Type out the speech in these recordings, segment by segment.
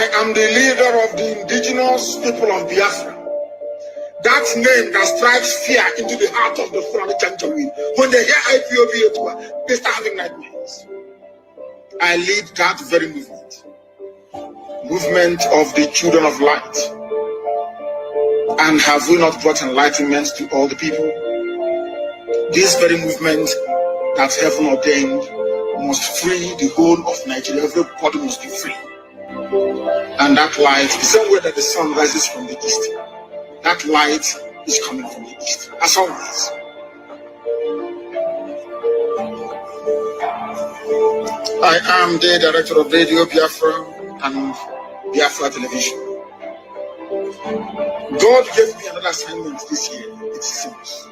I am the leader of the indigenous people of Biafra. That name that strikes fear into the heart of the Fulani Janjaweed. When they hear Ipob, they start having nightmares. I lead that very movement. Movement of the children of light. And have we not brought enlightenment to all the people? This very movement that heaven ordained must free the whole of Nigeria. Everybody must be free. And that light, the same way that the sun rises from the east, that light is coming from the east, as always. I am the director of Radio Biafra and Biafra Television. God gave me another assignment this year. It seems.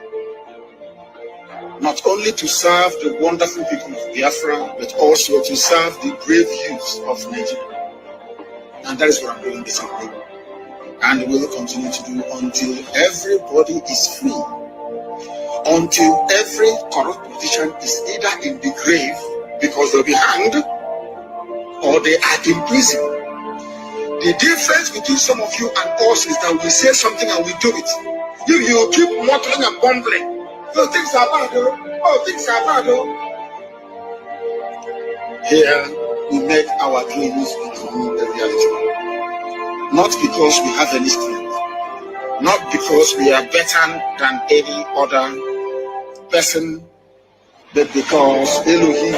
Not only to serve the wonderful people of Biafra, but also to serve the brave youth of Nigeria. And that is what I'm doing this evening. And will continue to do until everybody is free. Until every corrupt politician is either in the grave because they'll be hanged or they are in prison. The difference between some of you and us is that we say something and we do it. You keep muttering and bumbling. Oh, things are bad, oh, things are bad, oh. Here, we make our dreams become a reality. Not because we have any strength, not because we are better than any other person, but because Elohim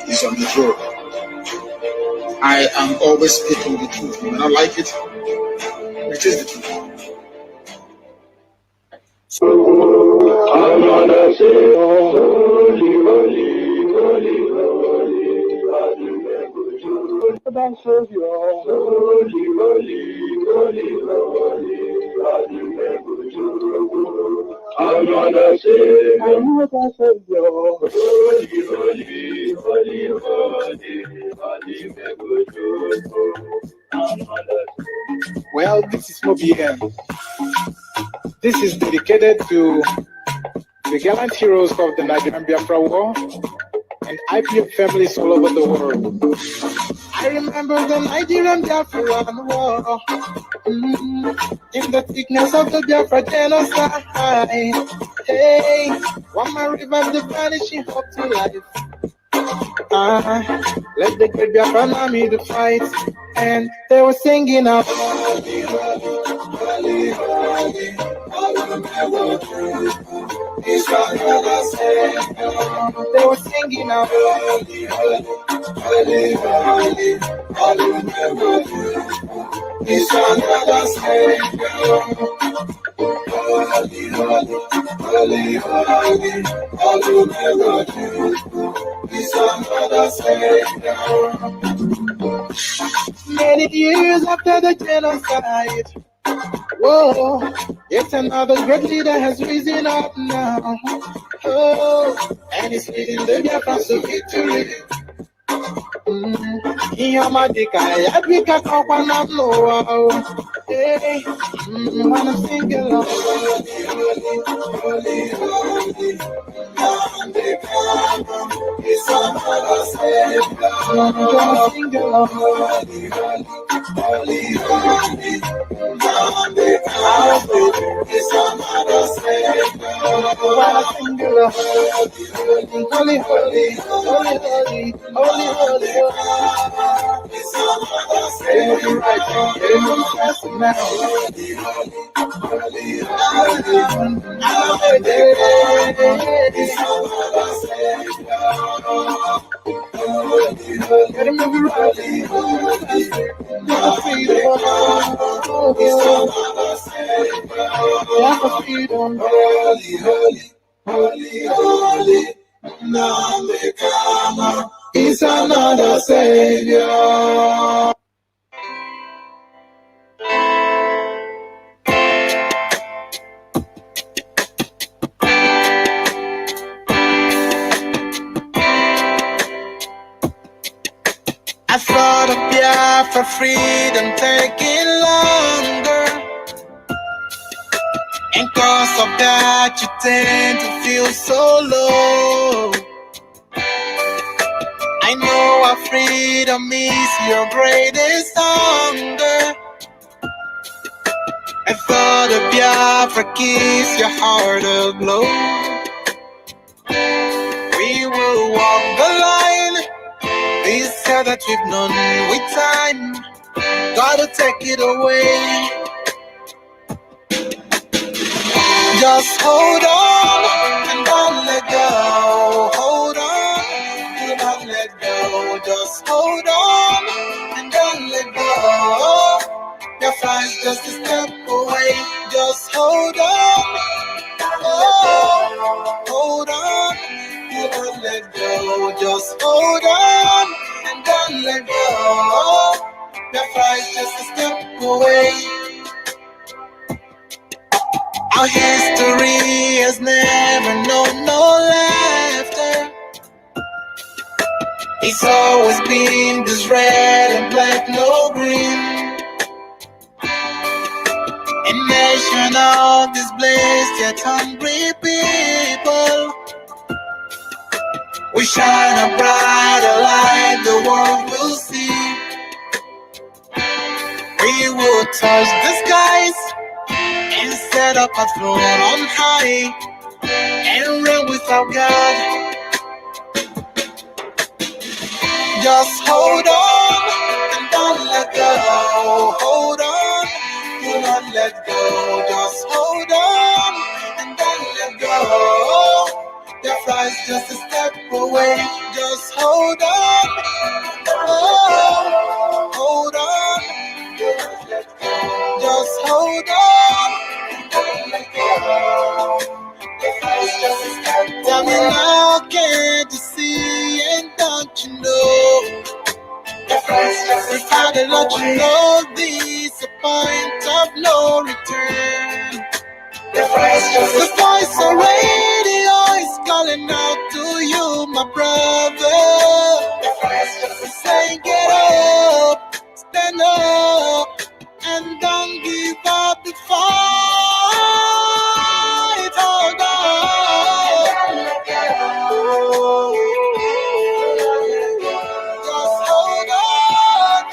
is on the throne. I am always speaking the truth. You may not like it, it is the truth. I'm gonna say, holy, holy, holy, holy, thy Savior, holy, holy, holy, holy, I'm gonna say, I know thy Savior, holy, holy, holy, holy, Well, this is OBM. This is dedicated to the gallant heroes of the Nigerian Biafra War and Ipob families all over the world. I remember the Nigerian Biafra War in the thickness of the Biafra genocide. Hey, one man revived the vanishing hope to life. Let the great Biafra army to fight, and they were singing out. They were singing out. Many years after the genocide, whoa, yet another great leader has risen up now. Oh, and he's leading the Biafra to victory. Yamadika, Yabika, Kawana, no. Hey, when I'm singing along. It's another Savior. I'm singing along. It's another Savior. When I sing along. Holy, holy, holy, holy, holy, holy. It's another Savior. It's now. It's another Savior. I thought of Biafra freedom taking longer, and cause of that you tend to feel so low. I know our freedom is your greatest hunger. I thought of Biafra kiss your heart aglow. We will walk the line, this hell that we've known with time. Gotta take it away. Just hold on and don't let go. Hold on, do not let go. Just hold on and don't let go. Your flight's just a step away. Just hold on. Oh, hold on, do not let go. Just hold on and don't let go. Your flight's just a step away. Our history has never known no laughter. It's always been this red and black, no green. A nation of displaced yet hungry people. We shine a brighter light the world will see. We will touch the skies and set up a throne on high and reign with our God. Just hold on and don't let go. Hold on, do not let go. Just hold on and don't let go. Your flight's just a step away. Just hold on. Oh, hold on. Don't let go. Just hold on. Don't let go. Your flight's just a step away. Tell me now, can't you see and don't you know? If I did let you know this a point of no return. The voice of radio is calling out to you, my brother. Say get up, stand up, and don't give up the fight. Hold on. Just hold on.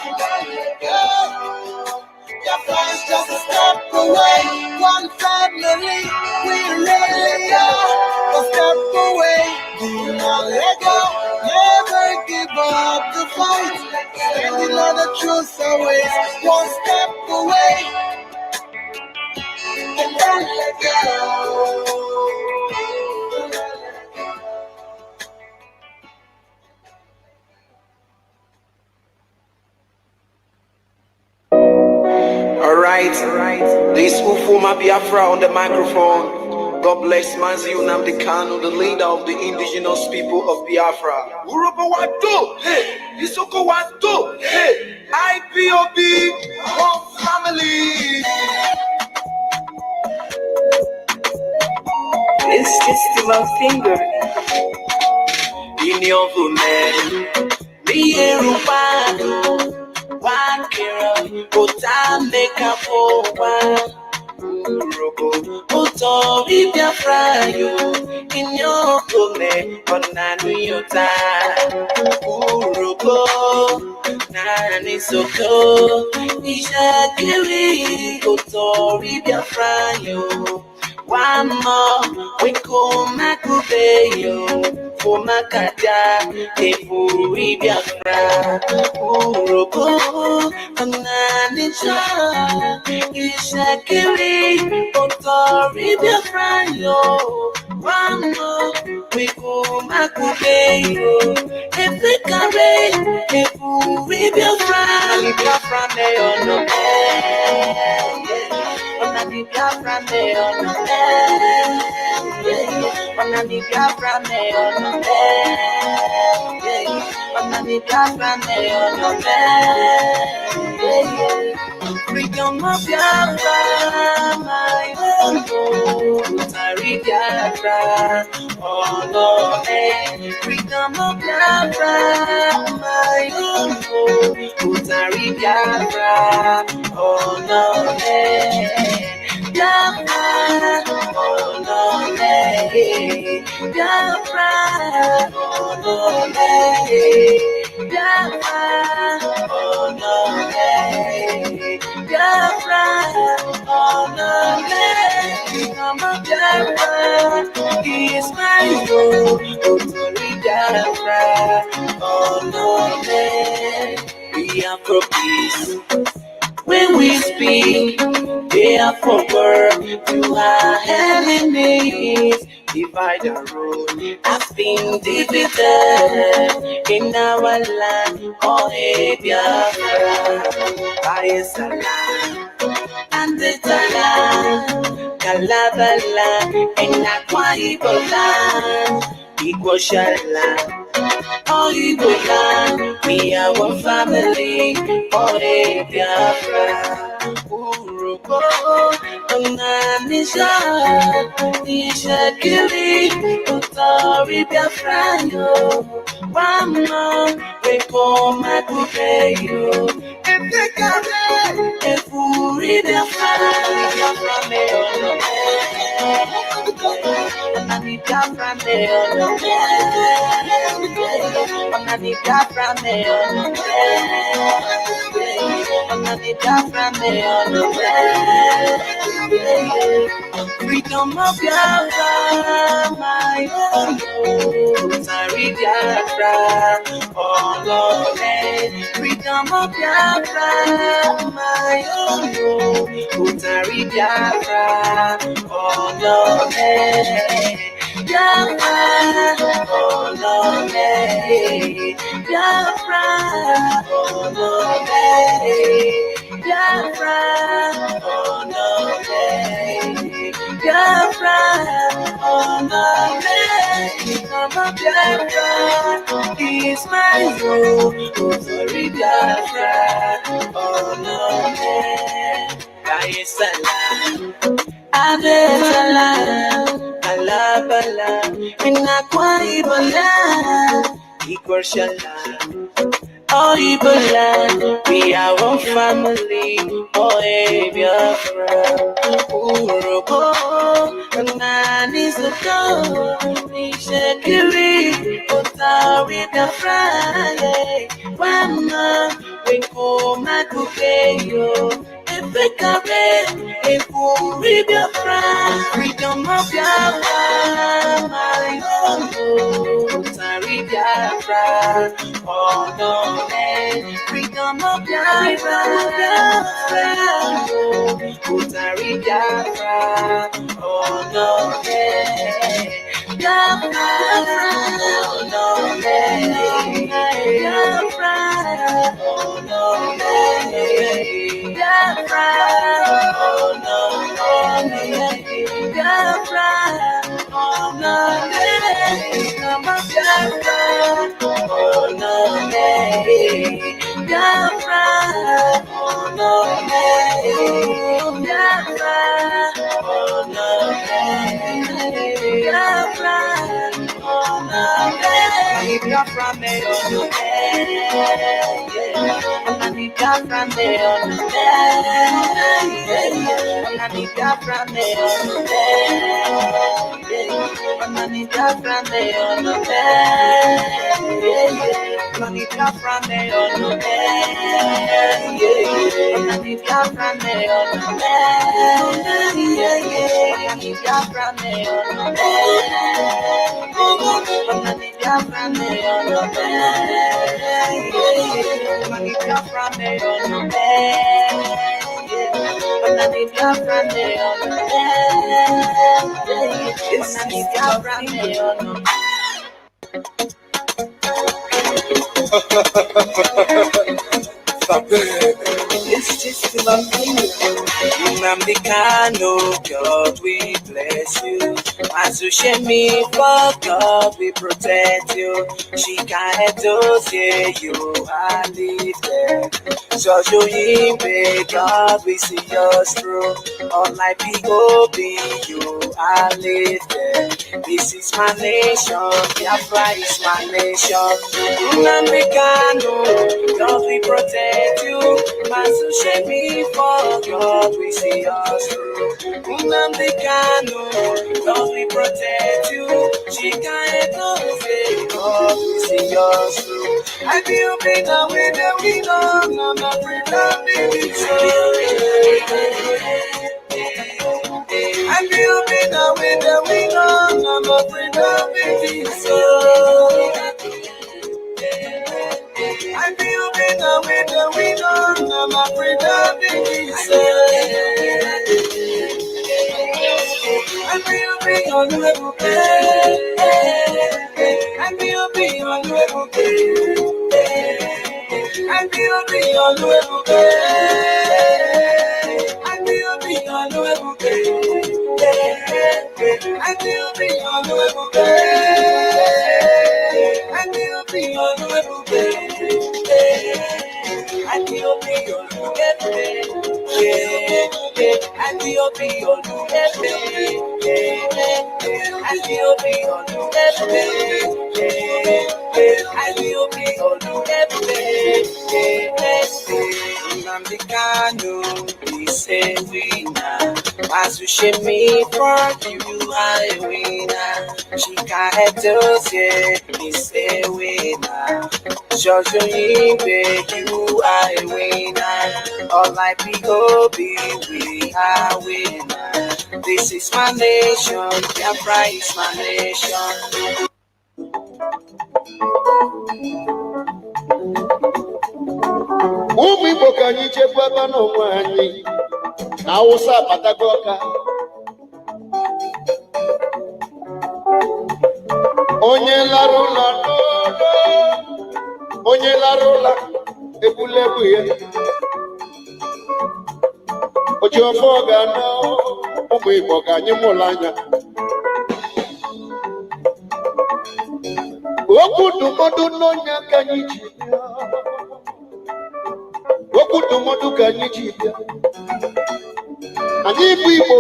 Your friends just a step away. One family, we really are. A step away, do not let go. Never give up the fight. Standing on the truth always. One step away, and don't let go. Alright, this Ufuma Biafra on the microphone. God bless Mazi Nnamdi Kanu'S, the leader of the indigenous people of Biafra. Urobo Wado, hey, Isoko Wado, hey, Ipob, one family. It's just my finger. In your woman, the Erupado, one girl, Ota make a for Urobo, Oto, Biafra, you, in your woman, but Nanuyota, Urobo, Nani Soko, Isha Kiri, Oto, Biafra, you. One more, we come Makubeyo, for Makada, Efuri Biafra, Urobo, Ananisha, Ishakiri, Otori Biafra, yo. One more, we come Makubeyo, Efekare, Efuri Biafra, Biafra, they on the bed. Wanna be Biafra, me on the bed. Wanna be Biafra, me on the bed. Wanna be Biafra, me on the bed. Freedom of Biafra, my own. Tari Biafra, oh no, hey. Freedom of Biafra, my own. Tari Biafra, oh no, hey. Biafra, oh no, hey. Biafra. He is my Lord, Biafra, we are for peace. When we speak, they are for work to our enemies. Divide and rule has been defeated in our land. Oh, Biafra, by Salam and the Talan, Kalabala, and Akwa Ibola, Igoshala. Oh, Ibola, we are one family. Oh, Biafra, Uruko, Onanisha, Ishakiri, Utori Biafra, yo, Wama, Weko Makupeyo, Epekare, Efuri Biafra, Biafra me Anani Biafra me Anani Biafra me Anani Biafra me freedom of Biafra, my own. Sorry, Biafra, all of it. Freedom of Biafra, my own. Sorry, Biafra, all of it. Biafra, all of it. Biafra, all of it. Biafra, all of it. Biafra, oh no, Biafra is my home. Oh, sorry, Biafra, oh no, Salam, Salam, Alabala, Inakwa Ibola, Igor Oh, Ibola, we are one family. Oh, Biafra, Urobo, Nani Suko, Nishakiri, Otari Biafra, Wama, Winko Makupeyo, Epekare, Efuri Biafra, freedom of Biafra, my own, Otari Biafra, oh no. Freedom of Biafra, Utari Biafra, oh no, Biafra, oh no, Biafra, oh no, Biafra, oh no, Biafra, oh no, freedom of Biafra, oh no, Biafra, oh no, Biafra, oh no, Biafra, oh no, Biafra me oh no, Biafra me oh no, Biafra me oh no, Biafra me oh no, Biafra me oh no, Biafra me oh no, Biafra me oh no, Biafra me oh no, Biafra me oh no, Biafra me oh no, Biafra me oh no. It's just about Mazi Nnamdi Kanu'S, God we bless you. Mazi me for God we protect you. She can't do you are lifted. So you him God we see us through. All my people be you are lifted. This is my nation, Biafra is my nation. Nnamdi Kanu'S, God we protect you. Mazi Nnamdi for God we see us through. Nnamdi Kanu, God we protect you. Chika Edozie, God we see us through. I feel big now with the winner, I'm not pretending so. I feel big now with the winner, I'm not pretending so. I feel better with the winner, I'm afraid of it. I feel big on the level. I feel big on the level. I feel big on the level. I feel big on the level. I feel big on the level. I feel big on the level. And you'll be on every and you'll be on every and you'll be on every and you'll be on every Nnamdi Kanu is a winner. Mazi Nnamdi for you are a winner. Chika Edozie is a winner. George Oyinbe, you are a winner. All Ipob, we are winners. This is my nation, Biafra is my nation. Ụmụ Igbo ka anyị chekwaba n'onwe anyị na Hausa abatago ọka. Onye lara ụlọ n'ụlọ, onye lara ụlọ ebulebu ya. Oji ọfọ ga-anọ ụmụ Igbo ka anyị mụrụ anya. Okwu ndụmọdụ n'onye ka anyị ji bịa. Okwu ndụmọdụ ka anyị ji bịa. Anyị bụ Igbo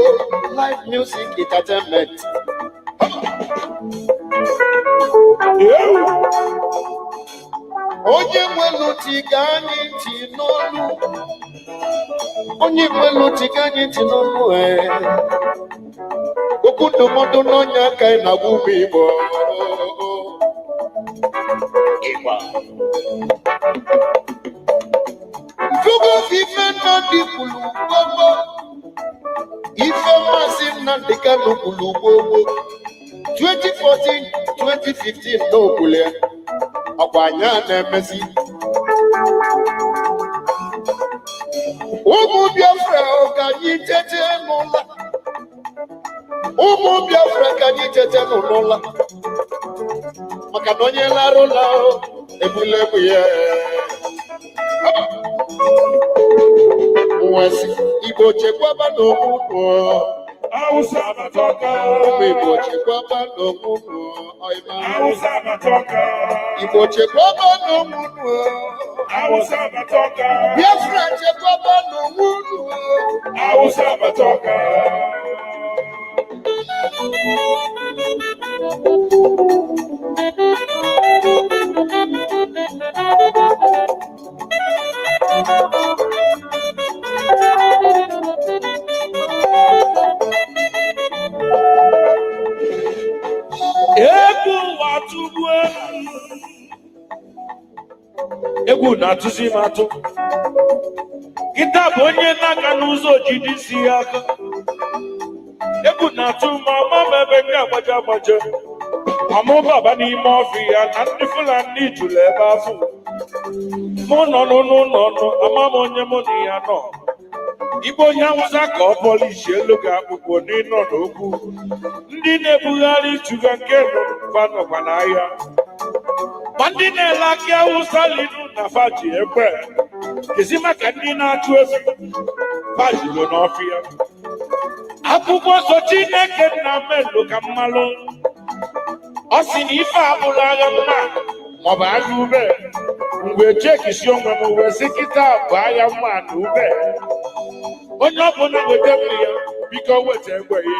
live music entertainment. Onye nwelu tiga anyị ntị n'olu. Onye nwelu tiga anyị ntị n'olu. Okwu ndụmọdụ n'onye aka anyị na-agwa ụmụ Igbo. Mfugo ife Nnamdi kwulu gbogbo. Ife Mazi Nnamdi Kanu kwulu gbogbo. 2014, 2015 n'okwule. Ọkwa anyị na-emezi. Ụmụ Biafra ka anyị tete n'ụla. Ụmụ Biafra ka anyị tete n'ụla. Maka na onye lara ụlọ ebulebu ya. Nwesi Igbo chekwaba n'okwu. Hausa abatoka. Ụmụ Igbo chekwaba n'okwu. Hausa abatoka. Igbo chekwaba n'okwu. Hausa abatoka. Biafra chekwaba n'okwu. Hausa abatoka. Egwu na-atụzi m atụ. Kịta bụ onye na-aga n'ụzọ jide isi ya aka. Egwu na-atụ ma ọma m ebe ndị agbaja agbaja. Amụbaba n'ime ọfịa na ndị Fulani jụrụ ebe afọ. Mụ nọ n'ụlọ ama m onye mụ na ya nọ. Igbo onye Hausa ka ọ pọlishi elu ga akwụkwọ n'ịnọ n'okwu. Ndị na-ebugharị chuga nke nọkwa n'ahịa. Ma ndị na-ele akị Hausa linu na faji ekwe. Kezi maka ndị na-achụ ezi fajilo n'ọfịa. Akwụkwọ nsọ Chineke nna mmelụ ka mmalụ. Ọ sị na ife abụrụ agha mma maọbụ agha ube. Mgbe chekisi onwe m wee sị kịta bụ agha mma na ube. Onye ọbụla weta mmiri ya biko weta egbe ya.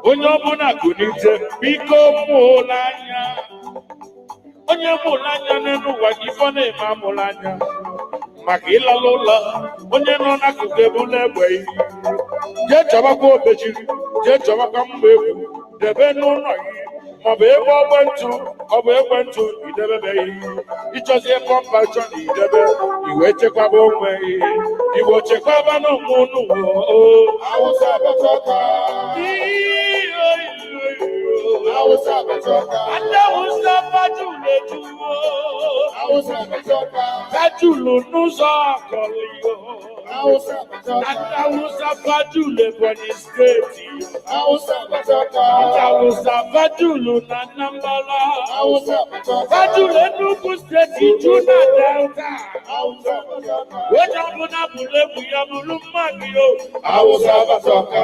Onye ọbụla kunite biko mụla anya. Onye mụla anya n'elu ụwa ife na-eme amụla anya. maka ịlala ụlọ onye nọ n'akụkụ ebule egbe jee chọbakwa obejiri jee chọbakwa mma egwu debe n'ụlọ gị maọbụ ebe ọgbentụ ọ bụ ekwentụ idebebeghị ịchọzie kọmpashọn idebe iwe chekwaba onwe igbo chekwaba n'ụmụ ụnụ Awụsa Batoka. Awụsa Batoka. Awụsa Bajule juwo. Awụsa Batoka. Bajulu n'ụzọ akọlị yo. Awụsa Batoka. Awụsa Bajule Ebonyi steeti. Awụsa Batoka. Awụsa Bajulu na Anambra. Awụsa Batoka. Bajulu Enugu steeti ju na Delta. Awụsa Batoka. Onye ọbụla bụrụ egwu ya bụrụ mmadụ yo. Awụsa Batoka.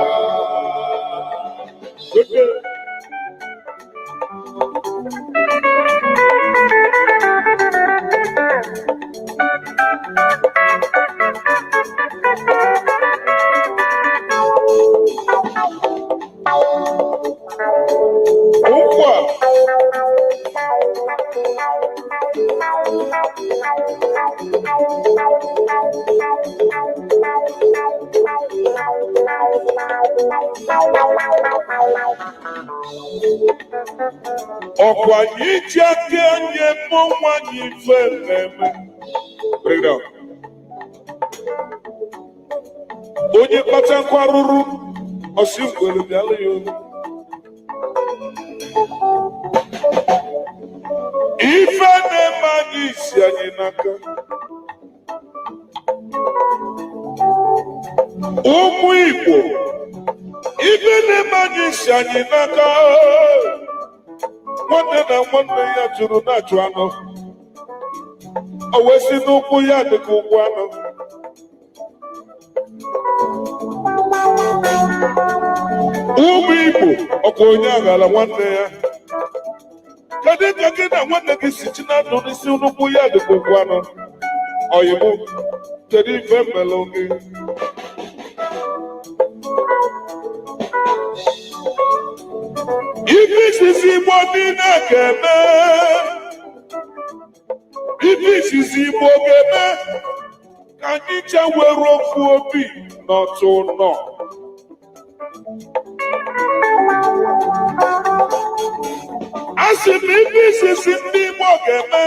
Ọkwa iji aka nye mụ nwanyị ife mmemme. Onye kpata nkwarụrụ ọsị ngwere bịala ya olu. Ife na-eme anyị isi anyị n'aka. Ụmụ Igbo, ife na-eme anyị isi anyị n'aka. Nwanne na nwanne ya jụrụ na-achụ anụ. O wee si n'ụkwụ ya dịka ụkwụ anụ. Ụmụ Igbo, ọkwa onye aghara nwanne ya. Kedu ka gị na nwanne gị si chi na ndụ n'isi n'ụkwụ ya dịka ụkwụ anụ? Oyibo, kedu ife mmelụ gị? Ife isizi Igbo niile ga-eme. Ife isizi Igbo ga-eme ka anyị chewere ofu obi n'otu nọ. Asị m ife isizi ndị Igbo ga-eme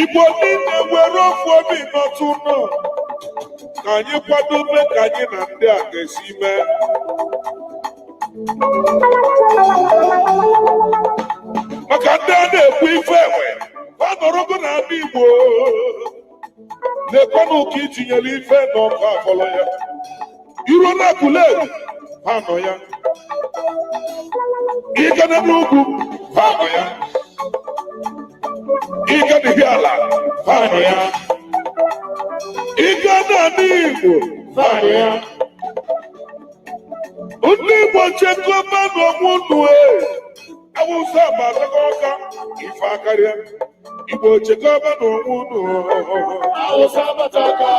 Igbo niile were ofu obi n'otu nọ ka anyị kwadobe ka anyị na ndị a ga-esi mee. Maka ndị a na-ekwu ife enwe ha nọrọgo n'ala Igbo na-ekwenụ ka itinyere ife n'ọkụ akọrọ ya iru na-akụle ha nọ ya ịgana n'ugwu ha nọ ya ịgadịghị ala ha nọ ya ịga n'ala Igbo ha nọ ya. Ndị Igbo chekọba n'ọnwụ unu Awụsa gbatago ọka ife akarịa. Igbo chekọba n'onwe unu. Awụsa Batoka.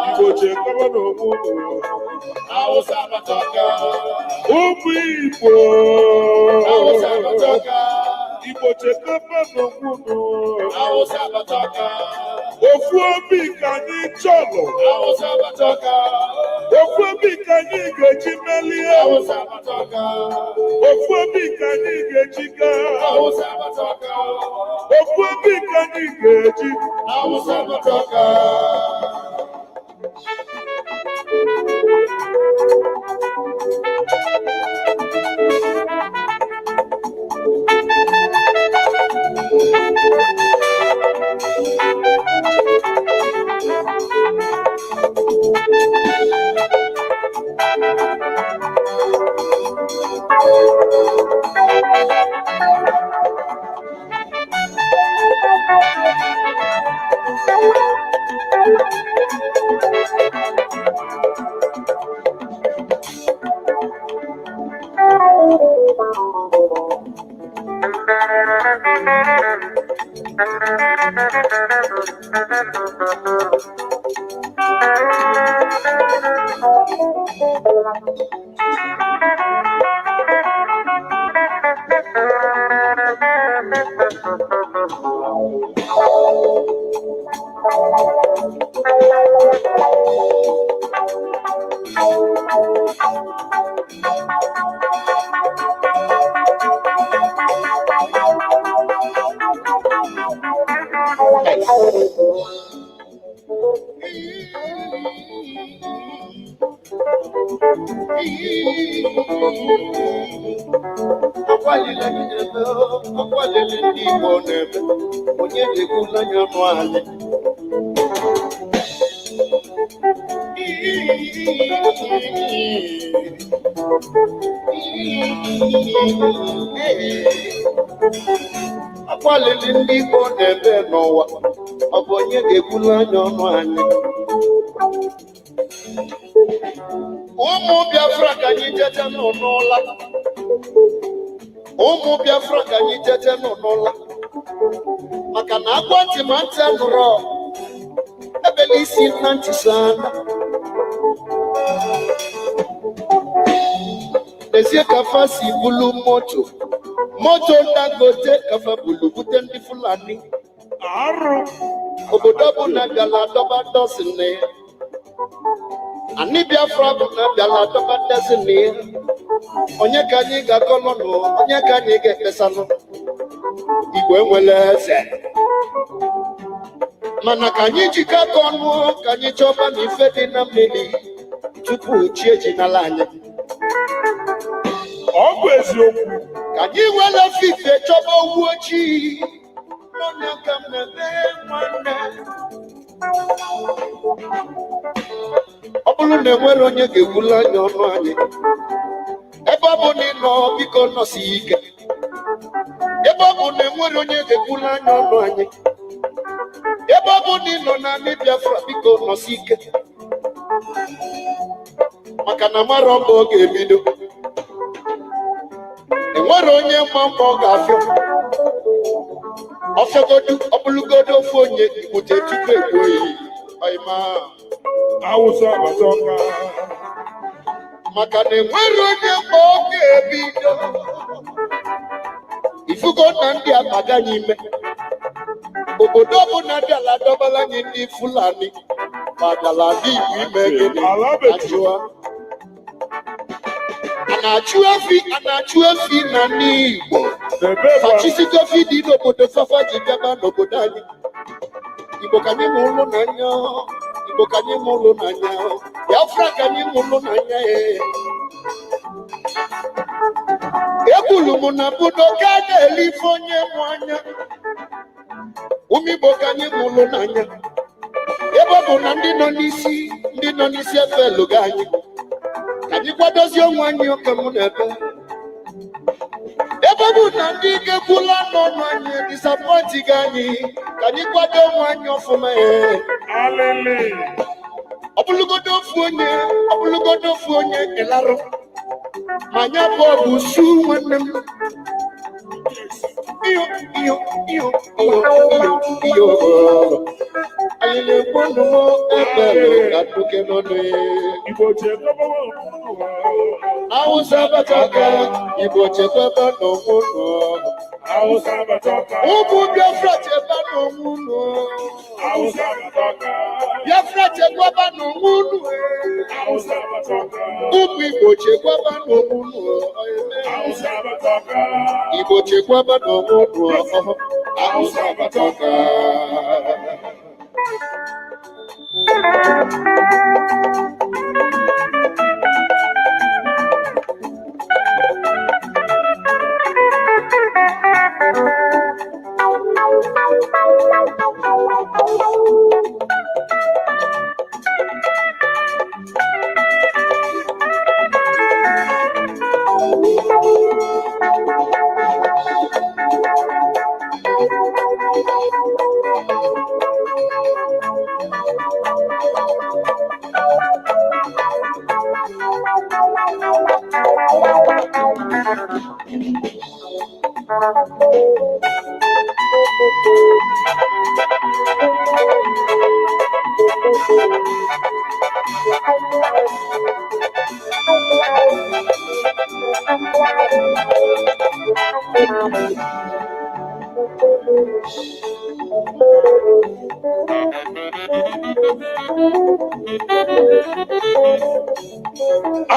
Igbo chekọba n'onwe unu. Awụsa Batoka. Ụmụ Igbo. Awụsa Batoka. Igbo chekọba n'onwe unu. Awụsa Batoka. Ofu obi ka anyị chọrọ. Awụsa Batoka. Ofu obi ka anyị ga-eji melie. Awụsa Batoka. Ofu obi ka anyị ga-eji gaa. Awụsa Batoka. Ofu obi ka anyị ga-eji. Awụsa Batoka. akwalile ndị Igbo na-eme onye na-ekwula anya ọnụ anyị akwalili ndị Igbo na-eme n'ụwa ọ bụ onye ga-ekwula anya ọnụ anyị ụmụ Biafra ka anyị jeje nọ n'ụla ụmụ Biafra ka anyị jeje nọ n'ụla maka na agwa ntị ma ntị anụrụ ebele isi na ntị sana n'ezie ka fa si bulu moto Dangote ka fa bulu bute ndị Fulani obodo bụ na bịala adọba dọsị na ya anyị Biafra bụ na bịala adọba dọsị na ya onye ka anyị ga-akọlọnụ onye ka anyị ga-ekpesanụ Igbo enwela eze mana ka anyị jikọ aka ọnụ ka anyị chọba na ife dị na mmiri tupu chi ejinala anyị ọ bụ eziokwu ka anyị were ofufe chọba owu ojii n'onye aka m na-eme nwanne ọ bụrụ na enwere onye ga-egbula anya ọnụ anyị ebe ọ bụ na ị nọ biko nọsi ike ebe ọ bụ na enwere onye ga-egbula anya ọnụ anyị ebe ọ bụ na ị nọ na ndị Biafra biko nọsi ike maka na mara mgbe ọ ga-ebido enwere onye mma mma ọ ga-afịọ ọfịagodu ọbụlụgodo ofu onye ikpute tupu egbu oyi ọyịma Awụsa agbata ọka maka na enwere onye mma ọ ga-ebido ifugo na ndị abaga anyị ime obodo ọbụla bịala dọbala anyị ndị Fulani ma bịala ndị Igbo ime gịnị ajụa a na-achụ efi na ndị Igbo fachisigo efi dị n'obodo fafa ji bịaba n'obodo anyị Igbo ka anyị mụrụ n'anya Igbo ka anyị mụrụ n'anya Biafra ka anyị mụrụ n'anya ekwuru m na budo ka a na-eli ife onye mụ anya ụmụ Igbo ka anyị mụrụ n'anya ebe ọ bụ na ndị nọ n'isi efe eluga anyị ka anyị kwadozie onwe anyị oke mụ na ebe ọ bụ na ndị ga-ekwula n'ọnụ anyị disapọntiga anyị ka anyị kwado onwe anyị ọfụma ọ bụlụgodo ofu onye ịlarụ ma nya bụ ọ bụ su nwanne m iyo alile kwonu mo ebelo katuke nonu Igbo chekwaba Awụsa bataka Igbo chekwaba n'onwunu Awụsa bataka ụmụ Biafra chekwaba n'onwunu Awụsa bataka Biafra chekwaba n'onwunu Awụsa bataka ụmụ Igbo chekwaba n'onwunu Awụsa bataka Igbo chekwaba n'onwunu Awụsa bataka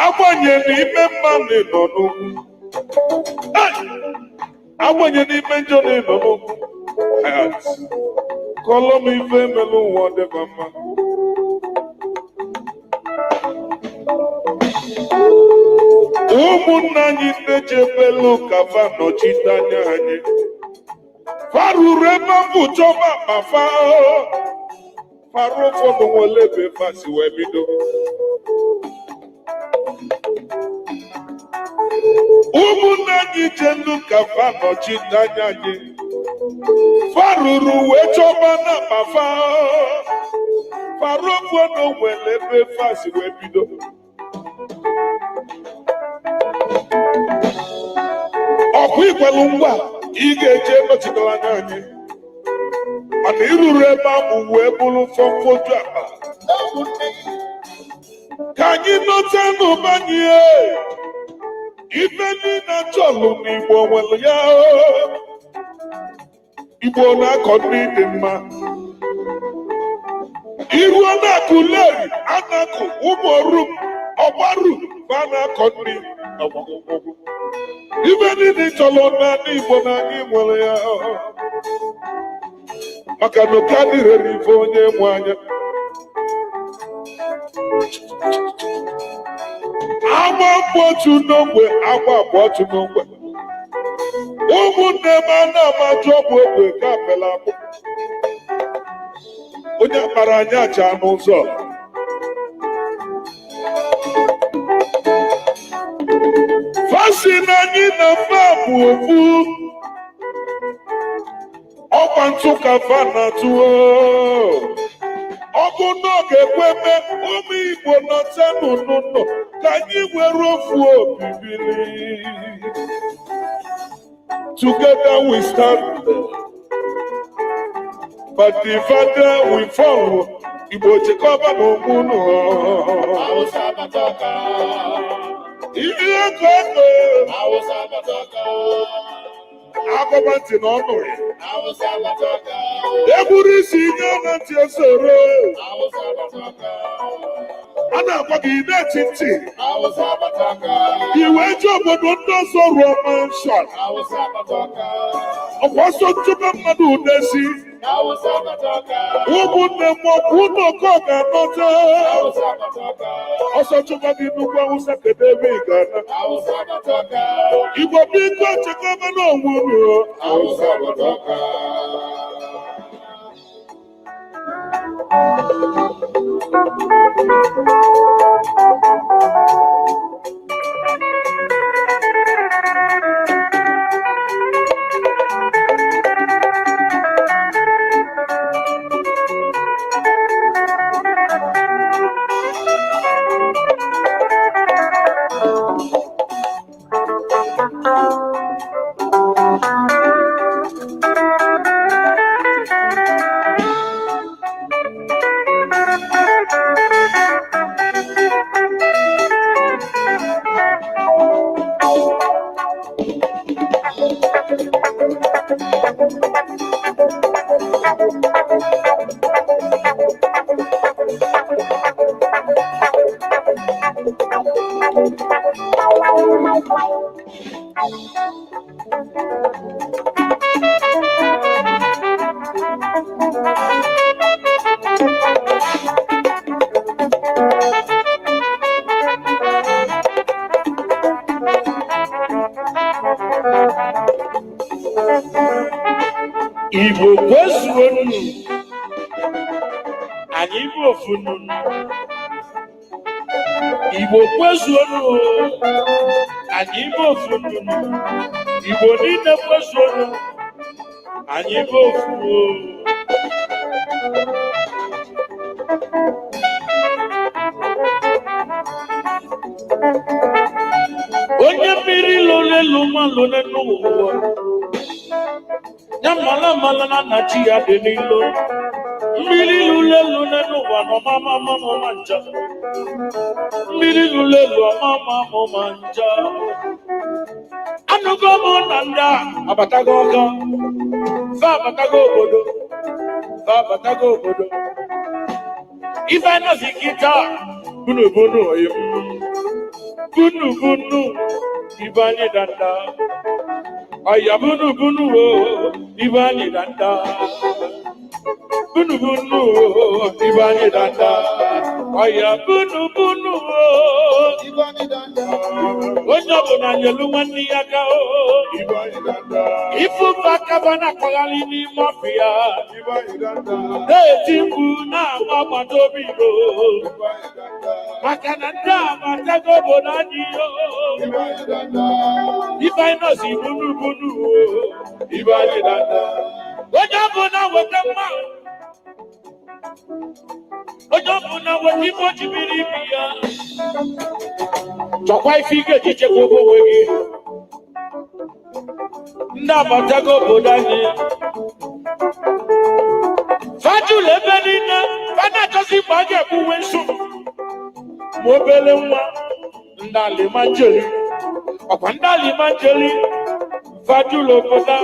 Agbanyere n'ime mmadụ nọ n'ugwu agbanyere n'ime njọ nọ n'ugwu kọlọ m ife melụ ụwa dịba mma ụmụnna anyị na-ejebelu ka fa nọchite anya anyị faruru ebe mbụ chọba akpa farụ ụfọdụ nwere ebe fasi wee bido ụmụnna anyị jelu ka fa nọchite anya anyị faruru wee chọba na akpa farụ ụfọdụ nwere ebe fasi wee bido ọkụ ikwelu ngwa ị ga-eje nọchitere anya anyị mana iruru ebe ahụ wee bụrụ fọmfoju akpa ka anyị nọta n'ụbanye ife niile chọlụ n'Igbo nwere ya Igbo na-akọ nri dị mma iruo na-akụ leri anakụ ụmụ orum ọgbaru ma na-akọ nri ife niile chọrọ n'ala Igbo na anyị nwere ya maka na ụka dịrere ife onye nwe anya agba mbụ otu n'ogbe agba abụọ otu n'ogbe ụmụnne m a na-amajụ ọgwụ egbe ka apela akpụ onye kpara anyị aja n'ụzọ fasi na anyị na mba bụ ofu ọkwa ntụ ka fa na-atụ ọ bụ na ọ ga-ekweme ụmụ Igbo nọta n'ụnụnọ ka anyị were ofu obi bili together we stand but divided we fall Igbo chekọba n'okpuru ihe ego akọba ntị na ọnụ egburu isi nye na ntị esoro a na-agwa gị na-eti ntị iwe ji obodo ndị ọzọ ruo manshọn ọkwa ọsọ nchụba mmadụ udesi ụmụnne m ọkwụ ụlọkọ ga-anọta ọsọ chụba gị nnukwu Awụsa kedu ebe ị ga-ana Igbo biko chekọba n'onwe unu Igbo kwezuonu anyị bụ ofu nnụnụ Igbo kwezuonu anyị bụ ofu nnụnụ Igbo niile kwezuonu anyị bụ ofu onye mmiri lolelu mmalụ n'ụwa mala na chi ya dị n'ilo mmiri lulelu n'ụwa n'ọmama nja mmiri lulelu ọmama nja anụgo m na ndị a abatago ọga fa abatago obodo ife nọzi kịta bunu oyim bunu ibe anyị danda Aya bunu ibani danda bunu ibani danda Oya bunu bunu Ibani danda. onye bụ na nyelu nwanne ya ka Ibani danda. ifu bakabana kọghali n'ime ọfịa Ibani danda. na-eti mkpu na-agba agbata obi Igbo Ibani danda. maka na ndị amatago obodo anyị Ibani danda. ibainọsi bunu bunu Ibani danda. onye ọbụla weta mma onye ọbụla weta ife o ji biri ibi ya chọkwa ife ị ga-eji chekwa onwe gị ndị abatago obodo anyị fajụlụ ebe niile fa na-achọzi mgbe a ga-ekpuwe nsu ma obere nwa ndị alimanjeli ọkwa ndị alimanjeli fajụlụ obodo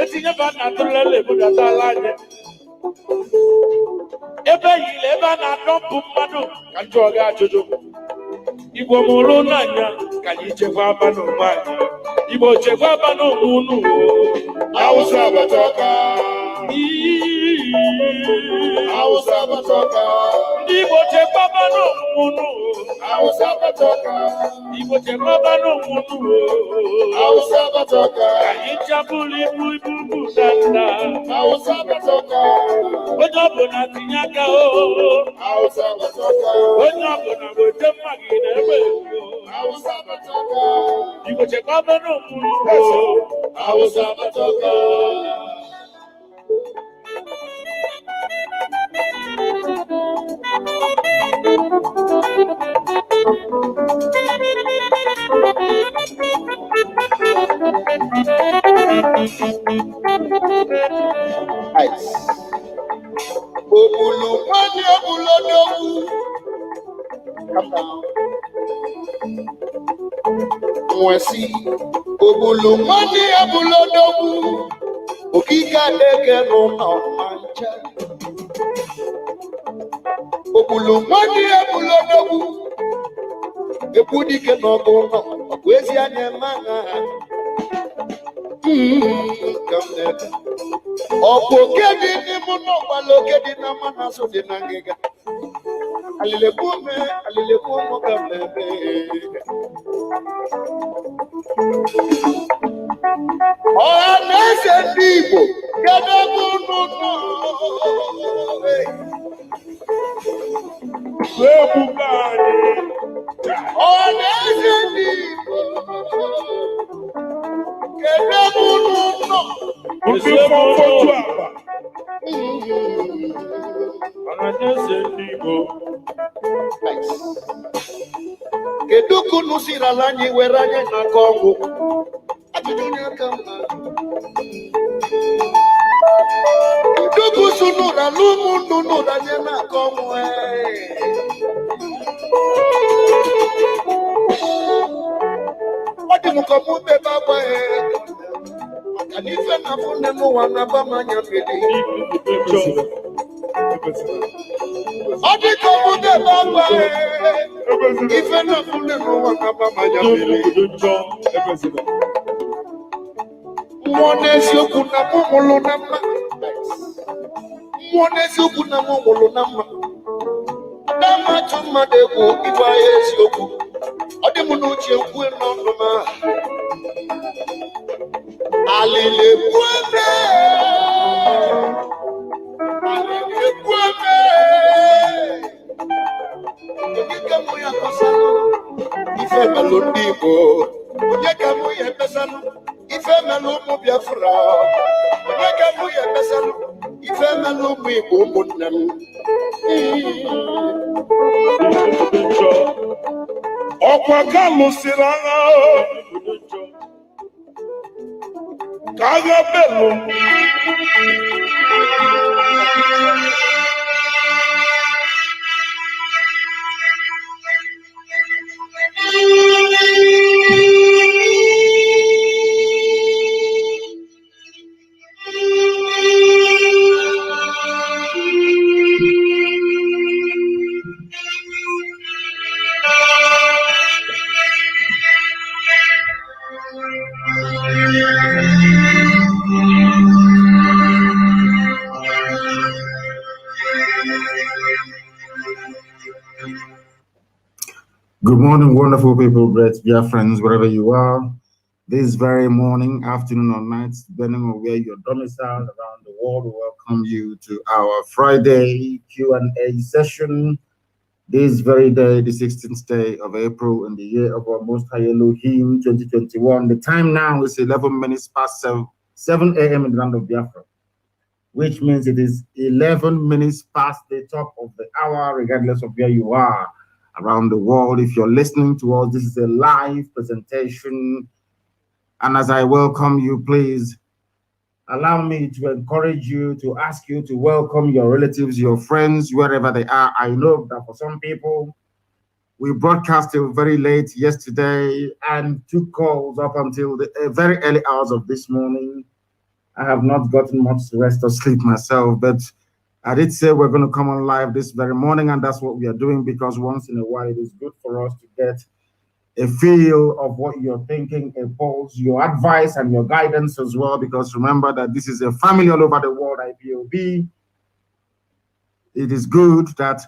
etinye ba na atụlele ebudatala anyị ebe yile ebe a na-adọpụ mmadụ ka njọ ga ajụjụ Igbo mụrụ n'anya ka anyị chekwaba n'onwe anyị Igbo chekwaba n'onwe unu Hausa batoka. Hausa batoka. ndị Igbo chekwaba n'onwe unu Hausa batoka. Igbo chekwaba n'onwe unu Hausa batoka. ka anyị chapụrụ ibu danda Hausa batoka. onye ọbụla tinye aka Hausa batoka. onye ọbụla weta mma gị na-egbe Hausa batoka. Igbo chekwaba n'onwe unu Hausa batoka. Obulu mwani obulodogu. Come down. Mwesi. Obulu mwani obulodogu. Okika deke no mancha. Obulu mwani obulodogu. Ebudike no bono. Okwezi anyemanga. Come there. Okokedi ni muno walokedi na manaso di nangega. Alile kume kamebe. Nese Igbo kede bunu no. Ebugani Nese Igbo kede bunu no. ndị fọfọtu akpa ọnadeze ndị Igbo Kedu kunu sirala anyị were anyị n'aka ọgwụ? Ajụjụ n'aka mma. Kedu kusunu ralụ ụmụnnu n'ụlọ anyị n'aka ọgwụ? Ọ dị m ka mụ bebe agba maka na ife na-afụ nne m ụwa na-aba m anya mmiri. Ọ dị ka mụ bebe agba ife na-afụ nne m ụwa na-aba m anya mmiri. Mmụọ n'eziokwu na mụ mụrụ na mma. Mmụọ n'eziokwu na mụ mụrụ na mma. Dama atụ mmadụ egwu ịgwa ya eziokwu. Ọ dị m n'uche ekwu n'ọnụ m ahụ. Alile kweme. Alile kweme. Onye ka mụ ya kọsalụ ife melụ ndị Igbo. Onye ka mụ ya epesalụ ife melụ ụmụ Biafra. Onye ka mụ ya epesalụ ife melụ ụmụ Igbo ụmụnne m. ọkwa ka lụsịrị agha ka agha belụ Good morning, wonderful people, great dear friends, wherever you are. This very morning, afternoon, or night, depending on where you're domiciled around the world, we welcome you to our Friday Q&A session. This very day, the 16th day of April, in the year of our Most High Elohim, 2021. The time now is 11 minutes past 7 a.m. in the land of Biafra, which means it is 11 minutes past the top of the hour, regardless of where you are around the world. If you're listening to us, this is a live presentation. And as I welcome you, please allow me to encourage you, to ask you to welcome your relatives, your friends, wherever they are. I know that for some people, we broadcast till very late yesterday and took calls up until the very early hours of this morning. I have not gotten much rest or sleep myself, but I did say we're going to come on live this very morning, and that's what we are doing, because once in a while it is good for us to get a feel of what you're thinking, a pulse, your advice and your guidance as well, because remember that this is a family all over the world, IPOB. It is good that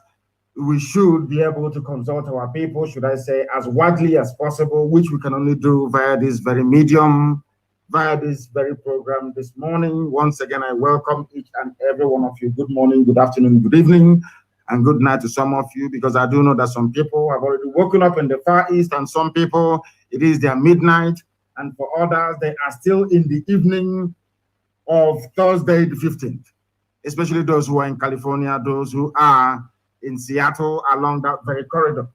we should be able to consult our people, should I say, as widely as possible, which we can only do via this very medium, via this very program this morning. Once again, I welcome each and every one of you. Good morning, good afternoon, good evening, and good night to some of you, because I do know that some people have already woken up in the Far East, and some people, it is their midnight, and for others, they are still in the evening of Thursday the 15th, especially those who are in California, those who are in Seattle along that very corridor.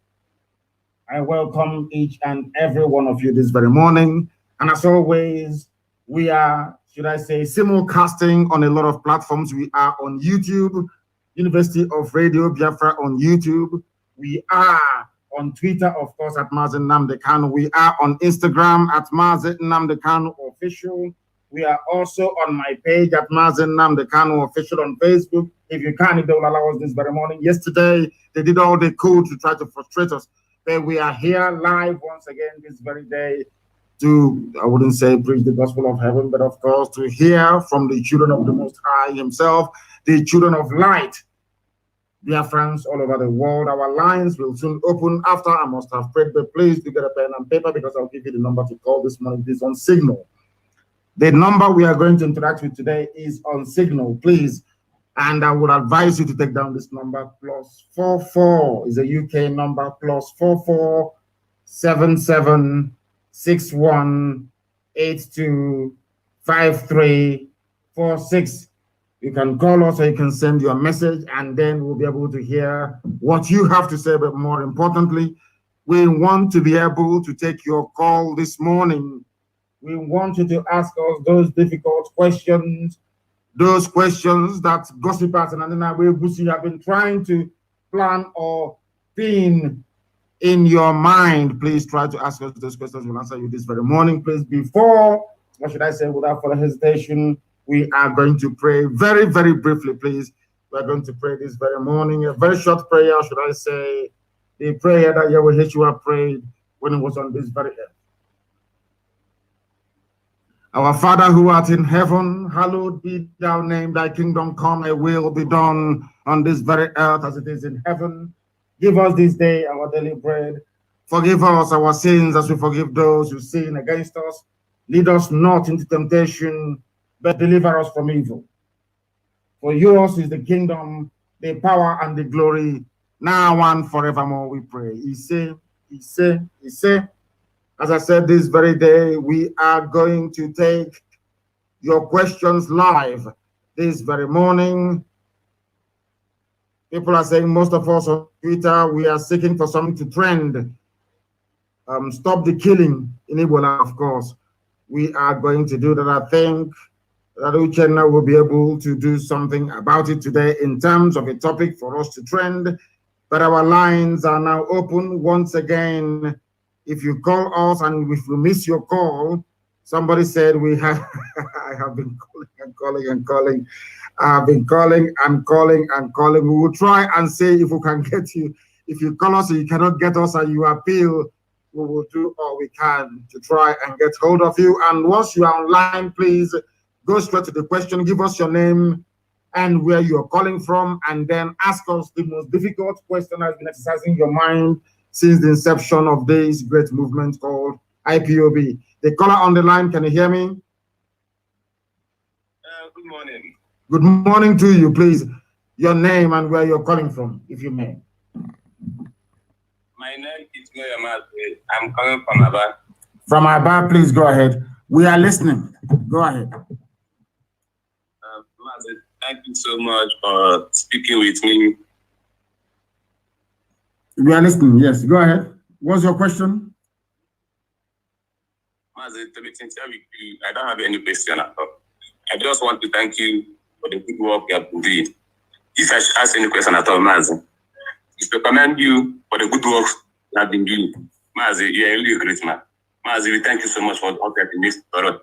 I welcome each and every one of you this very morning. And as always, we are, should I say, simulcasting on a lot of platforms. We are on YouTube, University of Radio Biafra on YouTube. We are on Twitter, of course, at Mazi Nnamdi Kanu. We are on Instagram at Mazi Nnamdi Kanu Official. We are also on my page at Mazi Nnamdi Kanu Official on Facebook. If you can, if they will allow us this very morning. Yesterday, they did all they could to try to frustrate us. But we are here live once again this very day to, I wouldn't say preach the gospel of heaven, but of course to hear from the children of the Most High himself, the children of light, dear friends all over the world. Our lines will soon open after I must have prayed, but please do get a pen and paper, because I'll give you the number to call this morning. This is on Signal. The number we are going to interact with today is on Signal, please. And I would advise you to take down this number. +44 is a UK number. +44 77 61 82 53 46. You can call us or you can send your message, and then we'll be able to hear what you have to say. But more importantly, we want to be able to take your call this morning. We want you to ask us those difficult questions, those questions that gossipers and Busi have been trying to plan or pin in your mind. Please try to ask us those questions. We'll answer you this very morning. Please, before, what should I say, without further hesitation, we are going to pray very, very briefly, please. We're going to pray this very morning, a very short prayer, should I say, the prayer that Yahweh Yeshua prayed when he was on this very earth. Our Father who art in heaven, hallowed be thy name, thy kingdom come, thy will be done on this very earth as it is in heaven. Give us this day our daily bread. Forgive us our sins as we forgive those who sin against us. Lead us not into temptation, but deliver us from evil. For yours is the kingdom, the power, and the glory, now and forevermore, we pray. Ise. As I said, this very day, we are going to take your questions live this very morning. People are saying, most of us on Twitter, we are seeking for something to trend. Stop the killing in Ebola, of course. We are going to do that. I think that Uchenna will be able to do something about it today in terms of a topic for us to trend. But our lines are now open once again. If you call us and if we miss your call, somebody said we have, I have been calling and calling. I've been calling and calling and calling. We will try and see if we can get you. If you call us and you cannot get us and you appeal, we will do all we can to try and get hold of you. And once you are online, please go straight to the question. Give us your name and where you're calling from, and then ask us the most difficult question that has been exercising your mind since the inception of this great movement called IPOB. The caller on the line, can you hear me? Good morning. Good morning to you, please. Your name and where you're calling from, if you may. My name is Mazi. I'm coming from Aba. From Aba, please go ahead. We are listening. Go ahead. Mazi, thank you so much for speaking with me. We are listening. Yes, go ahead. What's your question? Mazi, to be sincere with you, I don't have any question at all. I just want to thank you for the good work you have been doing. If I should ask any question at all, Mazi, it's to commend you for the good work you have been doing. Mazi, you are really a great man. Mazi, we thank you so much for all that you missed for us.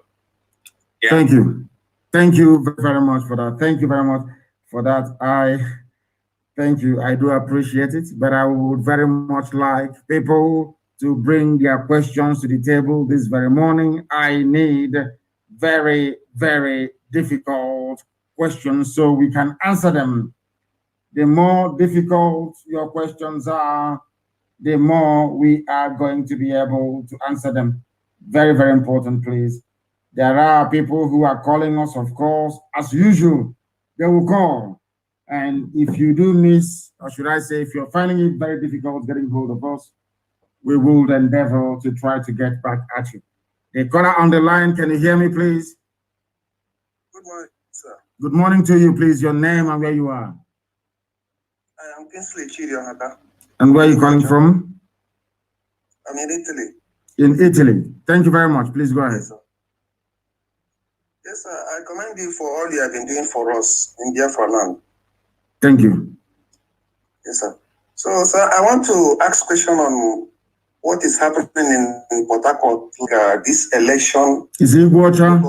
Yeah. Thank you. Thank you very much for that. Thank you very much for that. Thank you. I do appreciate it, but I would very much like people to bring their questions to the table this very morning. I need very, very difficult questions so we can answer them. The more difficult your questions are, the more we are going to be able to answer them. Very, very important, please. There are people who are calling us, of course, as usual. They will call. And if you do miss, or should I say, if you're finding it very difficult getting hold of us, we will endeavor to try to get back at you. The caller on the line, can you hear me, please? Good morning, sir. Good morning to you, please. Your name and where you are. I am Kinsley Chidiohaka. And where are you calling from? I'm in Italy. In Italy. Thank you very much. Please go ahead. Yes, sir. Yes, sir. I commend you for all you have been doing for us in Biafra land. Thank you. Yes, sir. So, sir, I want to ask a question on what is happening in Port Harcourt, this election. Is Iguacha?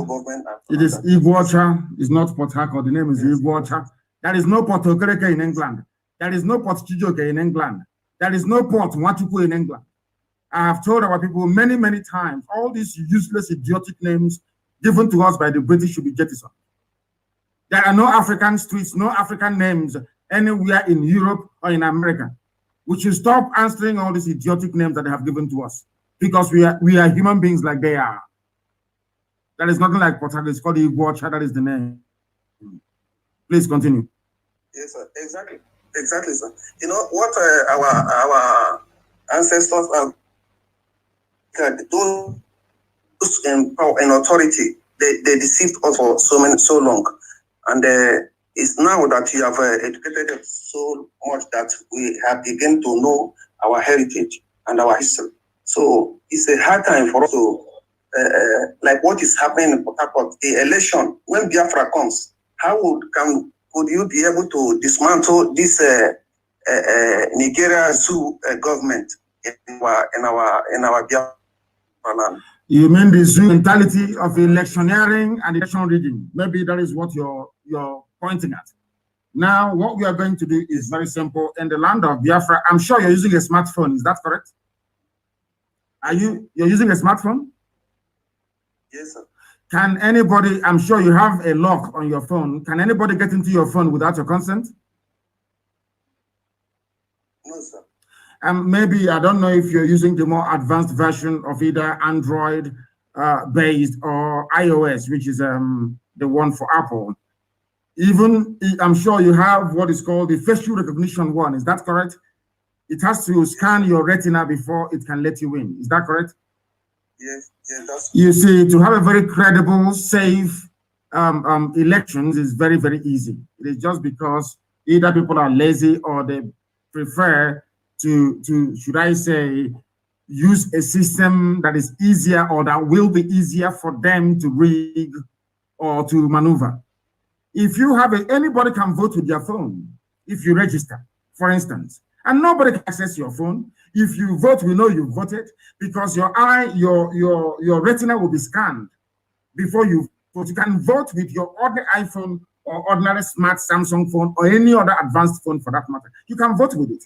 It is Iguacha. It's not Port Harcourt. The name is Iguacha. There is no Port Okereke in England. There is no Port Chijoke in England. There is no Port Nwachukwu in England. I have told our people many, many times, all these useless, idiotic names given to us by the British should be jettisoned. There are no African streets, no African names anywhere in Europe or in America. We should stop answering all these idiotic names that they have given to us because we are human beings like they are. There is nothing like Port Harcourt. It's called Iguacha. That is the name. Please continue. Yes, sir. Exactly. Exactly, sir. You know what our ancestors have. Those in power and authority, they deceived us for so long, and it's now that you have educated us so much that we have begun to know our heritage and our history. So it's a hard time for us to like what is happening in Port Harcourt. The election, when Biafra comes, how would you be able to dismantle this Nigeria zoo government in our Biafra land? You mean the zoo mentality of electioneering and election rigging? Maybe that is what you're pointing at. Now, what we are going to do is very simple. In the land of Biafra, I'm sure you're using a smartphone. Is that correct? You're using a smartphone? Yes, sir. Can anybody, I'm sure you have a lock on your phone. Can anybody get into your phone without your consent? No, sir. Maybe, I don't know if you're using the more advanced version of either Android based or iOS, which is the one for Apple. Even, I'm sure you have what is called the facial recognition one. Is that correct? It has to scan your retina before it can let you in. Is that correct? Yes, that's. You see, to have a very credible, safe elections is very, very easy. It is just because either people are lazy or they prefer to should I say, use a system that is easier or that will be easier for them to rig or to maneuver. If you have anybody can vote with their phone, if you register, for instance, and nobody can access your phone. If you vote, we know you voted because your retina will be scanned before you vote. You can vote with your ordinary iPhone or ordinary smart Samsung phone or any other advanced phone for that matter. You can vote with it.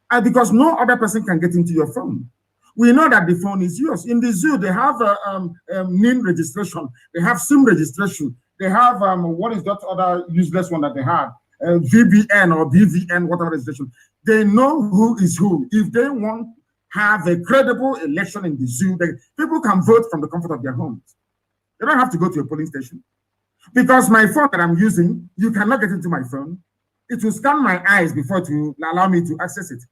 And because no other person can get into your phone. We know that the phone is yours. In the zoo, they have NIN registration. They have SIM registration. They have what is that other useless one that they have? VBN or BVN, whatever registration. They know who is who. If they want have a credible election in the zoo, people can vote from the comfort of their homes. They don't have to go to a polling station. Because my phone that I'm using, you cannot get into my phone. It will scan my eyes before to allow me to access it.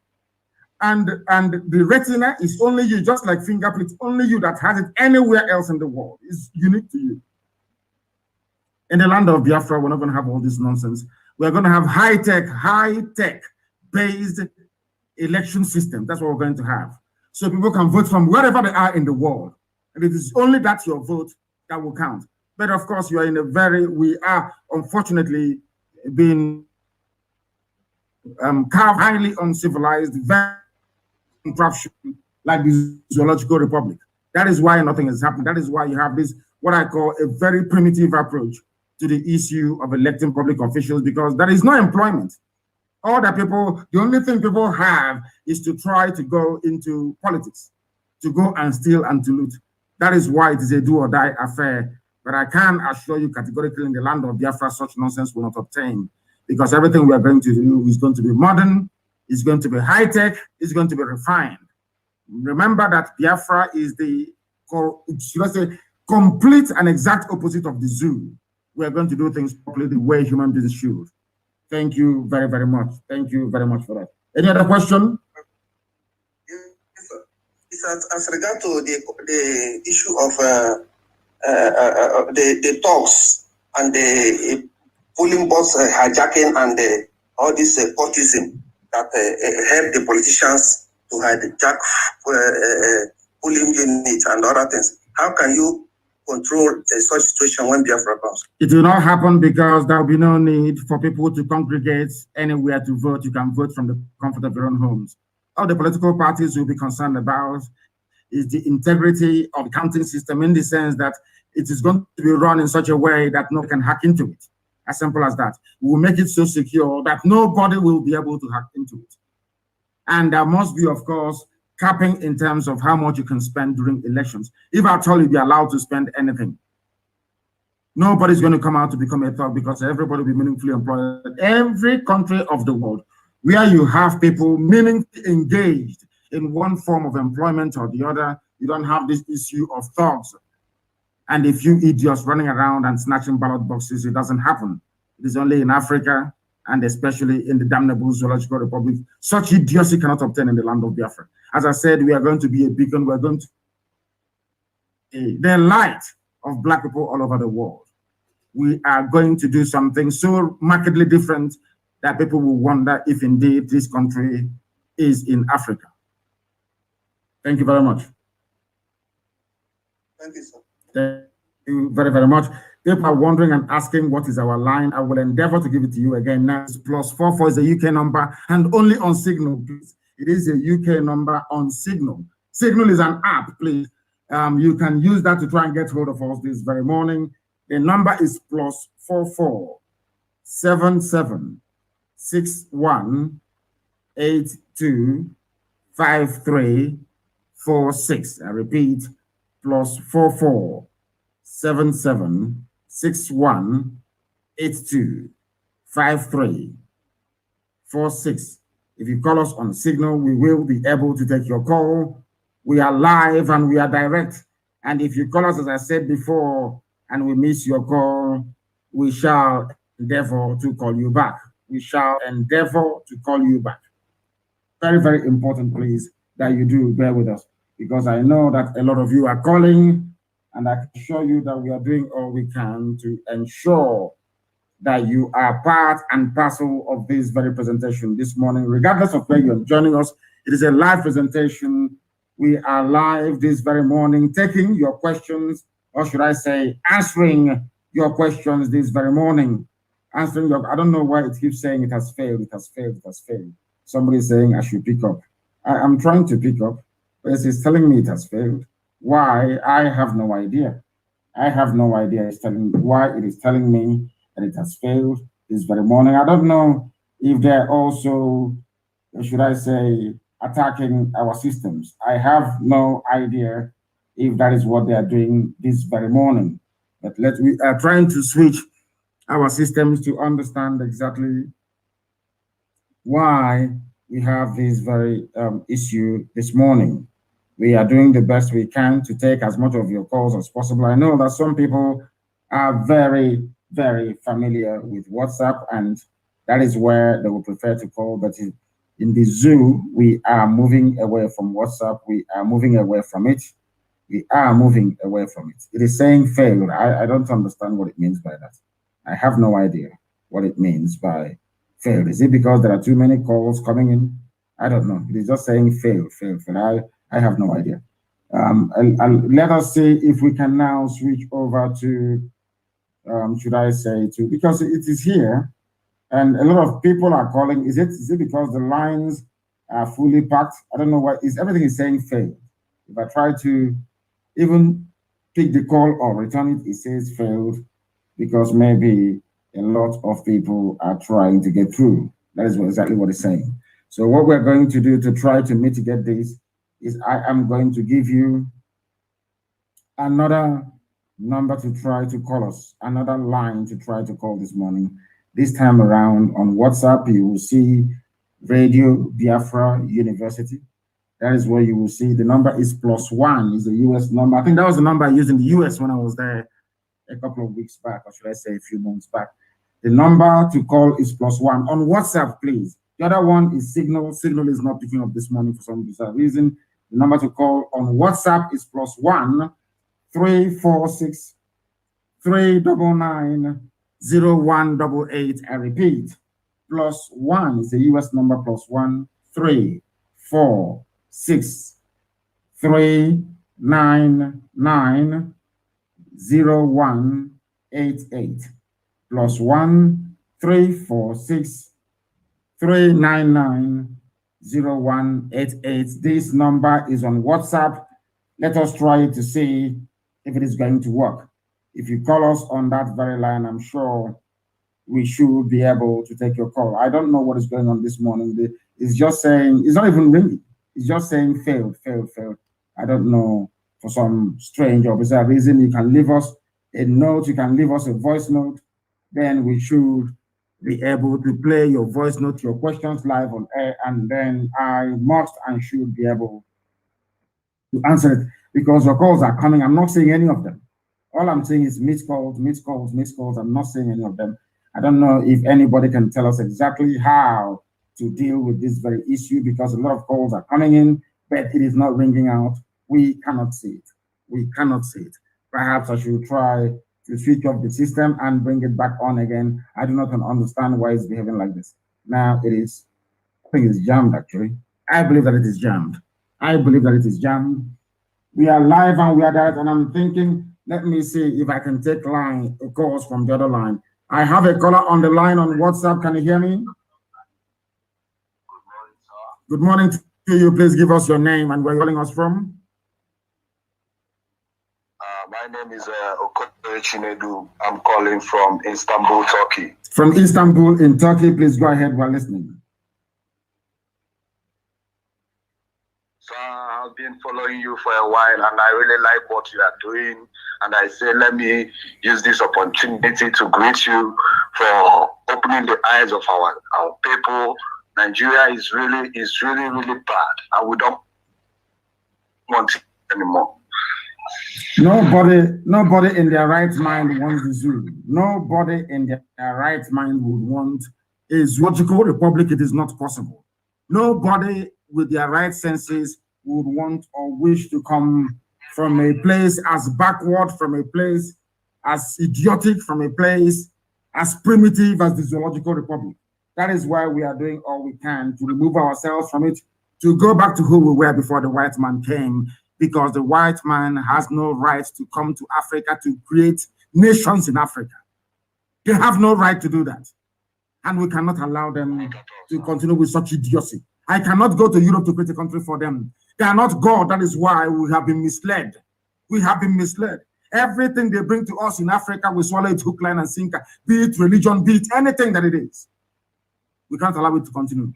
And the retina is only you, just like fingerprints, only you that has it anywhere else in the world. It's unique to you. In the land of Biafra, we're not going to have all this nonsense. We're going to have high-tech based election system. That's what we're going to have. So people can vote from wherever they are in the world. And it is only that your vote that will count. But of course, you are in we are unfortunately being carved highly uncivilized, very corruption, like the Zoological Republic. That is why nothing is happening. That is why you have this, what I call a very primitive approach to the issue of electing public officials, because there is no employment. All that the only thing people have is to try to go into politics, to go and steal and to loot. That is why it is a do or die affair. But I can assure you categorically in the land of Biafra, such nonsense will not obtain, because everything we are going to do is going to be modern, it's going to be high-tech, it's going to be refined. Remember that Biafra is the, should I say, complete and exact opposite of the zoo. We are going to do things properly the way human beings should. Thank you very, very much. Thank you very much for that. Any other question? Yes, sir. It's as regard to the issue of the talks and the polling box hijacking and all this cultism that help the politicians to hijack polling units and other things. How can you control such situation when Biafra comes? It will not happen because there will be no need for people to congregate anywhere to vote. You can vote from the comfort of your own homes. All the political parties will be concerned about is the integrity of the counting system, in the sense that it is going to be run in such a way that no one can hack into it. As simple as that. We will make it so secure that nobody will be able to hack into it. And there must be, of course, capping in terms of how much you can spend during elections. If at all you be allowed to spend anything, nobody's going to come out to become a thug, because everybody will be meaningfully employed. Every country of the world where you have people meaningfully engaged in one form of employment or the other, you don't have this issue of thugs. And if you idiots running around and snatching ballot boxes, it doesn't happen. It is only in Africa, and especially in the damnable Zoological Republic. Such idiocy cannot obtain in the land of Biafra. As I said, we are going to be a beacon. We're going to be the light of Black people all over the world. We are going to do something so markedly different that people will wonder if indeed this country is in Africa. Thank you very much. Thank you, sir. Thank you very, very much. People are wondering and asking what is our line. I will endeavor to give it to you again. Now, it's +44 is a UK number, and only on Signal, please. It is a UK number on Signal. Signal is an app, please. You can use that to try and get hold of us this very morning. The number is +44 77 61 82 53 46. I repeat, +44 77 61 82 53 46. If you call us on Signal, we will be able to take your call. We are live and we are direct. And if you call us, as I said before, and we miss your call, we shall endeavor to call you back. We shall endeavor to call you back. Very, very important, please, that you do bear with us, because I know that a lot of you are calling, and I can assure you that we are doing all we can to ensure that you are part and parcel of this very presentation this morning, regardless of where you're joining us. It is a live presentation. We are live this very morning, taking your questions, or should I say, answering your questions this very morning. Answering your, I don't know why it keeps saying it has failed, it has failed, it has failed. Somebody is saying I should pick up. I'm trying to pick up, but it's telling me it has failed. Why? I have no idea. I have no idea. It's telling me why it is telling me that it has failed this very morning. I don't know if they're also, should I say, attacking our systems. I have no idea if that is what they are doing this very morning. But we are trying to switch our systems to understand exactly why we have this very issue this morning. We are doing the best we can to take as much of your calls as possible. I know that some people are very, very familiar with WhatsApp, and that is where they would prefer to call. But in the zoo, we are moving away from WhatsApp. We are moving away from it. We are moving away from it. It is saying failed. I don't understand what it means by that. I have no idea what it means by failed. Is it because there are too many calls coming in? I don't know. It is just saying failed, failed, failed. I have no idea. Let us see if we can now switch over to, should I say to, because it is here and a lot of people are calling. Is it because the lines are fully packed? I don't know why. Everything is saying failed. If I try to even pick the call or return it, it says failed because maybe a lot of people are trying to get through. That is exactly what it's saying. So what we're going to do to try to mitigate this is I am going to give you another number to try to call us, another line to try to call this morning. This time around on WhatsApp, you will see Radio Biafra University. That is where you will see the number is +1, is a US number. I think that was the number I used in the US when I was there a couple of weeks back, or should I say a few months back. The number to call is +1 on WhatsApp, please. The other one is Signal. Signal is not picking up this morning for some bizarre reason. The number to call on WhatsApp is +1 346 399 0188. I repeat, +1 is the US number, +1 346 399 0188. +1 346 399 0188. This number is on WhatsApp. Let us try to see if it is going to work. If you call us on that very line, I'm sure we should be able to take your call. I don't know what is going on this morning. It's just saying, it's not even ringing. It's just saying failed, failed, failed. I don't know, for some strange or bizarre reason. You can leave us a note, you can leave us a voice note, then we should be able to play your voice note, your questions live on air, and then I must and should be able to answer it because your calls are coming. I'm not seeing any of them. All I'm seeing is missed calls, missed calls, missed calls. I'm not seeing any of them. I don't know if anybody can tell us exactly how to deal with this very issue because a lot of calls are coming in, but it is not ringing out. We cannot see it. We cannot see it. Perhaps I should try to switch off the system and bring it back on again. I do not understand why it's behaving like this. Now it is, I think it's jammed actually. I believe that it is jammed. I believe that it is jammed. We are live and we are direct, and I'm thinking, let me see if I can take calls from the other line. I have a caller on the line on WhatsApp. Can you hear me? Good morning to you. Please give us your name and where you're calling us from. My name is Okoye Chinedu. I'm calling from Istanbul, Turkey. From Istanbul in Turkey, please go ahead while listening. So I've been following you for a while and I really like what you are doing. And I say, let me use this opportunity to greet you for opening the eyes of our people. Nigeria is really bad and we don't want it anymore. Nobody in their right mind wants the zoo. Nobody in their right mind would want a zoological republic. It is not possible. Nobody with their right senses would want or wish to come from a place as backward, from a place as idiotic, from a place as primitive as the zoological republic. That is why we are doing all we can to remove ourselves from it, to go back to who we were before the white man came, because the white man has no right to come to Africa to create nations in Africa. They have no right to do that. And we cannot allow them to continue with such idiocy. I cannot go to Europe to create a country for them. They are not God. That is why we have been misled. We have been misled. Everything they bring to us in Africa, we swallow it hook, line, and sinker, be it religion, be it anything that it is. We can't allow it to continue.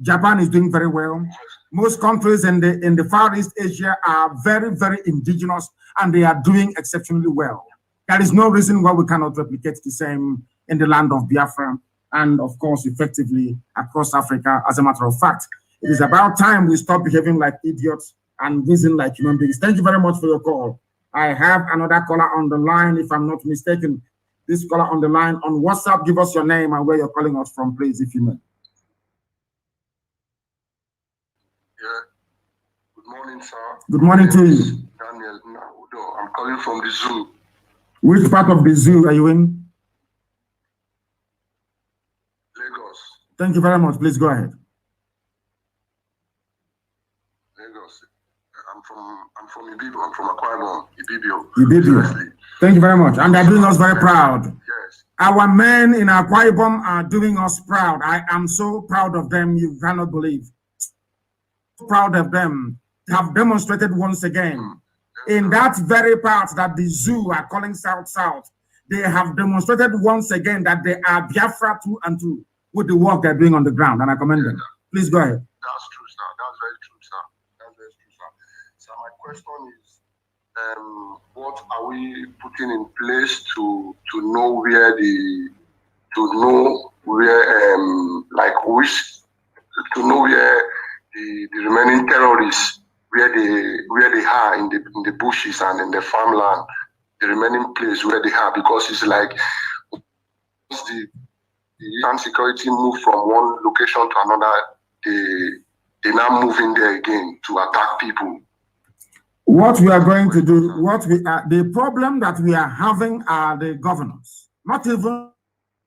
Japan is doing very well. Most countries in the Far East Asia are very, very indigenous, and they are doing exceptionally well. There is no reason why we cannot replicate the same in the land of Biafra and, of course, effectively across Africa. As a matter of fact, it is about time we stop behaving like idiots and reason like human beings. Thank you very much for your call. I have another caller on the line, if I'm not mistaken. This caller on the line on WhatsApp, give us your name and where you're calling us from, please, if you may. Yeah. Good morning, sir. Good morning to you. Daniel Naudo. I'm calling from the zoo. Which part of the zoo are you in? Lagos. Thank you very much. Please go ahead. Lagos. I'm from Ibibo. I'm from Akwa Ibom. Ibibio. Thank you very much. And they're doing us very proud. Yes. Our men in Akwa Ibom are doing us proud. I am so proud of them, you cannot believe. Proud of them. They have demonstrated once again in that very part that the zoo are calling South. They have demonstrated once again that they are Biafra 2 and 2 with the work they're doing on the ground, and I commend them. Please go ahead. That's true, sir. That's very true, sir. That's very true, sir. So my question is, what are we putting in place to know where the remaining terrorists, where they are in the bushes and in the farmland, the remaining place where they are, because it's like the land security move from one location to another, they now move in there again to attack people. What we are going to do, the problem that we are having are the governors, not even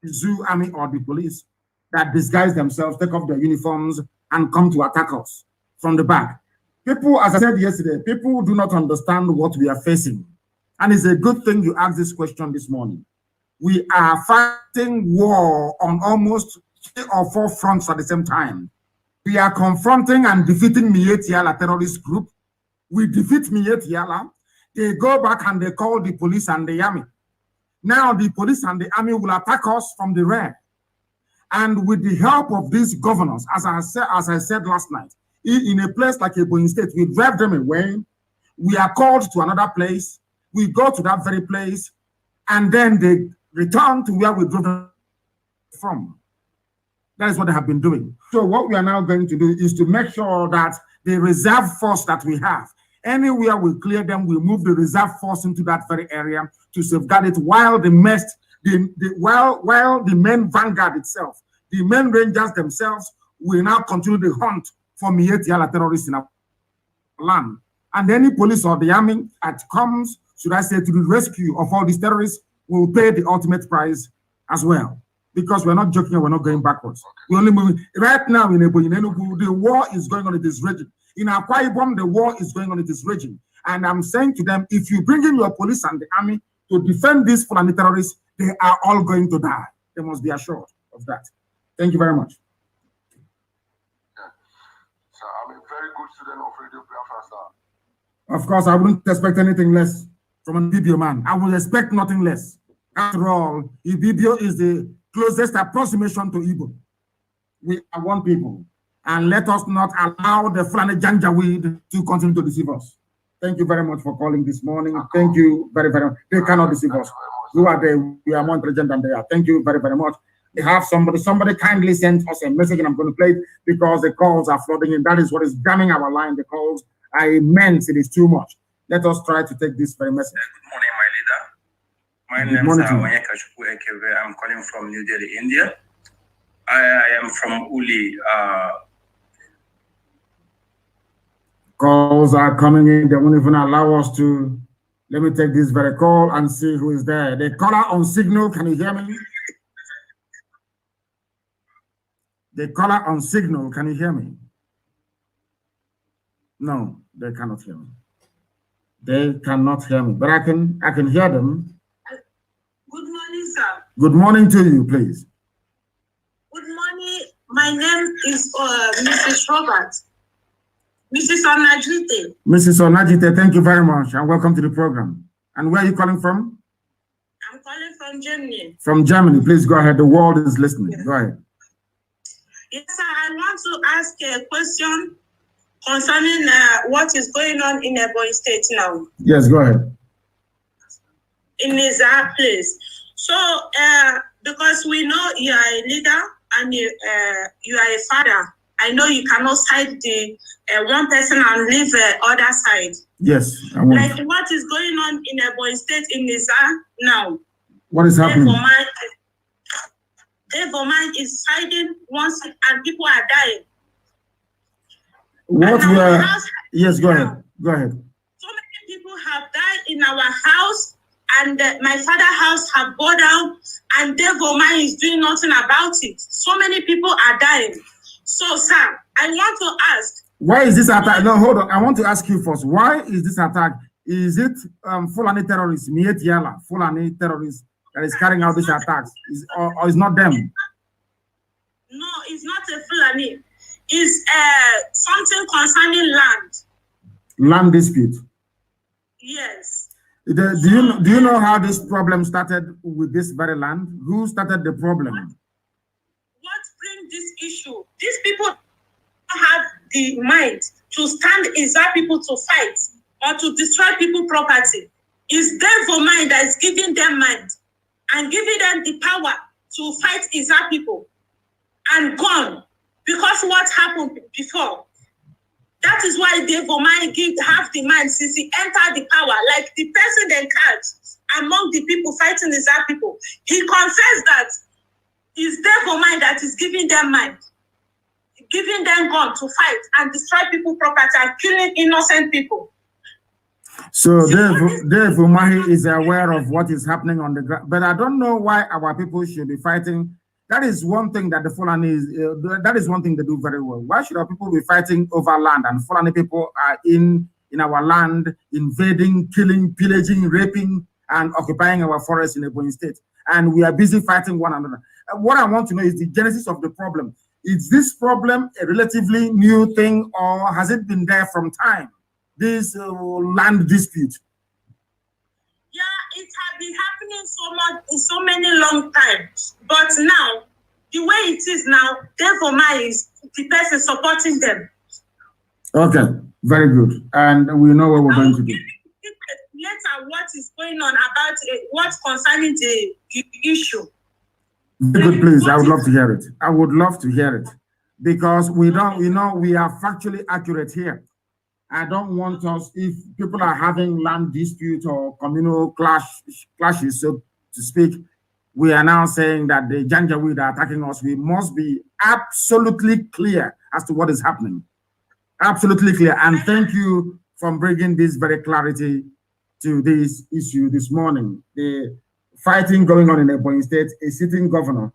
the zoo army or the police that disguise themselves, take off their uniforms and come to attack us from the back. People, as I said yesterday, people do not understand what we are facing. And it's a good thing you asked this question this morning. We are fighting war on almost 3 or 4 fronts at the same time. We are confronting and defeating Mietiala terrorist group. We defeat Mietiala. They go back and they call the police and the army. Now the police and the army will attack us from the rear. And with the help of these governors, as I said last night, in a place like Ebonyi State, we drive them away. We are called to another place. We go to that very place, and then they return to where we drove them from. That is what they have been doing. So what we are now going to do is to make sure that the reserve force that we have, anywhere we clear them, we move the reserve force into that very area to safeguard it, while the main vanguard itself, the main rangers themselves, will now continue the hunt for Mietiala terrorists in our land. And any police or the army that comes, should I say, to the rescue of all these terrorists, will pay the ultimate price as well. Because we're not joking, we're not going backwards. We're only moving. Right now in Enugu, the war is going on in this region. In Akwa Ibom, the war is going on in this region. And I'm saying to them, if you bring in your police and the army to defend these Fulani terrorists, they are all going to die. They must be assured of that. Thank you very much. Sir, I'm a very good student of Radio Biafra, sir. Of course, I wouldn't expect anything less from an Ibibio man. I would expect nothing less. After all, Ibibio is the closest approximation to Igbo. We are one people. And let us not allow the Fulani Janjaweed to continue to deceive us. Thank you very much for calling this morning. Thank you very, very much. They cannot deceive us. We are more intelligent than they are. Thank you very, very much. We have somebody kindly sent us a message, and I'm going to play it because the calls are flooding in. That is what is jamming our line. The calls are immense. It is too much. Let us try to take this very message. Good morning, my leader. My name is Awanya Kashukwu Ekeve. I'm calling from New Delhi, India. I am from Uli. Calls are coming in. They won't even allow us to. Let me take this very call and see who is there. The caller on signal, can you hear me? The caller on signal, can you hear me? No, they cannot hear me. They cannot hear me, but I can hear them. Good morning, sir. Good morning to you, please. Good morning. My name is Mrs. Robert. Mrs. Onajite. Mrs. Onajite, thank you very much and welcome to the program. And where are you calling from? I'm calling from Germany. From Germany, please go ahead. The world is listening. Yes. Go ahead. Yes, sir. I want to ask a question concerning what is going on in Ebonyi State now. Yes, go ahead. in his place. So, because we know you are a leader and you are a father, I know you cannot side the one person and leave the other side. Yes, I won't. Like what is going on in Ebonyi State in Nisa now? What is happening? Devomine is siding once and people are dying. What were... Yes, go ahead. Go ahead. So many people have died in our house, and my father's house have burned down, and Devomine is doing nothing about it. So many people are dying. So, sir, I want to ask. Why is this attack? No, hold on. I want to ask you first. Why is this attack? Is it Fulani terrorists, Miet Yala, Fulani terrorists that is carrying out these attacks? Or is not them? No, it's not a Fulani. It's something concerning land. Land dispute. Yes. Do you know how this problem started with this very land? Who started the problem? What brings this issue? These people have the mind to stand Izar people to fight or to destroy people's property. It's them for mind that is giving them mind and giving them the power to fight Izar people and gone. Because what happened before, that is why they for mind have the mind since he entered the power, like the person then catch among the people fighting Izar people. He confessed that it's there for mind that is giving them mind, giving them gun to fight and destroy people's property and killing innocent people. So Dave Umahi is aware of what is happening on the ground, but I don't know why our people should be fighting. That is one thing that the Fulani that is one thing they do very well. Why should our people be fighting over land? And Fulani people are in our land, invading, killing, pillaging, raping, and occupying our forests in Ebonyi State. And we are busy fighting one another. What I want to know is the genesis of the problem. Is this problem a relatively new thing, or has it been there from time? This land dispute. Yeah, it has been happening so much in so many long times. But now, the way it is now, Devomai is the person supporting them. Okay, very good. And we know what we're going to do. Later, what is going on about what's concerning the issue. Very good, please. I would love to hear it. I would love to hear it. Because we don't, we are factually accurate here. I don't want us, if people are having land dispute or communal clashes, so to speak, we are now saying that the Janjaweed are attacking us. We must be absolutely clear as to what is happening. Absolutely clear. And thank you for bringing this very clarity to this issue this morning. The fighting going on in Ebonyi State, a sitting governor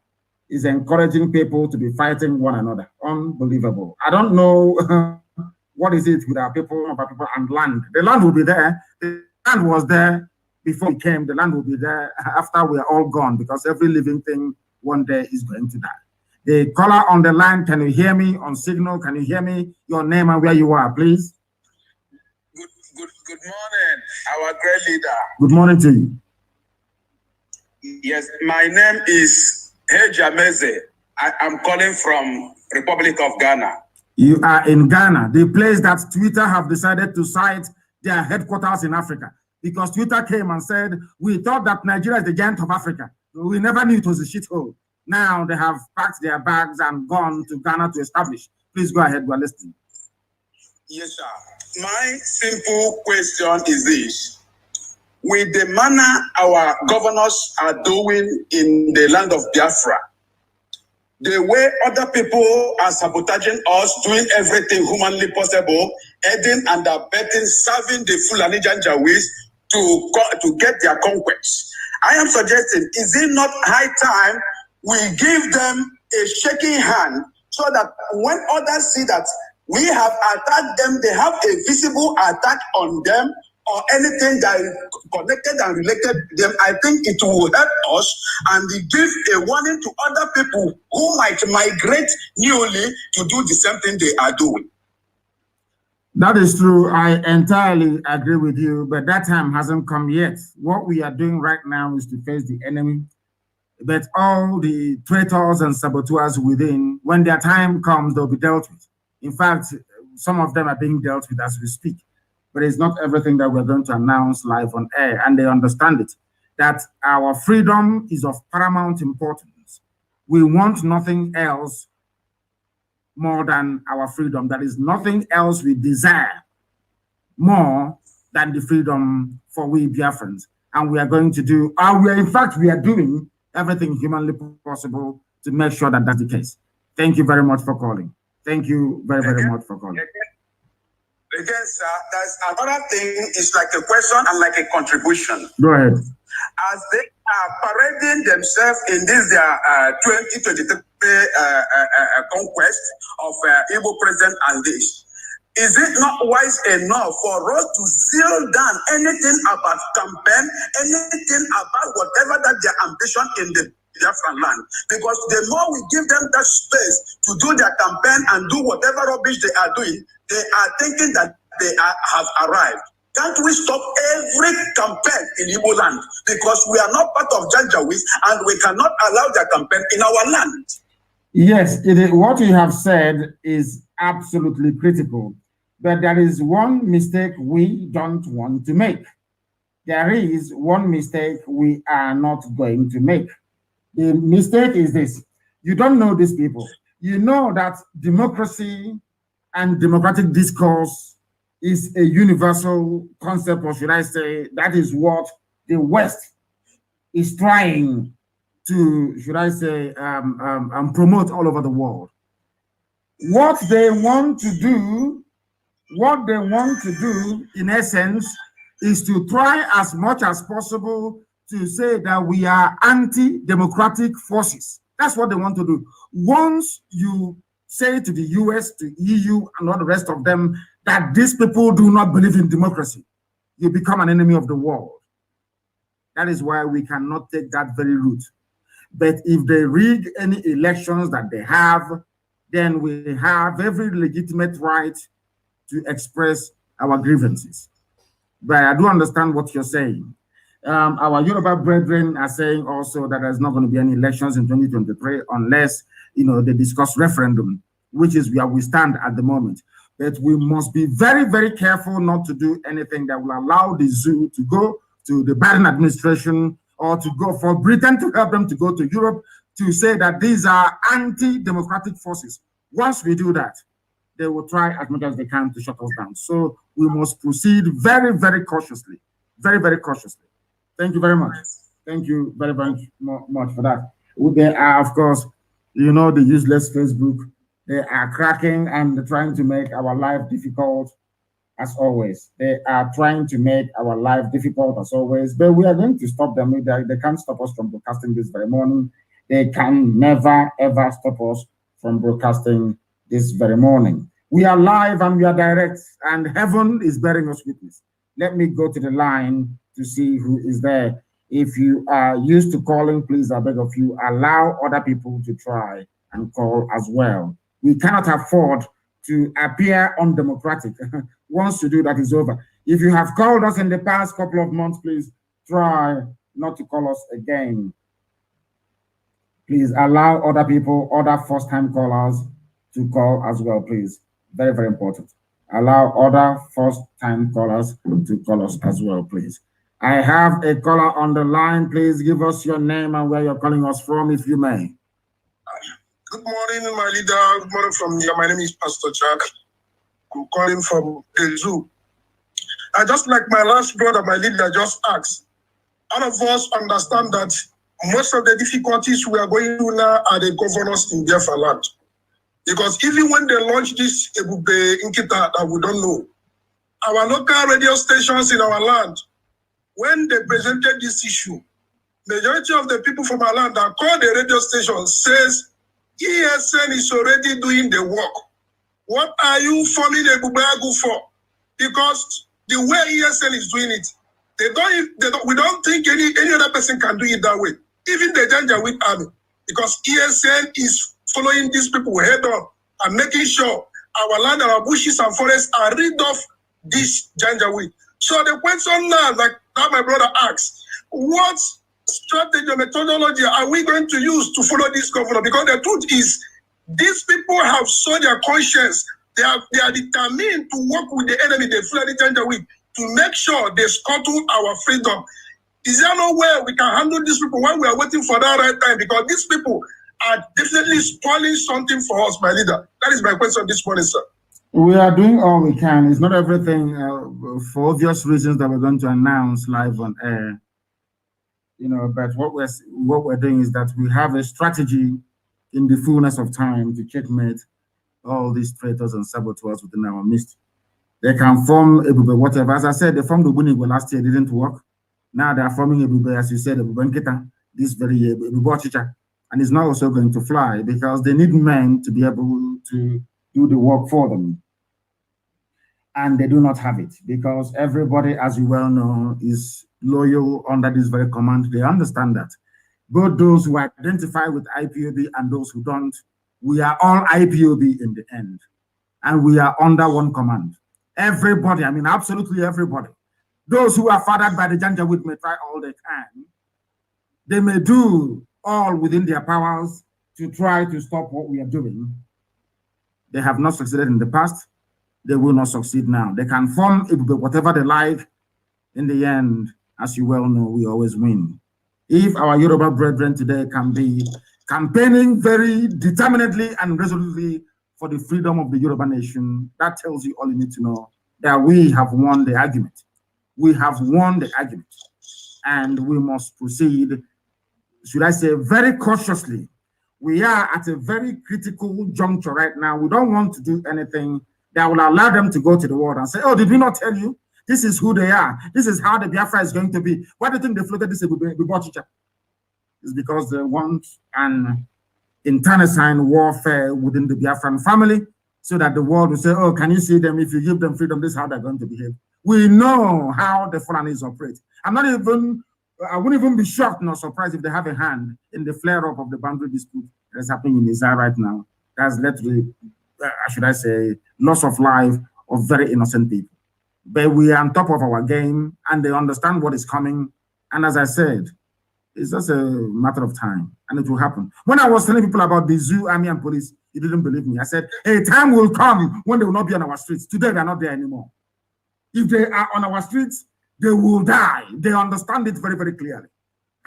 is encouraging people to be fighting one another. Unbelievable. I don't know what is it with our people and land. The land will be there. The land was there before we came. The land will be there after we are all gone, because every living thing one day is going to die. The caller on the line, can you hear me on signal? Can you hear me? Your name and where you are, please. Good morning, our great leader. Good morning to you. Yes, my name is Hejameze. I am calling from Republic of Ghana. You are in Ghana, the place that Twitter have decided to site their headquarters in Africa, because Twitter came and said, we thought that Nigeria is the giant of Africa. We never knew it was a shithole. Now they have packed their bags and gone to Ghana to establish. Please go ahead, we're listening. Yes, sir. My simple question is this. With the manner our governors are doing in the land of Biafra, the way other people are sabotaging us, doing everything humanly possible, aiding and abetting, serving the Fulani Janjaweeds to get their conquests. I am suggesting, is it not high time we give them a shaking hand so that when others see that we have attacked them, they have a visible attack on them, or anything that is connected and related to them? I think it will help us and give a warning to other people who might migrate newly to do the same thing they are doing. That is true. I entirely agree with you, but that time hasn't come yet. What we are doing right now is to face the enemy. But all the traitors and saboteurs within, when their time comes, they'll be dealt with. In fact, some of them are being dealt with as we speak. But it's not everything that we're going to announce live on air, and they understand it. that our freedom is of paramount importance. We want nothing else more than our freedom. There is nothing else we desire more than the freedom for we Biafrans. And we are going to do, we are doing everything humanly possible to make sure that that's the case. Thank you very much for calling. Thank you very, very much for calling. Again, sir, there's another thing, it's like a question and like a contribution. Go ahead. As they are parading themselves in this their 2023 conquest of Igbo president and this, is it not wise enough for us to seal down anything about campaign, anything about whatever that their ambition in the Biafran land? Because the more we give them that space to do their campaign and do whatever rubbish they are doing, they are thinking that they have arrived. Can't we stop every campaign in Igbo land? Because we are not part of Janjaweed and we cannot allow their campaign in our land. Yes, what you have said is absolutely critical. But there is one mistake we don't want to make. There is one mistake we are not going to make. The mistake is this. You don't know these people. You know that democracy and democratic discourse is a universal concept, or should I say, that is what the West is trying to, should I say, promote all over the world. What they want to do, in essence, is to try as much as possible to say that we are anti-democratic forces. That's what they want to do. Once you say to the US, to EU, and all the rest of them that these people do not believe in democracy, you become an enemy of the world. That is why we cannot take that very route. But if they rig any elections that they have, then we have every legitimate right to express our grievances. But I do understand what you're saying. Our Yoruba brethren are saying also that there's not going to be any elections in 2023 unless, they discuss referendum, which is where we stand at the moment. But we must be very, very careful not to do anything that will allow the zoo to go to the Biden administration or to go for Britain to help them to go to Europe to say that these are anti-democratic forces. Once we do that, they will try as much as they can to shut us down. So we must proceed very, very cautiously. Very, very cautiously. Thank you very much. Thank you very, very much for that. There are, of course, the useless Facebook. They are cracking and trying to make our life difficult as always. They are trying to make our life difficult as always, but we are going to stop them. They can't stop us from broadcasting this very morning. They can never, ever stop us from broadcasting this very morning. We are live and we are direct, and heaven is bearing us witness. Let me go to the line to see who is there. If you are used to calling, please, I beg of you, allow other people to try and call as well. We cannot afford to appear undemocratic. Once you do that, is over. If you have called us in the past couple of months, please try not to call us again. Please allow other people, other first-time callers to call as well, please. Very, very important. Allow other first-time callers to call us as well, please. I have a caller on the line. Please give us your name and where you're calling us from, if you may. Good morning, my leader. Good morning from here. My name is Pastor Jack. I'm calling from the zoo. I just like my last brother, my leader, just asked. All of us understand that most of the difficulties we are going through now are the governors in Biafra land. Because even when they launched this Ebube Inkita that we don't know, our local radio stations in our land, when they presented this issue, majority of the people from our land that call the radio station says ESN is already doing the work. What are you forming Ebube Agu for? Because the way ESN is doing it, we don't think any other person can do it that way. Even the Janjaweed army, because ESN is following these people head on and making sure our land, our bushes and forests are rid of this Janjaweed. So the question now, like that my brother asked, what strategy or methodology are we going to use to follow this governor? Because the truth is, these people have sold their conscience. They are determined to work with the enemy, the Fulani Janjaweed, to make sure they scuttle our freedom. Is there no way we can handle these people when we are waiting for that right time? Because these people are definitely spoiling something for us, my leader. That is my question this morning, sir. We are doing all we can. It's not everything for obvious reasons that we're going to announce live on air. You know, but what we're doing is that we have a strategy in the fullness of time to checkmate all these traitors and saboteurs within our midst. They can form Ebube, whatever. As I said, they formed the Ubunigwe last year, it didn't work. Now they are forming Ebube, as you said, Ebube Nkita, this very year, Ebube Ochicha. And it's not also going to fly because they need men to be able to do the work for them. And they do not have it because everybody, as you well know, is loyal under this very command. They understand that. Both those who identify with IPOB and those who don't, we are all IPOB in the end. And we are under one command. Everybody, I mean, absolutely everybody. Those who are fathered by the Janjaweed may try all they can. They may do all within their powers to try to stop what we are doing. They have not succeeded in the past. They will not succeed now. They can form whatever they like. In the end, as you well know, we always win. If our Yoruba brethren today can be campaigning very determinedly and resolutely for the freedom of the Yoruba nation, that tells you all you need to know, that we have won the argument. We have won the argument. And we must proceed, should I say, very cautiously. We are at a very critical juncture right now. We don't want to do anything that will allow them to go to the world and say, oh, did we not tell you? This is who they are. This is how the Biafra is going to be. Why do you think they floated this Bibochicha? It's because they want an internecine warfare within the Biafran family so that the world will say, oh, can you see them? If you give them freedom, this is how they're going to behave. We know how the Fulanis operate. I wouldn't even be shocked nor surprised if they have a hand in the flare-up of the boundary dispute that is happening in Israel right now. That's led to the, should I say, loss of life of very innocent people. But we are on top of our game and they understand what is coming. And as I said, it's just a matter of time and it will happen. When I was telling people about the zoo, army and police, you didn't believe me. I said, a time will come when they will not be on our streets. Today, they're not there anymore. If they are on our streets, they will die. They understand it very, very clearly.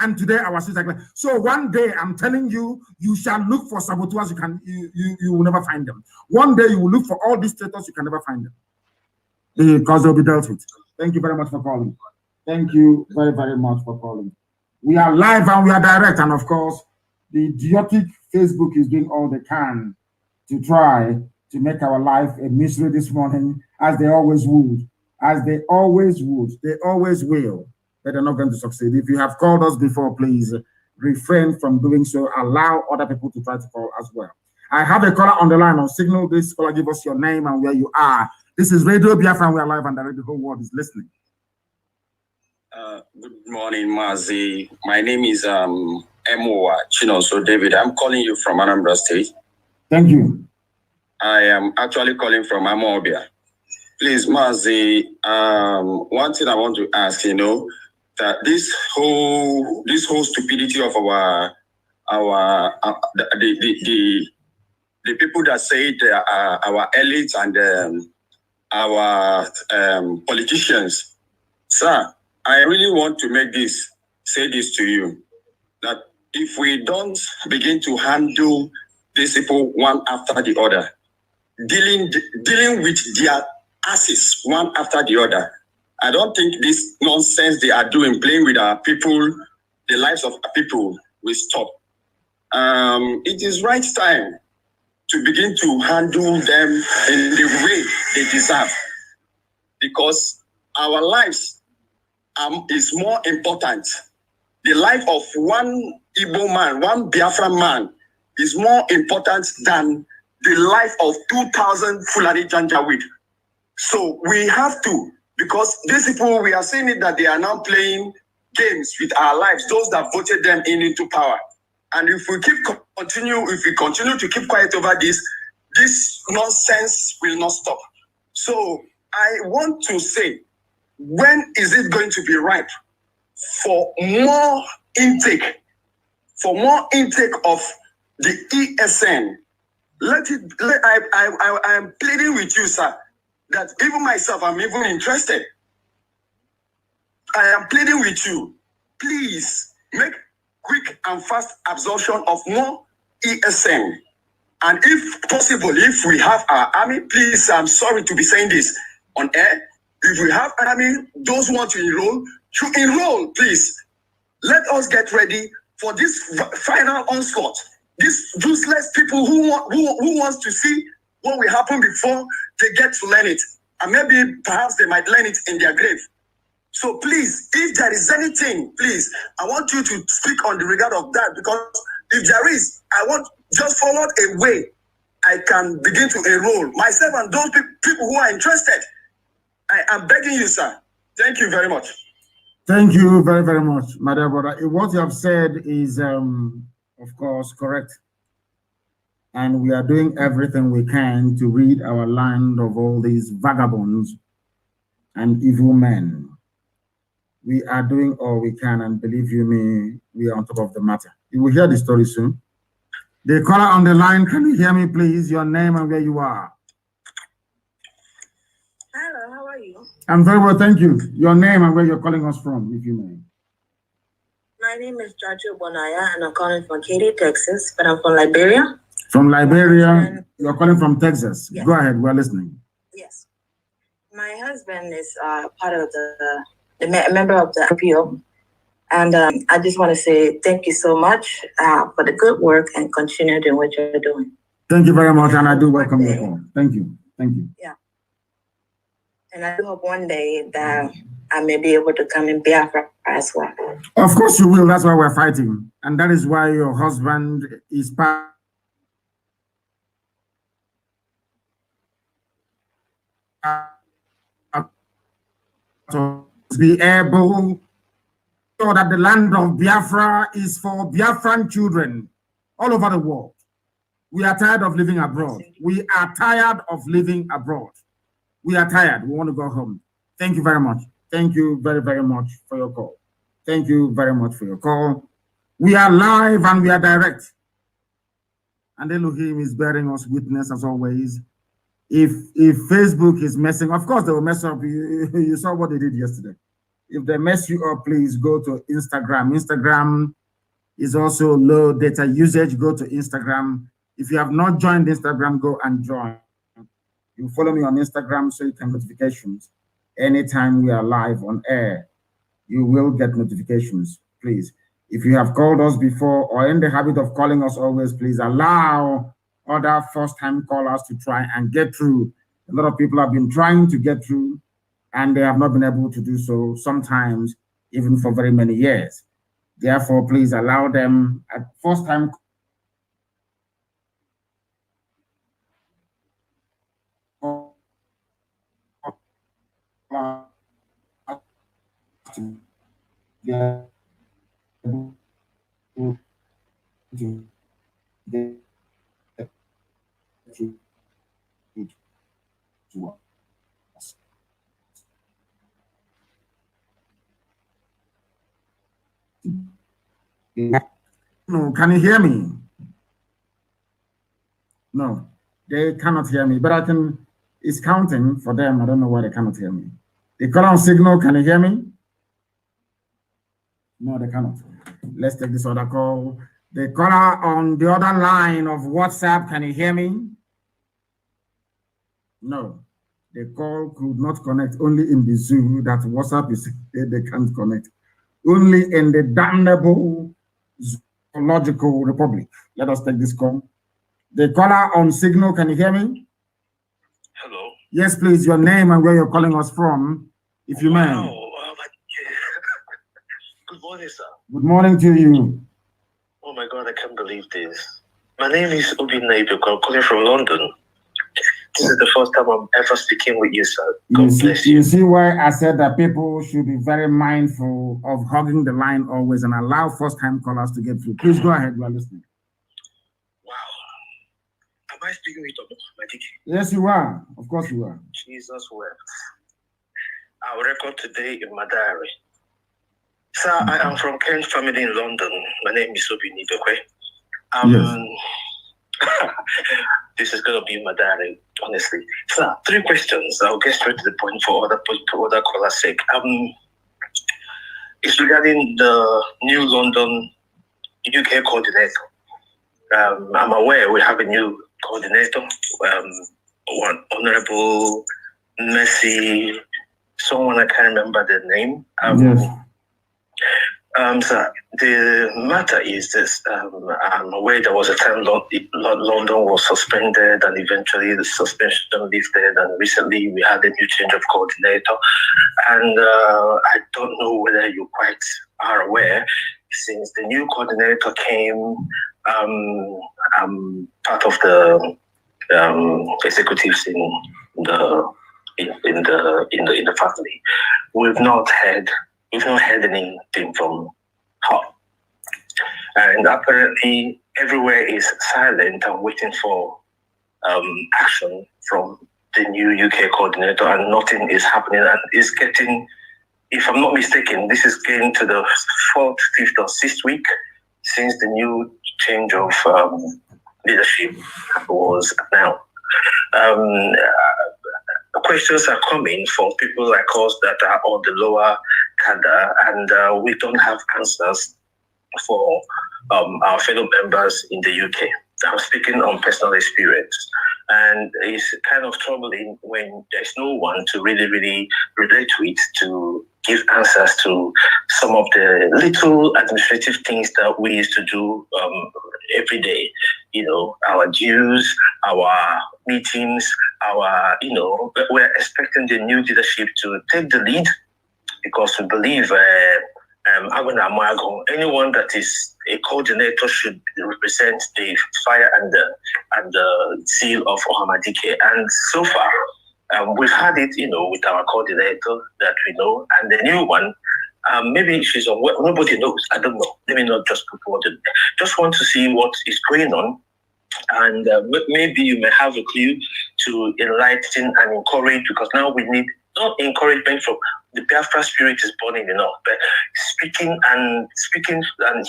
And today our streets are clear. So one day, I'm telling you, you shall look for saboteurs. You will never find them. One day you will look for all these traitors. You can never find them because they'll be dealt with. Thank you very much for calling. Thank you very, very much for calling. We are live and we are direct. And of course, the idiotic Facebook is doing all they can to try to make our life a misery this morning, as they always would. As they always would, they always will, but they're not going to succeed. If you have called us before, please refrain from doing so. Allow other people to try to call as well. I have a caller on the line on Signal. This caller, give us your name and where you are. This is Radio Biafra, and we are live and the whole world is listening. Good morning, Mazi. My name is Emowa Chinoso David. I'm calling you from Anambra State. Thank you. I am actually calling from Amobia. Please, Mazi, one thing I want to ask, that this whole stupidity of the people that say they are our elites and our politicians, sir, I really want to say this to you, that if we don't begin to handle these people one after the other, dealing with their asses one after the other, I don't think this nonsense they are doing, playing with our people, the lives of our people, will stop. It is right time to begin to handle them in the way they deserve, because our lives is more important. The life of one Igbo man, one Biafra man, is more important than the life of 2,000 Fulani Janjaweed. So we have to, because these people, we are seeing it that they are now playing games with our lives, those that voted them into power. And if we continue to keep quiet over this nonsense will not stop. So I want to say, when is it going to be ripe for more intake of the ESN? I am pleading with you, sir, that even myself, I'm even interested. I am pleading with you please make quick and fast absorption of more ESN. And if possible, if we have our army, please, I'm sorry to be saying this on air. If we have army, those who want to enroll, please. Let us get ready for this final onslaught. These useless people who wants to see what will happen before they get to learn it. And maybe perhaps they might learn it in their grave. So please, if there is anything, please, I want you to speak on the regard of that, because if there is, I want just forward a way I can begin to enroll myself and those people who are interested. I am begging you, sir. Thank you very much. Thank you very, very much, my dear brother. What you have said is, of course, correct. And we are doing everything we can to rid our land of all these vagabonds and evil men. We are doing all we can, and believe you me, we are on top of the matter. You will hear the story soon. The caller on the line, can you hear me, please? Your name and where you are. Hello, how are you? I'm very well, thank you. Your name and where you're calling us from, if you may. My name is Jojo Bonaya, and I'm calling from Katy, Texas, but I'm from Liberia. From Liberia, you're calling from Texas. Yes. Go ahead, we're listening. Yes. My husband is part of the member of the IPO. And I just want to say thank you so much for the good work, and continue doing what you're doing. Thank you very much, and I do welcome your call. Thank you. Thank you. Yeah. And I hope one day that I may be able to come in Biafra as well. Of course you will. That's why we're fighting. And that is why your husband is part to be able so that the land of Biafra is for Biafran children all over the world. We are tired of living abroad. We are tired of living abroad. We are tired. We want to go home. Thank you very much. Thank you very, very much for your call. Thank you very much for your call. We are live and we are direct. And Elohim is bearing us witness as always. If Facebook is messing, of course they will mess up. You saw what they did yesterday. If they mess you up, please go to Instagram. Instagram is also low data usage. Go to Instagram. If you have not joined Instagram, go and join. You follow me on Instagram so you can get notifications. Anytime we are live on air, you will get notifications, please. If you have called us before or in the habit of calling us always, please allow other first-time callers to try and get through. A lot of people have been trying to get through and they have not been able to do so, sometimes even for very many years. Therefore, please allow them at first-time No, can you hear me? No, they cannot hear me, but I can, it's counting for them. I don't know why they cannot hear me. The call on signal, can you hear me? No, they cannot. Let's take this other call. The caller on the other line of WhatsApp, can you hear me? No, the call could not connect. Only in the zoo that WhatsApp is, they can't connect. Only in the damnable zoological republic. Let us take this call. The caller on signal, can you hear me? Hello. Yes, please, your name and where you're calling us from, if you may. Good morning, sir. Good morning to you. Oh my God, I can't believe this. My name is Mazi Nnamdi Kanu'S. I'm calling from London. This is the first time I'm ever speaking with you, sir. God bless you. You see why I said that people should be very mindful of hugging the line always and allow first-time callers to get through. Please go ahead, we are listening. Wow. Am I speaking with Dr. Yes, you are. Of course you are. Jesus wept. I'll record today in my diary. Sir, I am from Kent family in London. My name is Mazi Nnamdi Kanu'S. Yes. This is going to be my diary, honestly. Sir, 3 questions. I'll get straight to the point for other callers' sake. It's regarding the new London UK coordinator. I'm aware we have a new coordinator, one Honorable Mercy, someone I can't remember the name. Yes. So the matter is this, I'm aware there was a time London was suspended and eventually the suspension lifted, and recently we had a new change of coordinator. And I don't know whether you quite are aware, since the new coordinator came, part of the executives in the family. We've not heard anything from her, and apparently everywhere is silent and waiting for action from the new UK coordinator, and nothing is happening. And it's getting, if I'm not mistaken, this is getting to the 4th, 5th, or 6th week since the new change of leadership was announced. Questions are coming from people like us that are on the lower cadre, and we don't have answers for our fellow members in the UK. I'm speaking on personal experience, and it's kind of troubling when there's no one to really relate with to give answers to some of the little administrative things that we used to do every day. You know, our dues, our meetings, we're expecting the new leadership to take the lead, because we believe anyone that is a coordinator should represent the fire and the seal of Ohamadike. And so far, we've had it, with our coordinator that we know, and the new one, maybe she's on. Nobody knows. I don't know. Let me not just put forward. Just want to see what is going on, and maybe you may have a clue to enlighten and encourage, because now we need not encouragement from the Biafra spirit is burning enough, but speaking and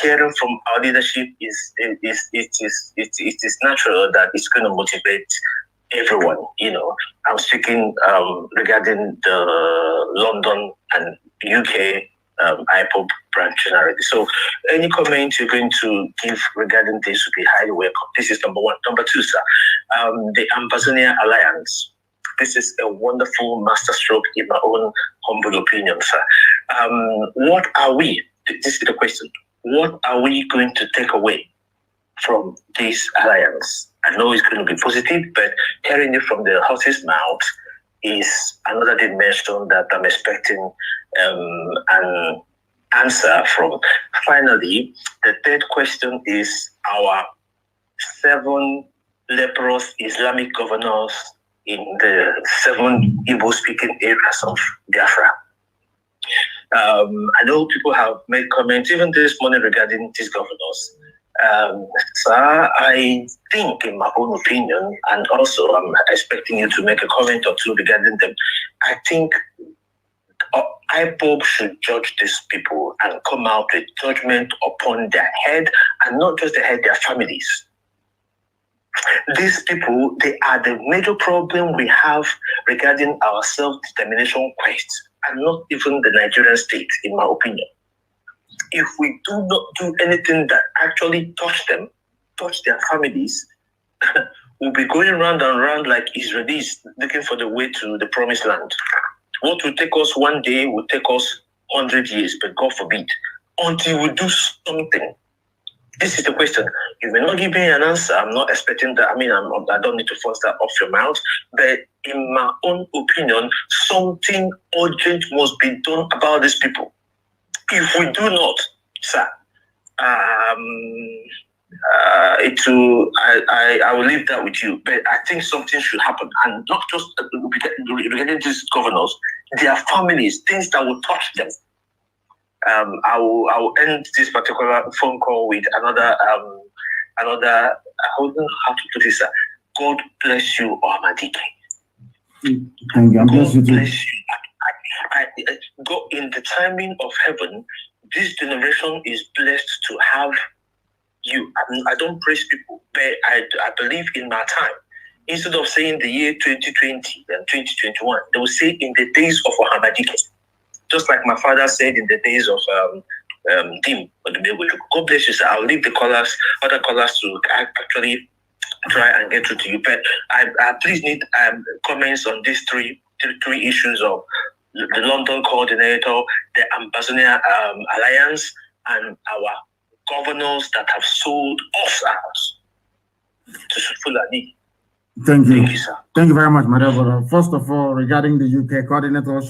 hearing from our leadership is natural that it's going to motivate everyone. I'm speaking regarding the London and UK Ipob branch generally. So any comment you're going to give regarding this would be highly welcome. This is number one. Number two, sir, the Ambazonia Alliance. This is a wonderful masterstroke in my own humble opinion, sir. What are we, this is the question, what are we going to take away from this alliance? I know it's going to be positive, but hearing it from the horse's mouth is another dimension that I'm expecting an answer from. Finally, the third question is our 7 leprous Islamic governors in the 7 Igbo-speaking areas of Biafra. I know people have made comments even this morning regarding these governors. Sir, I think, in my own opinion, and also I'm expecting you to make a comment or two regarding them, I think Ipob should judge these people and come out with judgment upon their head, and not just their head, their families. These people, they are the major problem we have regarding our self-determination quest, and not even the Nigerian state, in my opinion. If we do not do anything that actually touch them, touch their families, we'll be going round and round like Israelis looking for the way to the promised land. What will take us one day will take us 100 years, but God forbid, until we do something. This is the question. You may not give me an answer. I'm not expecting that. I don't need to force that off your mouth. But in my own opinion, something urgent must be done about these people. If we do not, sir, I will leave that with you. But I think something should happen, and not just regarding these governors, their families, things that will touch them. I will end this particular phone call with another. I don't know how to put this. God bless you, Ohamadike. Thank you. God bless you. Go in the timing of heaven. This generation is blessed to have you. I don't praise people, but I believe in my time. Instead of saying the year 2020 and 2021, they will say in the days of Ohamadike. just like my father said in the days of Dim. God bless you, sir. I'll leave the other callers to actually try and get through to you. But I please need comments on these three issues of the London coordinator, the Ambazonia Alliance, and our governors that have sold us out to Fulani. Thank you. Thank you, sir. Thank you very much, Madam. First of all, regarding the UK coordinator,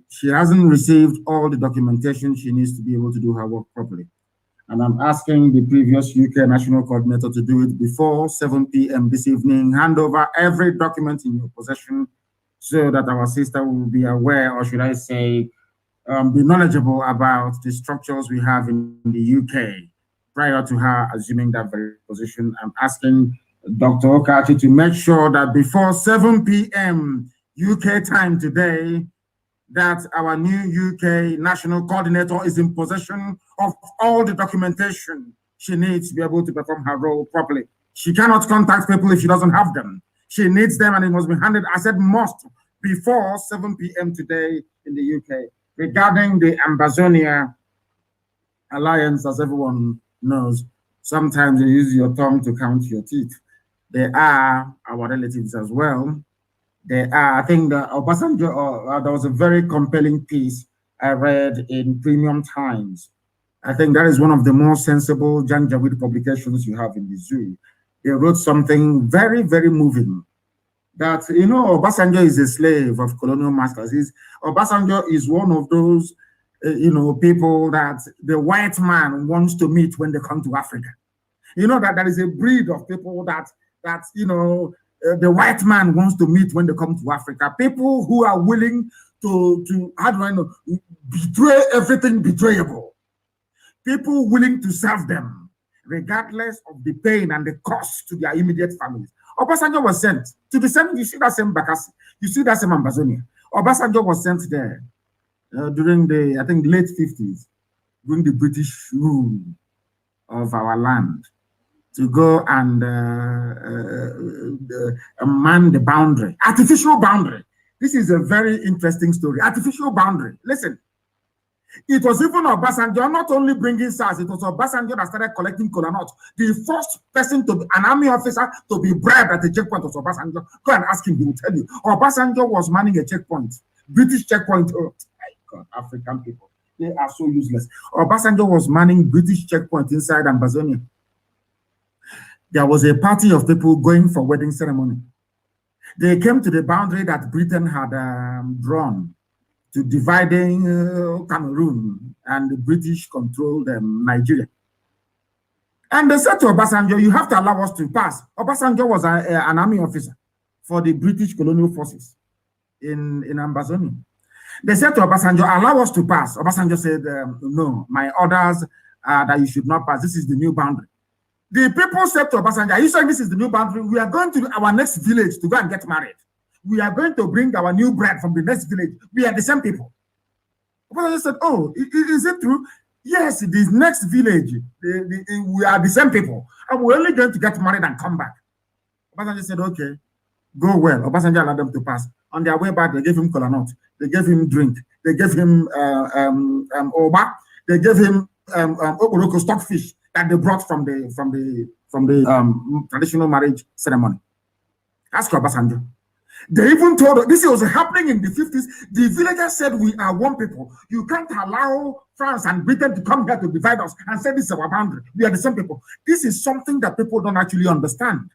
she hasn't received all the documentation she needs to be able to do her work properly. And I'm asking the previous UK national coordinator to do it before 7 p.m. this evening. Hand over every document in your possession so that our sister will be aware, or should I say, be knowledgeable about the structures we have in the UK prior to her assuming that very position. I'm asking Dr. Okachi to make sure that before 7 p.m. UK time today, that our new UK national coordinator is in possession of all the documentation she needs to be able to perform her role properly. She cannot contact people if she doesn't have them. She needs them, and it must be handed, I said must, before 7 p.m. today in the UK. Regarding the Ambazonia Alliance, as everyone knows, sometimes you use your tongue to count your teeth. They are our relatives as well. I think that Obasanjo, there was a very compelling piece I read in Premium Times. I think that is one of the more sensible Janjaweed publications you have in the zoo. They wrote something very, very moving. That, Obasanjo is a slave of colonial masters. Obasanjo is one of those, people that the white man wants to meet when they come to Africa. That there is a breed of people that the white man wants to meet when they come to Africa. People who are willing to how do I know, betray everything betrayable. People willing to serve them, regardless of the pain and the cost to their immediate families. Obasanjo was sent to the same, you see that same Bakassi, you see that same Ambazonia. Obasanjo was sent there during the, I think, late 50s, during the British rule of our land, to go and man the boundary, artificial boundary. This is a very interesting story. Artificial boundary. Listen, it was even Obasanjo not only bringing SARS, it was Obasanjo that started collecting kola nut. The first person to be an army officer to be bribed at a checkpoint was Obasanjo. Go and ask him, he will tell you. Obasanjo was manning a checkpoint, British checkpoint. Oh my God, African people, they are so useless. Obasanjo was manning British checkpoint inside Ambazonia. There was a party of people going for wedding ceremony. They came to the boundary that Britain had drawn to dividing Cameroon, and the British controlled Nigeria. And they said to Obasanjo, you have to allow us to pass. Obasanjo was an army officer for the British colonial forces in Ambazonia. They said to Obasanjo, allow us to pass. Obasanjo said, no, my orders are that you should not pass. This is the new boundary. The people said to Obasanjo, are you saying this is the new boundary? We are going to our next village to go and get married. We are going to bring our new bride from the next village. We are the same people. Obasanjo said, oh, is it true? Yes, this next village, we are the same people. And we're only going to get married and come back. Obasanjo said, okay, go well. Obasanjo allowed them to pass. On their way back, they gave him kola nut. They gave him drink. They gave him oba. They gave him okoroko stockfish that they brought from the traditional marriage ceremony. Ask Obasanjo. They even told, this was happening in the 50s. The villagers said, we are one people. You can't allow France and Britain to come here to divide us and say this is our boundary. We are the same people. This is something that people don't actually understand.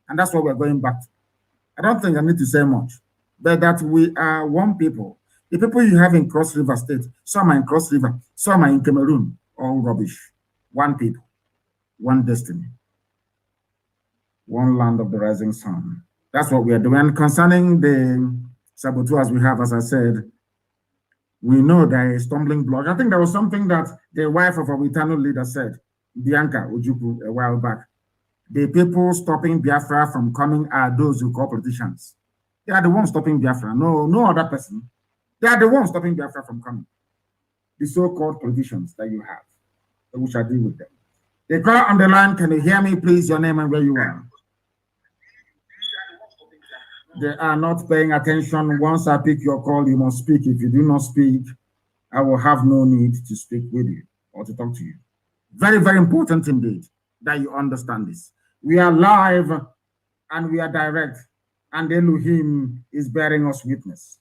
And that's what we're going back to. I don't think I need to say much, but that we are one people. The people you have in Cross River State, some are in Cross River, some are in Cameroon, all rubbish. One people, one destiny, one land of the rising sun. That's what we are doing. And concerning the saboteurs we have, as I said, we know there is stumbling block. I think there was something that the wife of our eternal leader said, Bianca Ojukwu, a while back. The people stopping Biafra from coming are those who call politicians. They are the ones stopping Biafra. No other person. They are the ones stopping Biafra from coming. The so-called politicians that you have. So we shall deal with them. The caller on the line, can you hear me, please? Your name and where you are. They are not paying attention. Once I pick your call, you must speak. If you do not speak, I will have no need to speak with you or to talk to you. Very, very important indeed that you understand this. We are live and we are direct, and Elohim is bearing us witness.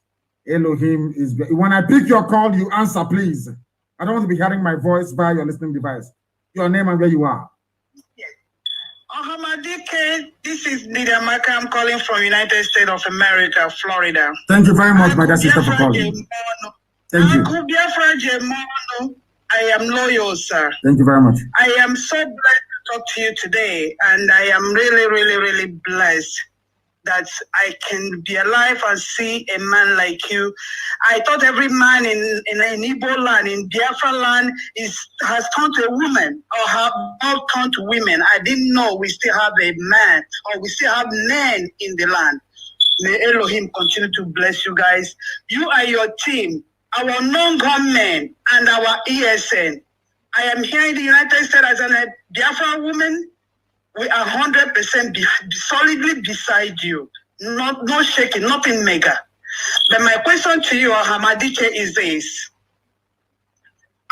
Elohim is, when I pick your call, you answer, please. I don't want to be hearing my voice via your listening device. Your name and where you are. Ohamadike, this is Lydia Maka. I'm calling from United States of America, Florida. Thank you very much, my dear sister, for calling. Thank you. I am loyal, sir. Thank you very much. I am so blessed to talk to you today, and I am really, really, really blessed that I can be alive and see a man like you. I thought every man in Igbo land, in Biafra land, has turned to a woman or have all turned to women. I didn't know we still have a man or we still have men in the land. May Elohim continue to bless you guys. You are your team, our non-government and our ESN. I am here in the United States as a Biafra woman. We are 100% solidly beside you. No shaking, nothing mega. But my question to you, Hamadiche, is this.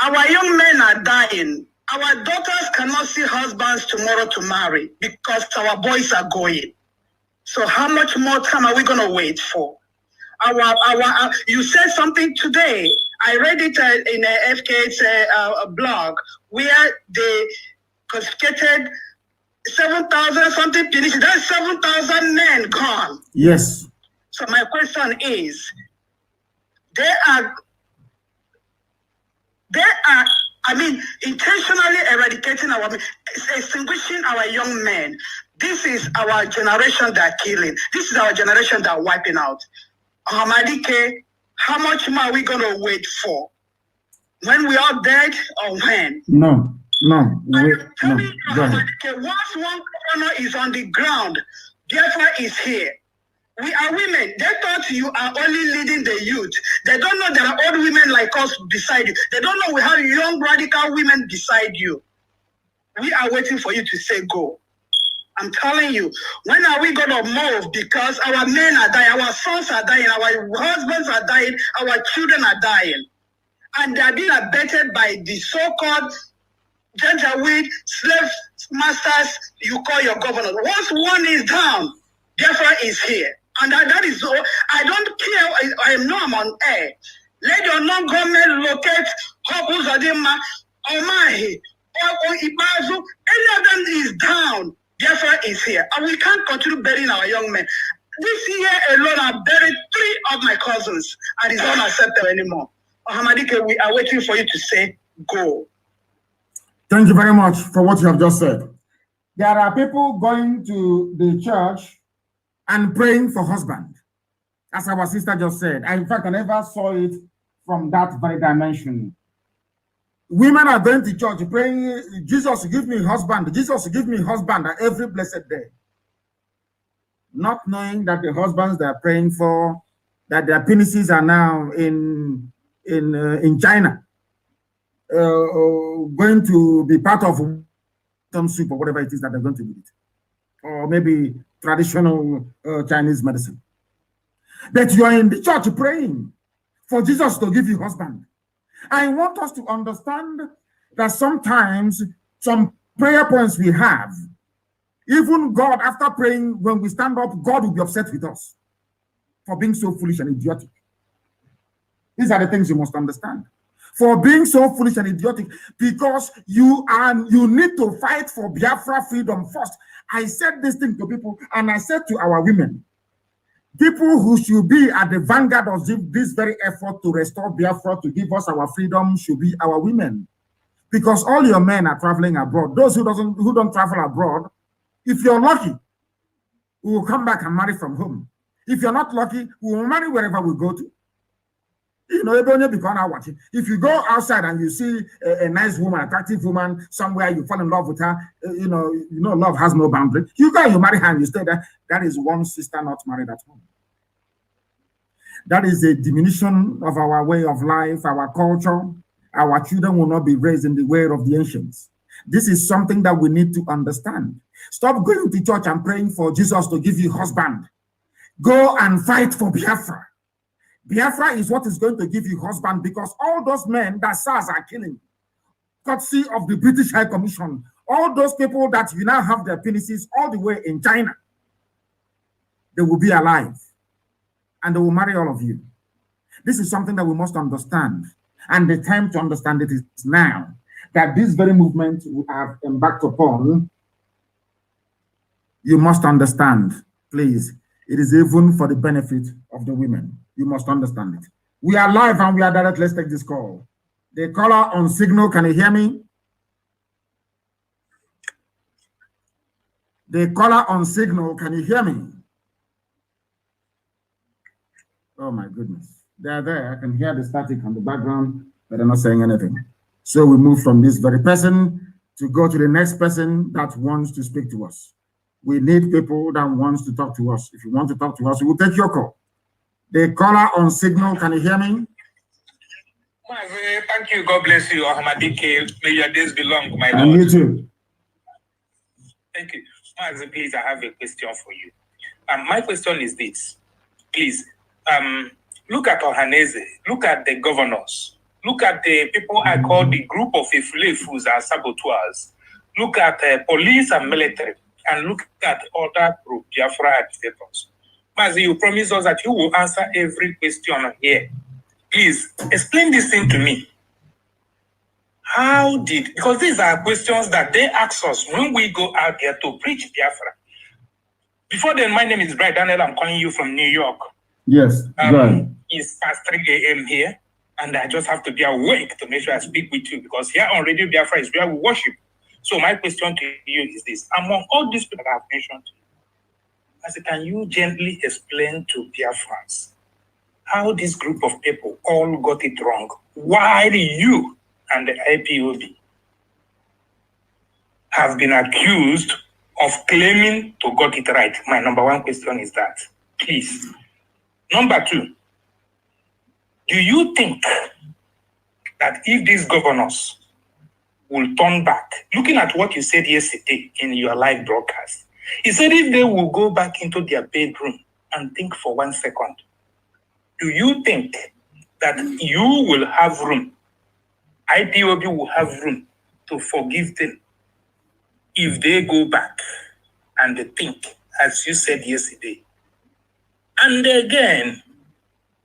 Our young men are dying. Our daughters cannot see husbands tomorrow to marry because our boys are going. So how much more time are we going to wait for? You said something today. I read it in a FK's blog where they confiscated 7,000 something police. That's 7,000 men gone. Yes. So my question is, they are, intentionally eradicating extinguishing our young men. This is our generation they're killing. This is our generation they're wiping out. Hamadike, how much more are we going to wait for? When we are dead or when? No. No. Go ahead. Once one governor is on the ground, Biafra is here. We are women. They thought you are only leading the youth. They don't know there are old women like us beside you. They don't know we have young radical women beside you. We are waiting for you to say go. I'm telling you, when are we going to move? Because our men are dying, our sons are dying, our husbands are dying, our children are dying. And they are being abetted by the so-called Janjaweed slave masters you call your governor. Once one is down, Biafra is here. And that is all. I don't care. I know I'm on air. Let your non-government locate Hopu Zadima, Omahi, or Ibazu. Any of them is down. Biafra is here. And we can't continue burying our young men. This year alone, I buried 3 of my cousins. And it's unacceptable anymore. Hamadike, we are waiting for you to say go. Thank you very much for what you have just said. There are people going to the church and praying for husband, as our sister just said. In fact, I never saw it from that very dimension. Women are going to church praying, Jesus, give me husband, Jesus, give me husband every blessed day. Not knowing that the husbands they are praying for, that their penises are now in China, going to be part of some soup or whatever it is that they're going to eat, or maybe traditional Chinese medicine. That you are in the church praying for Jesus to give you husband. I want us to understand that sometimes some prayer points we have, even God, after praying, when we stand up, God will be upset with us for being so foolish and idiotic. These are the things you must understand. For being so foolish and idiotic, because you need to fight for Biafra freedom first. I said this thing to people, and I said to our women, people who should be at the vanguard of this very effort to restore Biafra, to give us our freedom, should be our women. Because all your men are traveling abroad. Those who don't travel abroad, if you're lucky, we will come back and marry from home. If you're not lucky, we will marry wherever we go to. You know, if you go outside and you see a nice woman, attractive woman, somewhere you fall in love with her, you know, love has no boundary. You go, you marry her and you stay there. That is one sister not married at home. That is a diminution of our way of life, our culture. Our children will not be raised in the way of the ancients. This is something that we need to understand. Stop going to church and praying for Jesus to give you husband. Go and fight for Biafra. Biafra is what is going to give you husband, because all those men that SARS are killing, courtesy of the British High Commission, all those people that you now have their penises all the way in China, they will be alive and they will marry all of you. This is something that we must understand. And the time to understand it is now, that this very movement we have embarked upon. You must understand, please. It is even for the benefit of the women. You must understand it. We are live and we are direct. Let's take this call. The caller on signal, can you hear me? The caller on signal, can you hear me? Oh my goodness. They're there. I can hear the static on the background, but they're not saying anything. So we move from this very person to go to the next person that wants to speak to us. We need people that wants to talk to us. If you want to talk to us, we will take your call. The caller on signal, can you hear me? Thank you. God bless you, Ahmadike. May your days be long, my Lord. And you too. Thank you. Mazi, please, I have a question for you. My question is this. Please, look at Ohaneze, look at the governors, look at the people I call the group of Ifulefus and saboteurs, look at police and military, and look at other group, Biafra agitators. Mazi, you promise us that you will answer every question here. Please, explain this thing to me. How did, because these are questions that they ask us when we go out there to preach Biafra. Before then, my name is Brian Daniel. I'm calling you from New York. Yes, go ahead. It's past 3 a.m. here, and I just have to be awake to make sure I speak with you, because here on Radio Biafra is where we worship. So my question to you is this. Among all these people that I've mentioned to you, I said, can you gently explain to Biafrans how this group of people all got it wrong? Why you and the IPOB have been accused of claiming to got it right? My number one question is that, please. Number two, do you think that if these governors will turn back, looking at what you said yesterday in your live broadcast, you said if they will go back into their bedroom and think for 1 second, do you think that you will have room, IPOB will have room to forgive them if they go back and they think, as you said yesterday? And again,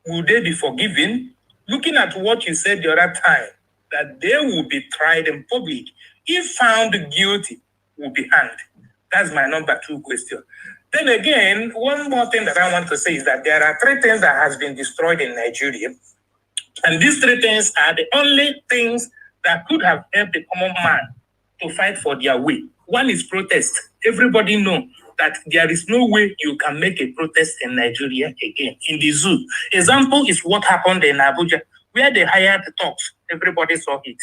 will they be forgiven? Looking at what you said the other time, that they will be tried in public. If found guilty, will be hanged. That's my number two question. Then again, one more thing that I want to say is that there are 3 things that has been destroyed in Nigeria. And these 3 things are the only things that could have helped the common man to fight for their way. One is protest. Everybody knows that there is no way you can make a protest in Nigeria again, in the zoo. Example is what happened in Abuja, where they hired the talks. Everybody saw it.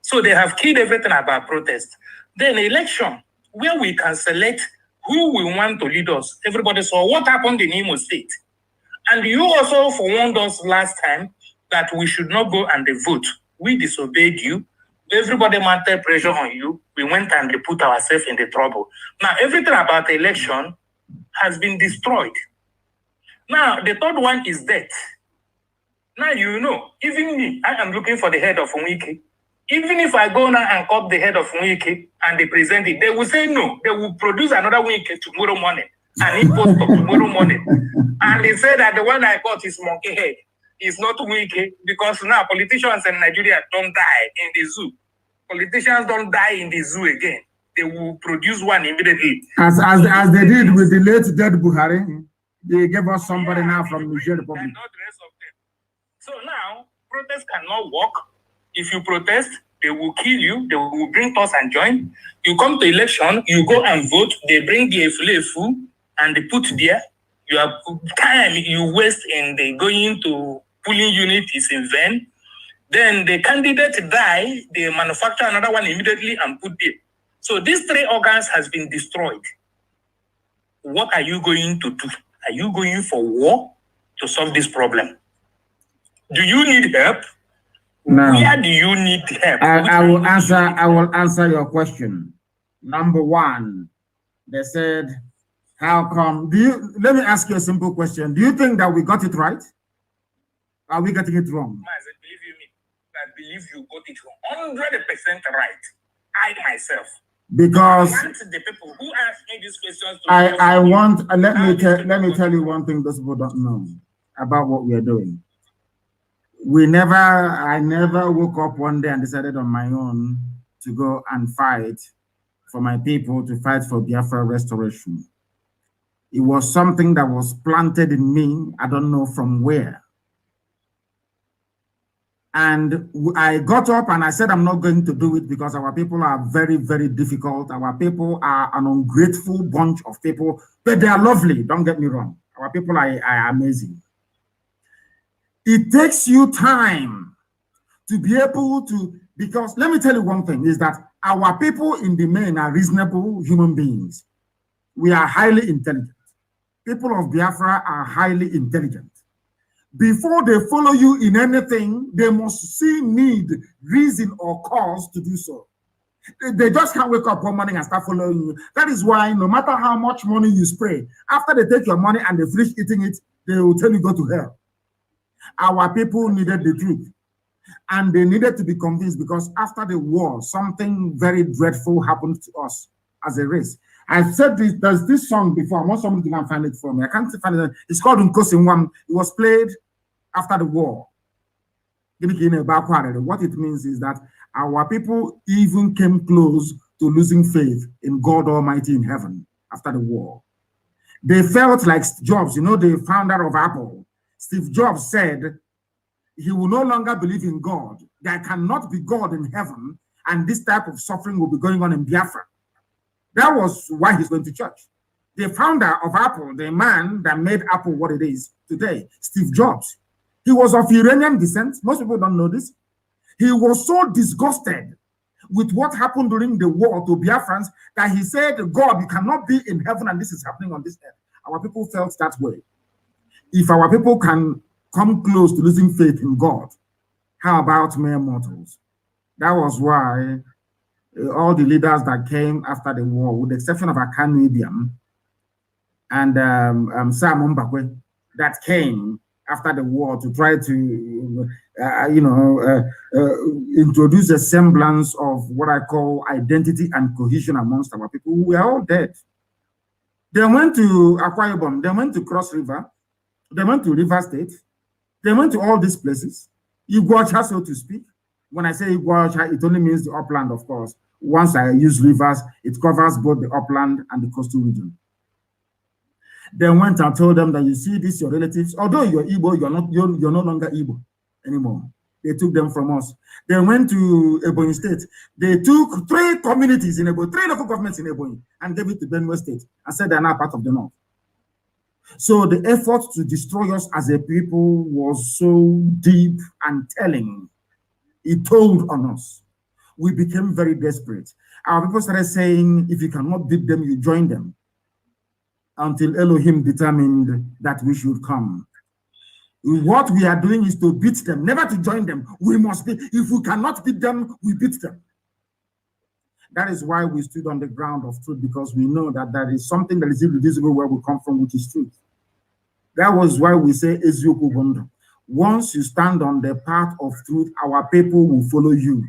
So they have killed everything about protest. Then election, where we can select who we want to lead us. Everybody saw what happened in Imo State. And you also warned us last time that we should not go and vote. We disobeyed you. Everybody mounted pressure on you. We went and put ourselves in the trouble. Now, everything about the election has been destroyed. Now, the third one is death. Now, you know, even me, I am looking for the head of Nwike. Even if I go now and cut the head of Nwike and they present it, they will say no. They will produce another Nwike tomorrow morning and Ipob tomorrow morning. And they say that the one I got is monkey head. It's not Nwike, because now politicians in Nigeria don't die in the zoo. Politicians don't die in the zoo again. They will produce one immediately. As they did with the late dead Buhari, they gave us somebody now from Niger Republic. So now, protest cannot work. If you protest, they will kill you. They will bring us and join. You come to election, you go and vote. They bring the Efulefu and they put there. Your time you waste in the going to polling unit is in vain. Then the candidate die, they manufacture another one immediately and put there. So these 3 organs has been destroyed. What are you going to do? Are you going for war to solve this problem? Do you need help? Now, where do you need help? I will answer your question. Number one, they said, How come? Let me ask you a simple question. Do you think that we got it right? Are we getting it wrong? Mazi, believe you me, I believe you got it 100% right. I myself. Because I want the people who ask me these questions to let me tell you one thing those people don't know about what we are doing. I never woke up one day and decided on my own to go and fight for my people, to fight for Biafra restoration. It was something that was planted in me, I don't know from where. And I got up and I said, I'm not going to do it because our people are very, very difficult. Our people are an ungrateful bunch of people, but they are lovely. Don't get me wrong. Our people are amazing. It takes you time to be able to, because let me tell you one thing is that our people in the main are reasonable human beings. We are highly intelligent. People of Biafra are highly intelligent. Before they follow you in anything, they must see need, reason, or cause to do so. They just can't wake up one morning and start following you. That is why no matter how much money you spray, after they take your money and they finish eating it, they will tell you go to hell. Our people needed the truth. And they needed to be convinced because after the war, something very dreadful happened to us as a race. I've said this, there's this song before. I want somebody to find it for me. I can't find it. It's called Nkosinwam. It was played after the war. What it means is that our people even came close to losing faith in God Almighty in heaven after the war. They felt like Jobs, the founder of Apple. Steve Jobs said he will no longer believe in God. There cannot be God in heaven, and this type of suffering will be going on in Biafra. That was why he's going to church. The founder of Apple, the man that made Apple what it is today, Steve Jobs, he was of Iranian descent. Most people don't know this. He was so disgusted with what happened during the war to Biafrans that he said, God, you cannot be in heaven and this is happening on this earth. Our people felt that way. If our people can come close to losing faith in God, how about mere mortals? That was why all the leaders that came after the war, with the exception of Akanu Ibiam and Sam Mbakwe, that came after the war to try to, introduce a semblance of what I call identity and cohesion amongst our people. We are all dead. They went to Akwa Ibom, they went to Cross River, they went to River State, they went to all these places. Iguacha, so to speak. When I say Iguacha, it only means the upland, of course. Once I use rivers, it covers both the upland and the coastal region. They went and told them that, you see, these your relatives, although you're Igbo, you're no longer Igbo anymore. They took them from us. They went to Ebonyi State. They took 3 communities in Ebonyi, 3 local governments in Ebonyi, and gave it to Benue State and said they're now part of the North. So the effort to destroy us as a people was so deep and telling. It told on us. We became very desperate. Our people started saying, if you cannot beat them, you join them. Until Elohim determined that we should come. What we are doing is to beat them, never to join them. We must be, if we cannot beat them, we beat them. That is why we stood on the ground of truth, because we know that there is something that is irreducible where we come from, which is truth. That was why we say, Ezioku Bondo. Once you stand on the path of truth, our people will follow you.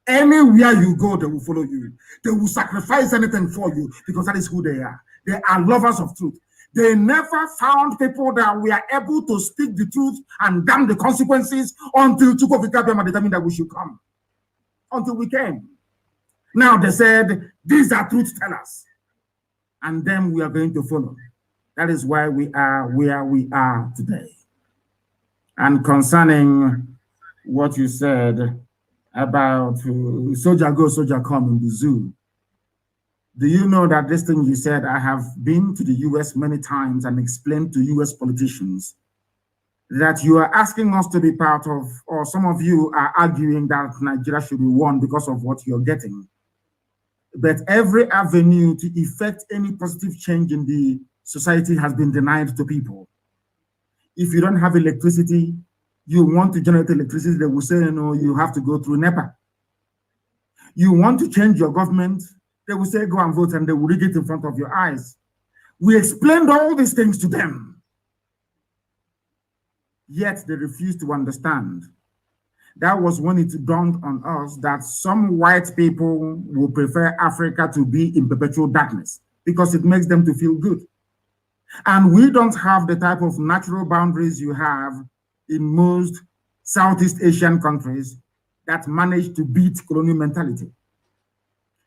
Anywhere you go, they will follow you. They will sacrifice anything for you because that is who they are. They are lovers of truth. They never found people that were able to speak the truth and damn the consequences until Chukwuka determined that we should come. Until we came. Now they said, these are truth tellers. And then we are going to follow. That is why we are where we are today. And concerning what you said about soldier go, soldier come in the zoo. Do you know that this thing you said, I have been to the US many times and explained to US politicians that you are asking us to be part of, or some of you are arguing that Nigeria should be won because of what you're getting. But every avenue to effect any positive change in the society has been denied to people. If you don't have electricity, you want to generate electricity, they will say, no, you have to go through NEPA. You want to change your government, they will say, go and vote, and they will rig it in front of your eyes. We explained all these things to them. Yet they refused to understand. That was when it dawned on us that some white people will prefer Africa to be in perpetual darkness because it makes them to feel good. And we don't have the type of natural boundaries you have in most Southeast Asian countries that manage to beat colonial mentality.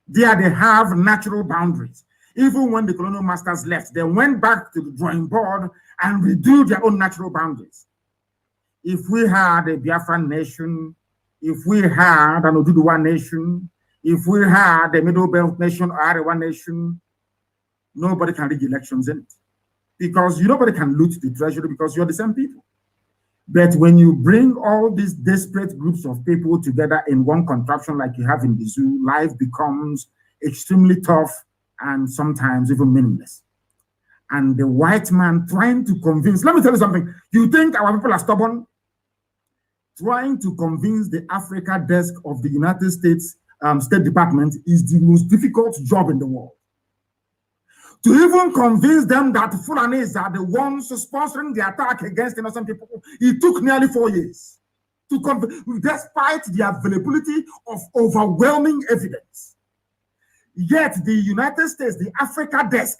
There they have natural boundaries. Even when the colonial masters left, they went back to the drawing board and redo their own natural boundaries. If we had a Biafran nation, if we had an Oduduwa nation, if we had a Middle Belt nation or Arewa nation, nobody can rig elections in it. Because nobody can loot the treasury because you're the same people. But when you bring all these desperate groups of people together in one contraption like you have in the zoo, life becomes extremely tough and sometimes even meaningless. And the white man trying to convince, let me tell you something. You think our people are stubborn? Trying to convince the Africa desk of the United States State Department is the most difficult job in the world. To even convince them that Fulanis are the ones sponsoring the attack against innocent people, it took nearly 4 years. To despite the availability of overwhelming evidence. Yet the United States, the Africa desk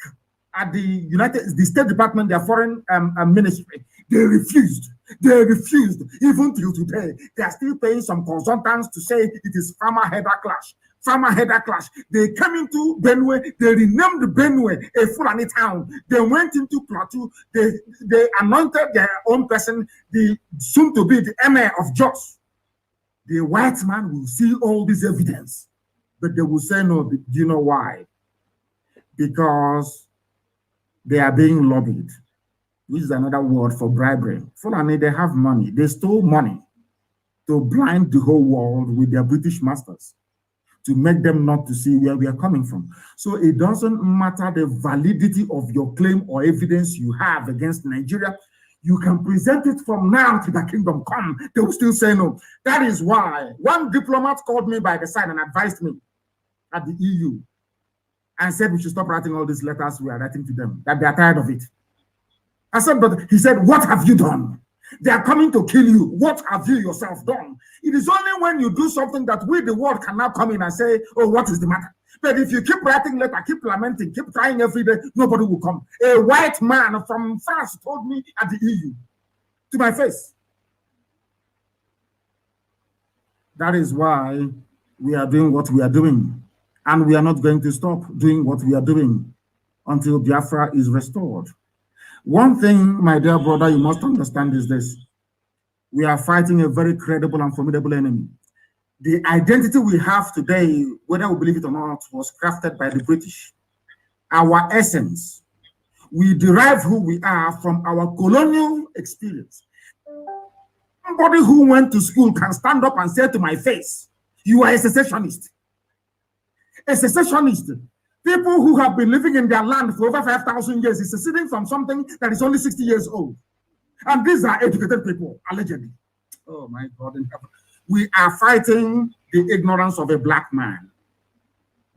at the State Department, their foreign ministry, they refused. They refused. Even till today, they are still paying some consultants to say it is farmer-header clash. Farmer-header clash. They came into Benue. They renamed Benue a Fulani town. They went into Plateau. They anointed their own person, the soon-to-be the emir of Jos. The white man will see all this evidence, but they will say no. Do you know why? Because they are being lobbied, which is another word for bribery. Fulani, they have money. They stole money to blind the whole world with their British masters, to make them not to see where we are coming from. So it doesn't matter the validity of your claim or evidence you have against Nigeria. You can present it from now to the kingdom come. They will still say no. That is why one diplomat called me by the side and advised me at the EU and said we should stop writing all these letters we are writing to them, that they are tired of it. I said, but he said, what have you done? They are coming to kill you. What have you yourself done? It is only when you do something that we, the world, can now come in and say, oh, what is the matter? But if you keep writing letters, keep lamenting, keep trying every day, nobody will come. A white man from France told me at the EU, to my face. That is why we are doing what we are doing. And we are not going to stop doing what we are doing until Biafra is restored. One thing, my dear brother, you must understand is this. We are fighting a very credible and formidable enemy. The identity we have today, whether we believe it or not, was crafted by the British. Our essence, we derive who we are from our colonial experience. Somebody who went to school can stand up and say to my face, you are a secessionist. A secessionist. People who have been living in their land for over 5,000 years is seceding from something that is only 60 years old. And these are educated people, allegedly. Oh my God in heaven. We are fighting the ignorance of a black man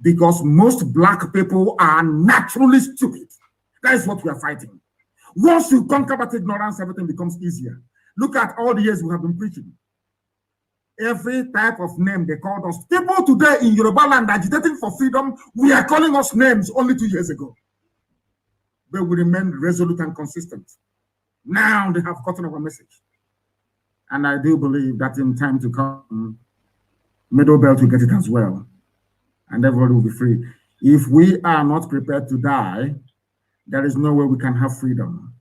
because most black people are naturally stupid. That is what we are fighting. Once you conquer that ignorance, everything becomes easier. Look at all the years we have been preaching. Every type of name they called us. People today in Yoruba land agitating for freedom, we are calling us names only 2 years ago. But we remain resolute and consistent. Now they have gotten our message. And I do believe that in time to come, Middle Belt will get it as well. And everybody will be free. If we are not prepared to die, there is no way we can have freedom.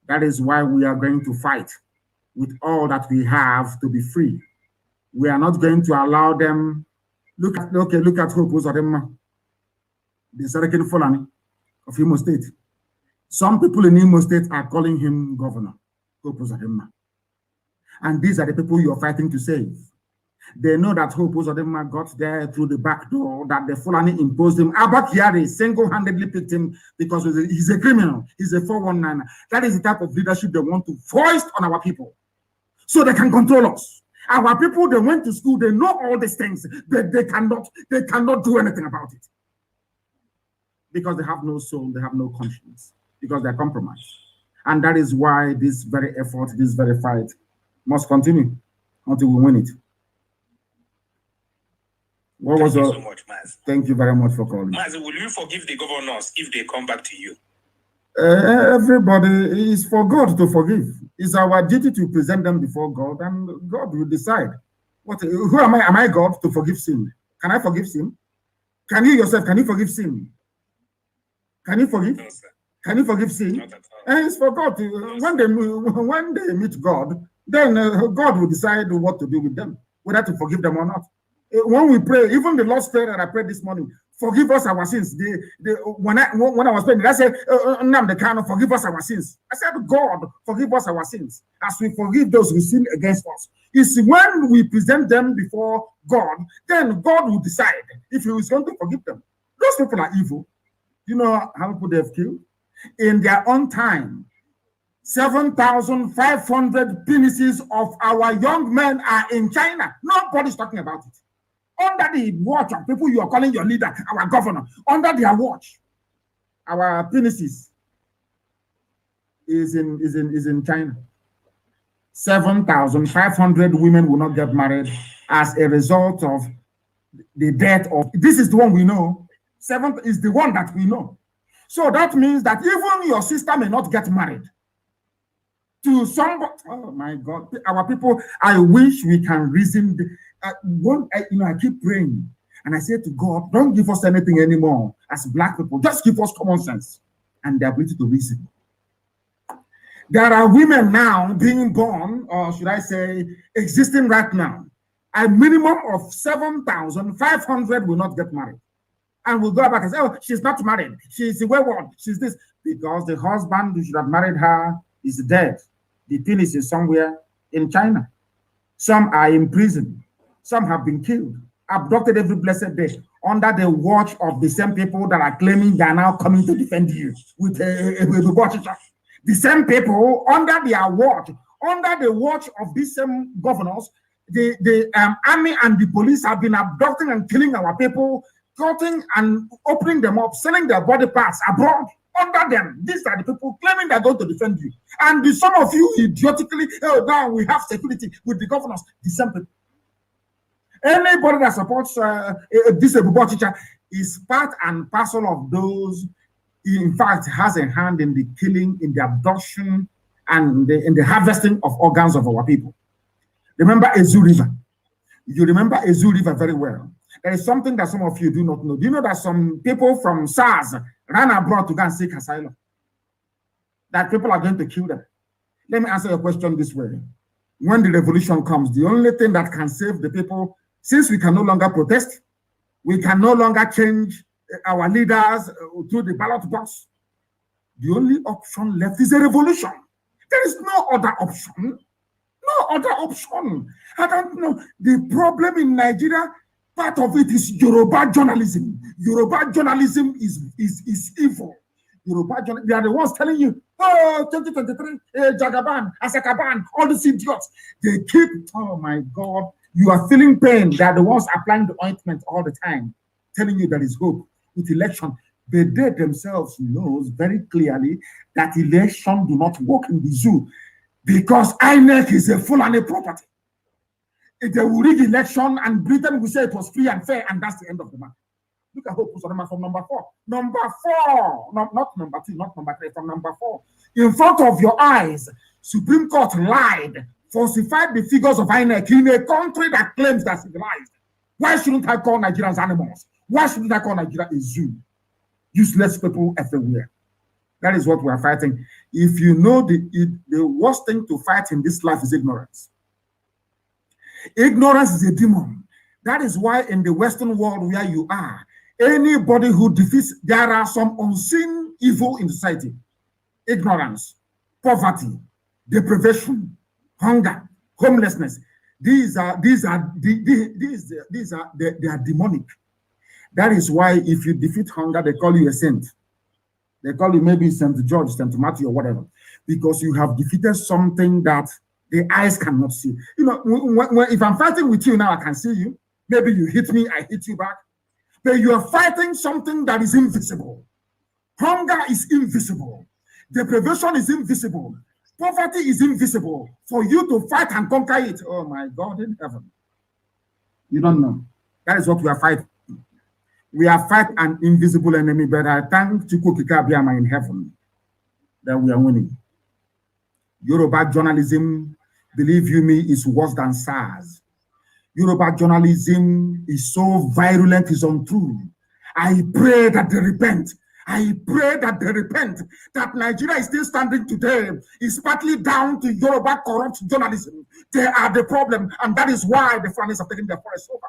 That is why we are going to fight with all that we have to be free. We are not going to allow them. Look at Hope Uzodinma, the Sarakin Fulani of Imo State. Some people in Imo State are calling him governor, Hope Uzodinma. And these are the people you are fighting to save. They know that Hope Uzodinma got there through the back door, that the Fulani imposed him. Abba Kyari single-handedly picked him because he's a criminal. He's a 419. That is the type of leadership they want to foist on our people so they can control us. Our people, they went to school, they know all these things, but they cannot do anything about it. Because they have no soul, they have no conscience. because they're compromised. And that is why this very effort, this very fight must continue until we win it. Thank you so much, Maz. Thank you very much for calling. Maz, will you forgive the governors if they come back to you? Everybody is for God to forgive. It's our duty to present them before God, and God will decide. Who am I? Am I God to forgive sin? Can I forgive sin? Can you yourself, can you forgive sin? Can you forgive? No, can you forgive sin? Not at all. And it's for God to, when they meet God, then God will decide what to do with them, whether to forgive them or not. When we pray, even the Lord's Prayer that I prayed this morning, forgive us our sins. When I was praying, I said, Nnamdi Kanu, forgive us our sins. I said, God, forgive us our sins as we forgive those who sin against us. It's when we present them before God, then God will decide if He is going to forgive them. Those people are evil. You know how people they've killed? In their own time, 7,500 penises of our young men are in China. Nobody's talking about it. Under the watch of people you are calling your leader, our governor, under their watch, our penises is in China. 7,500 women will not get married as a result of the death of. This is the one we know. 7th is the one that we know. So that means that even your sister may not get married to somebody. Oh my God, our people, I wish we can reason. I keep praying and I say to God, don't give us anything anymore as Black people. Just give us common sense and the ability to reason. There are women now being born, or should I say, existing right now. A minimum of 7,500 will not get married. And will go back and say, oh, she's not married. She's a wayward. She's this. Because the husband who should have married her is dead. The penis is somewhere in China. Some are in prison. Some have been killed, abducted every blessed day, under the watch of the same people that are claiming they are now coming to defend you with a watch. The same people under their watch, under the watch of these same governors, the army and the police have been abducting and killing our people, cutting and opening them up, selling their body parts abroad. Under them, these are the people claiming they're going to defend you. And some of you idiotically, oh, now we have security with the governors, the same people. Anybody that supports this teacher is part and parcel of those, in fact, has a hand in the killing, in the abduction, and in the harvesting of organs of our people. Remember Ezu River. You remember Ezu River very well. There is something that some of you do not know. Do you know that some people from SARS ran abroad to go and seek asylum? That people are going to kill them. Let me answer your question this way. When the revolution comes, the only thing that can save the people, since we can no longer protest, we can no longer change our leaders through the ballot box, the only option left is a revolution. There is no other option. No other option. I don't know. The problem in Nigeria, part of it is Yoruba journalism. Yoruba journalism is evil. Yoruba they are the ones telling you, oh, 2023, Jagaban, Asakaban, all these idiots. They keep, oh my God, you are feeling pain. They are the ones applying the ointment all the time, telling you there is hope with election. But they themselves knows very clearly that election do not work in the zoo because INEC is a Fulani property. They will rig election and Britain will say it was free and fair, and that's the end of the matter. Look at Hope Uzodinma from number 4. Number 4, no, not number 2, not number 3, from number 4. In front of your eyes, Supreme Court lied, falsified the figures of INEC in a country that claims they're civilized. Why shouldn't I call Nigerians animals? Why shouldn't I call Nigeria a zoo? Useless people everywhere. That is what we are fighting. If you know the worst thing to fight in this life is ignorance. Ignorance is a demon. That is why in the Western world where you are, anybody who defeats, there are some unseen evil in society. Ignorance, poverty, deprivation, hunger, homelessness. They are demonic. That is why if you defeat hunger, they call you a saint. They call you maybe St. George, St. Matthew, or whatever, because you have defeated something that the eyes cannot see. You know, if I'm fighting with you now, I can see you. Maybe you hit me, I hit you back. But you are fighting something that is invisible. Hunger is invisible. Deprivation is invisible. Poverty is invisible. For you to fight and conquer it, oh my God in heaven. You don't know. That is what we are fighting. We are fighting an invisible enemy, but I thank Chukwukika Abiyama in heaven that we are winning. Yoruba journalism, believe you me, is worse than SARS. Yoruba journalism is so virulent, it's untrue. I pray that they repent. I pray that they repent. That Nigeria is still standing today is partly down to Yoruba corrupt journalism. They are the problem, and that is why the Fulanis have taken their forest over.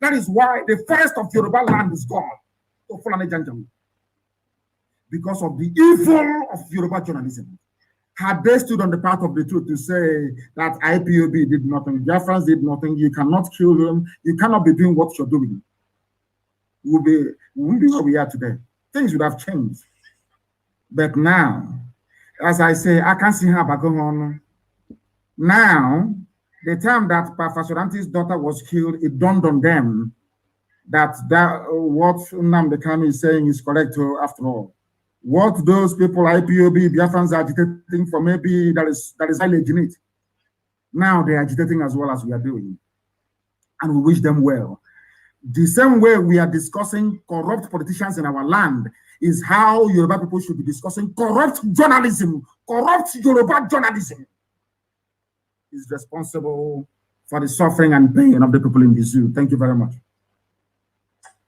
That is why the forest of Yoruba land is gone to Fulani Janjaweed. Because of the evil of Yoruba journalism. Had they stood on the path of the truth to say that IPOB did nothing, Biafrans did nothing, you cannot kill them, you cannot be doing what you're doing, we wouldn't be where we are today. Things would have changed. But now, as I say, I can't see how back on. Now, the time that Pafasoranti's daughter was killed, it dawned on them that what Nnamdi Kanu is saying is correct after all. What those people, IPOB, Biafrans are agitating for, maybe that is mileage in it. Now they're agitating as well as we are doing. And we wish them well. The same way we are discussing corrupt politicians in our land is how Yoruba people should be discussing corrupt journalism. Corrupt Yoruba journalism is responsible for the suffering and pain of the people in the zoo. Thank you very much.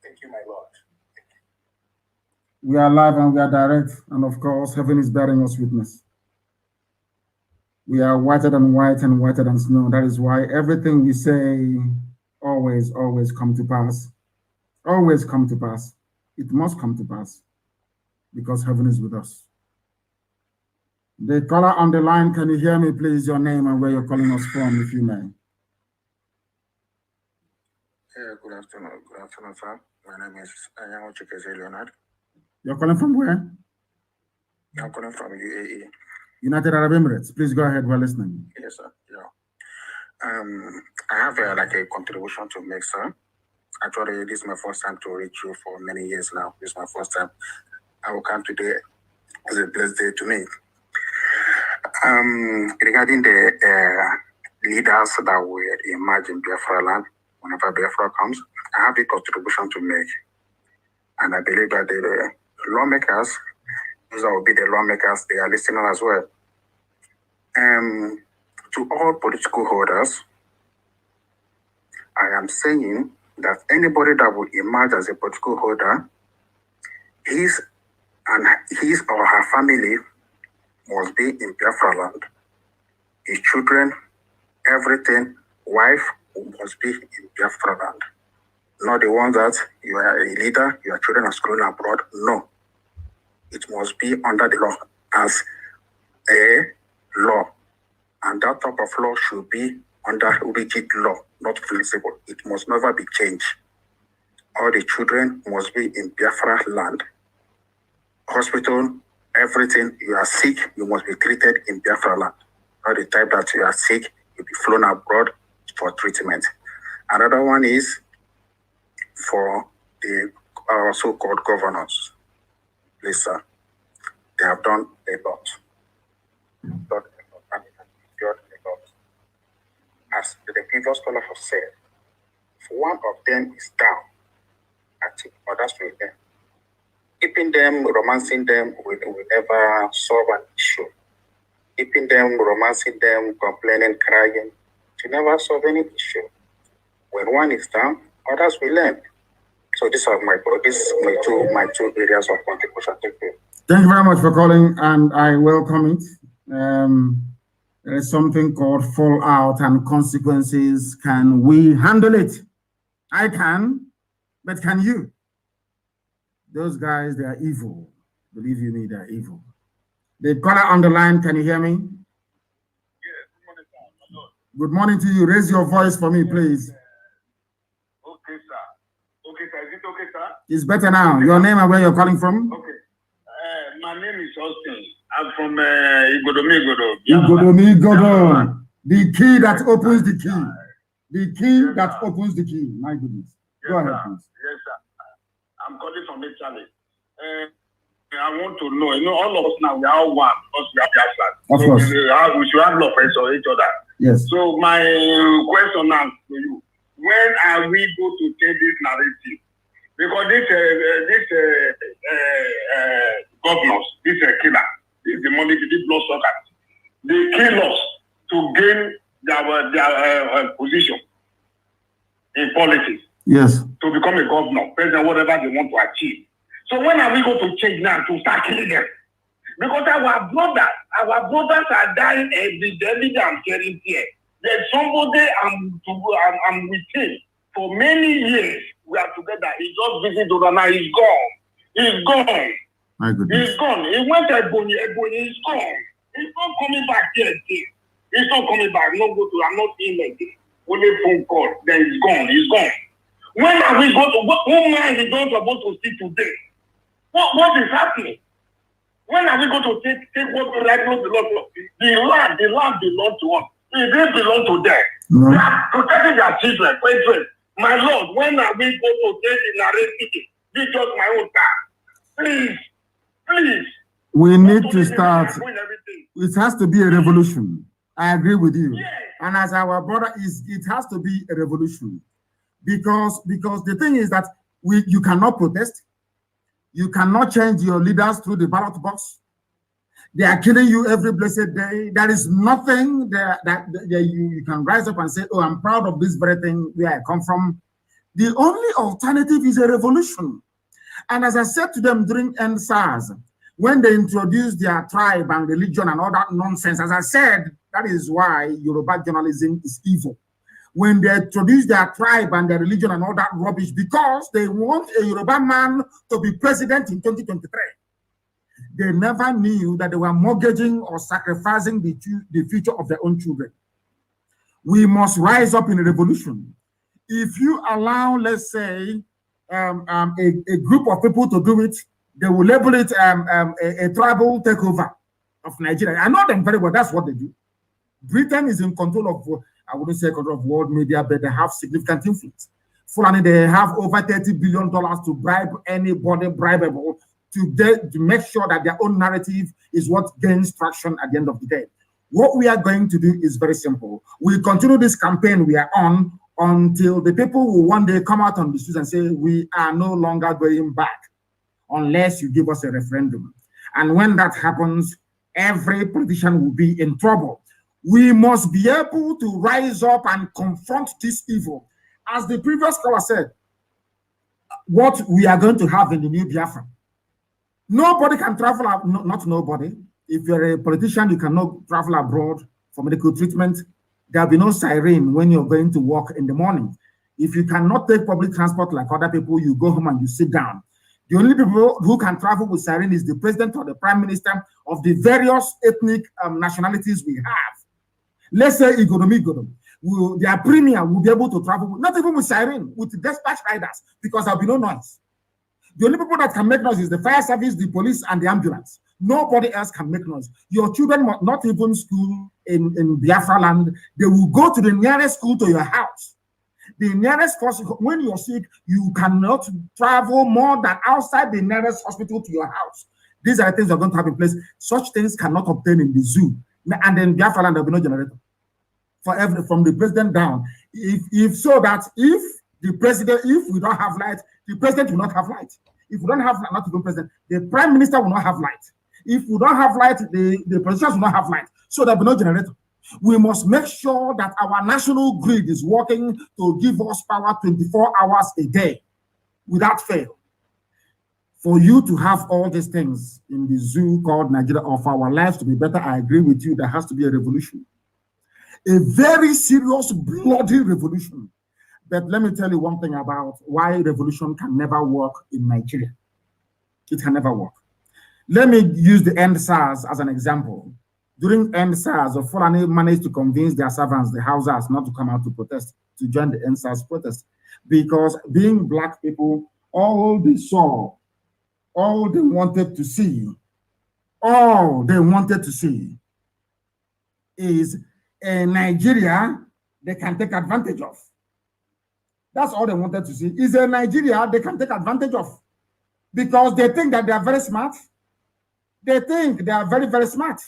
Thank you, my Lord. We are live and we are direct, and of course, heaven is bearing us witness. We are whiter than white and whiter than snow. That is why everything we say always come to pass. Always come to pass. It must come to pass because heaven is with us. The caller on the line, can you hear me, please? Your name and where you're calling us from, if you may. Good afternoon. Good afternoon, sir. My name is Chikeze Leonard. You're calling from where? I'm calling from UAE. United Arab Emirates. Please go ahead. We're listening. Yes, sir. Yeah. I have like a contribution to make, sir. Actually, this is my first time to reach you for many years now. This is my first time. I will come today. It's a blessed day to me. Regarding the leaders that will emerge in Biafra land, whenever Biafra comes, I have a contribution to make. And I believe that the lawmakers, those that will be the lawmakers, they are listening as well. To all political holders, I am saying that anybody that will emerge as a political holder, his or her family must be in Biafra land. His children, everything, wife must be in Biafra land. Not the one that you are a leader, your children are schooling abroad. No. It must be under the law as a law. And that type of law should be under rigid law, not flexible. It must never be changed. All the children must be in Biafra land. Hospital, everything, you are sick, you must be treated in Biafra land. Not the type that you are sick, you'll be flown abroad for treatment. Another one is for the so-called governors. Please, sir, they have done a lot. As the previous caller has said, if one of them is down, I think others will them. Keeping them, romancing them will never solve an issue. Keeping them, romancing them, complaining, crying, to never solve any issue. When one is down, others will learn. So these are my two areas of contribution. Thank you. Thank you very much for calling, and I welcome it. There is something called fallout and consequences. Can we handle it? I can, but can you? Those guys, they are evil. Believe you me, they are evil. The caller on the line, can you hear me? Yes, good morning, sir. Good morning to you. Raise your voice for me, please. Okay, sir. Okay, sir. Is it okay, sir? It's better now. Your name and where you're calling from? Okay. My name is Austin. I'm from Igodomi. Igodomi. The key that opens the key. The key that opens the key. My goodness. Go ahead, please. Yes, sir. I'm calling from Italy. I want to know, all of us now, we are all one because we are Biafra. Of course. We should have love for each other. Yes. So my question now to you, when are we going to change this narrative? Because this governors, this killer, this demonic, this bloodsuckers, they kill us to gain their position in politics. Yes. To become a governor, president, whatever they want to achieve. So when are we going to change now to start killing them? Because our brothers are dying every day. I'm getting here. There's somebody I'm with him for many years. We are together. He just visited overnight. He's gone. He's gone. My goodness. He's gone. He went to Ebony. He's gone. He's not coming back here again. He's not coming back. I'm not in again. Only phone call. Then he's gone. He's gone. When are we going to? Who mind is not supposed to see today? What is happening? When are we going to take what belongs to us? The land belongs to us. It didn't belong to them. No. They are protecting their children. My Lord, when are we going to take the narrative? This is just my own time. Please. We need to start. It has to be a revolution. I agree with you. Yes. And as our brother it has to be a revolution. Because the thing is that you cannot protest. You cannot change your leaders through the ballot box. They are killing you every blessed day. There is nothing that you can rise up and say, oh, I'm proud of this very thing where I come from. The only alternative is a revolution. And as I said to them during NSAS, when they introduced their tribe and religion and all that nonsense, as I said, that is why Yoruba journalism is evil. When they introduce their tribe and their religion and all that rubbish, because they want a Yoruba man to be president in 2023. They never knew that they were mortgaging or sacrificing the future of their own children. We must rise up in a revolution. If you allow, let's say, a group of people to do it, they will label it a tribal takeover of Nigeria. I know them very well. That's what they do. Britain is in control of, I wouldn't say control of world media, but they have significant influence. Fulani, they have over $30 billion to bribe anybody bribable to make sure that their own narrative is what gains traction at the end of the day. What we are going to do is very simple. We continue this campaign we are on until the people will one day come out on the streets and say, we are no longer going back unless you give us a referendum. And when that happens, every politician will be in trouble. We must be able to rise up and confront this evil. As the previous caller said, what we are going to have in the new Biafra. Nobody can travel out, not nobody. If you're a politician, you cannot travel abroad for medical treatment. There'll be no siren when you're going to work in the morning. If you cannot take public transport like other people, you go home and you sit down. The only people who can travel with siren is the president or the prime minister of the various ethnic nationalities we have. Let's say Igodomi, their premier will be able to travel, not even with siren, with dispatch riders, because there'll be no noise. The only people that can make noise is the fire service, the police, and the ambulance. Nobody else can make noise. Your children must not even school in Biafra land. They will go to the nearest school to your house. The nearest hospital, when you're sick, you cannot travel more than outside the nearest hospital to your house. These are the things that are going to have in place. Such things cannot obtain in the zoo. And then Biafra land, there will be no generator. From the president down. If we don't have light, the president will not have light. If we don't have light, not even president, the prime minister will not have light. If we don't have light, the politicians will not have light. So there will be no generator. We must make sure that our national grid is working to give us power 24 hours a day without fail. For you to have all these things in the zoo called Nigeria, or for our lives to be better, I agree with you, there has to be a revolution. A very serious, bloody revolution. But let me tell you one thing about why revolution can never work in Nigeria. It can never work. Let me use the NSAS as an example. During NSAS, the Fulani managed to convince their servants, the Hausas, not to come out to protest, to join the NSAS protest. Because being black people, all they saw, all they wanted to see is a Nigeria they can take advantage of. That's all they wanted to see. Is a Nigeria they can take advantage of. Because they think that they are very smart, They think they are very, very smart.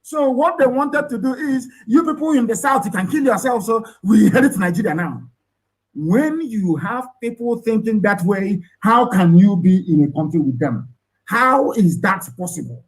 So what they wanted to do is, you people in the South, you can kill yourself, so we inherit Nigeria now. When you have people thinking that way, how can you be in a country with them? How is that possible?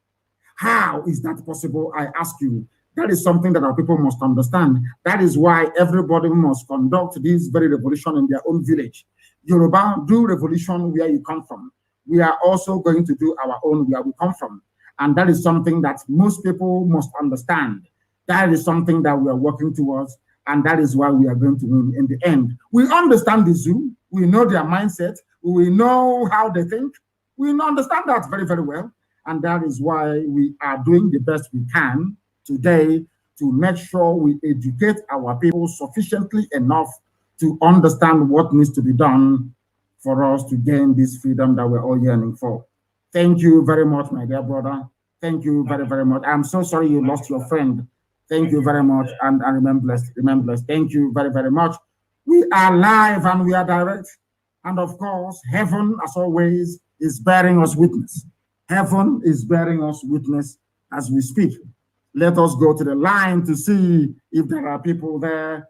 How is that possible? I ask you. That is something that our people must understand. That is why everybody must conduct this very revolution in their own village. Yoruba, do revolution where you come from. We are also going to do our own where we come from. And that is something that most people must understand. That is something that we are working towards. And that is why we are going to win in the end. We understand the Zoo. We know their mindset. We know how they think. We understand that very, very well. And that is why we are doing the best we can today to make sure we educate our people sufficiently enough to understand what needs to be done for us to gain this freedom that we're all yearning for. Thank you very much, my dear brother. Thank you very, very much. I'm so sorry you lost your friend. Thank you very much, and remain blessed. Remain blessed. Thank you very, very much. We are live and we are direct. And of course, heaven, as always, is bearing us witness. Heaven is bearing us witness as we speak. Let us go to the line to see if there are people there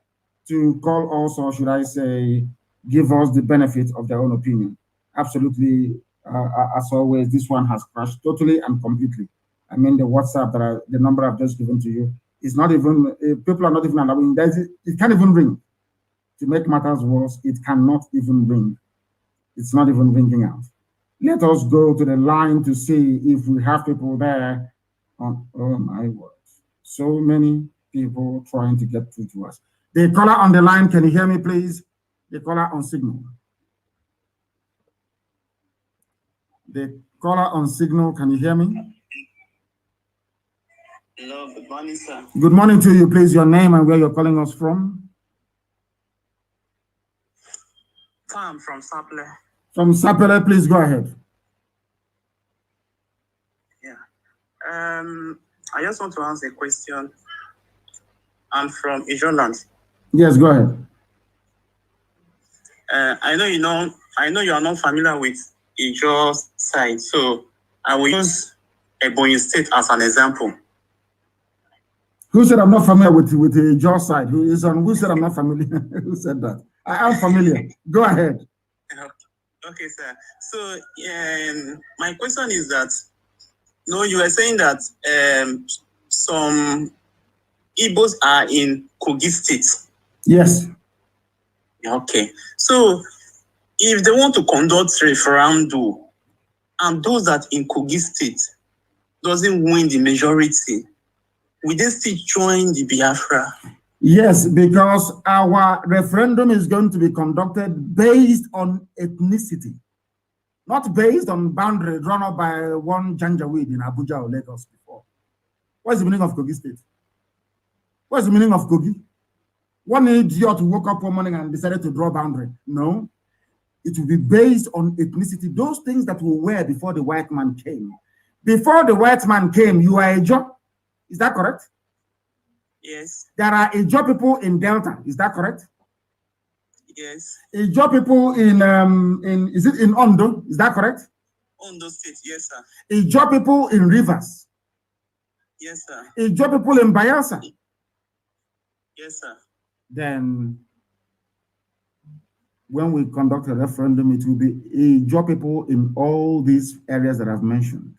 to call us, or should I say, give us the benefit of their own opinion. Absolutely, as always, this one has crashed totally and completely. I mean, the WhatsApp, the number I've just given to you, is not even, people are not even allowing, it can't even ring. To make matters worse, it cannot even ring. It's not even ringing out. Let us go to the line to see if we have people there. Oh my word. So many people trying to get through to us. The caller on the line, can you hear me, please? The caller on signal. The caller on signal, can you hear me? Hello, good morning, sir. Good morning to you, please. Your name and where you're calling us from? I'm from Sapele. From Sapele, please go ahead. Yeah. I just want to ask a question. I'm from Ijoland. Yes, go ahead. I know you are not familiar with Ijo side, so I will use Ebonyi State as an example. Who said I'm not familiar with the Ijo side? Who said I'm not familiar? Who said that? I am familiar. Go ahead. Okay, sir. So my question is that, no, you were saying that some Igbos are in Kogi State. Yes. Okay. So if they want to conduct referendum and those that in Kogi State doesn't win the majority, will they still join the Biafra? Yes, because our referendum is going to be conducted based on ethnicity, not based on boundary drawn up by one Janjaweed in Abuja or Lagos before. What's the meaning of Kogi State? What's the meaning of Kogi? One idiot woke up one morning and decided to draw a boundary. No, it will be based on ethnicity. Those things that we were before the white man came. Before the white man came, you are a Ijo. Is that correct? Yes. There are Ijo people in Delta. Is that correct? Yes. Ijo people is it in Ondo? Is that correct? Ondo State, yes, sir. Ijo people in Rivers. Yes, sir. Ijo people in Bayelsa. Yes, sir. Then when we conduct a referendum, it will be Ijo people in all these areas that I've mentioned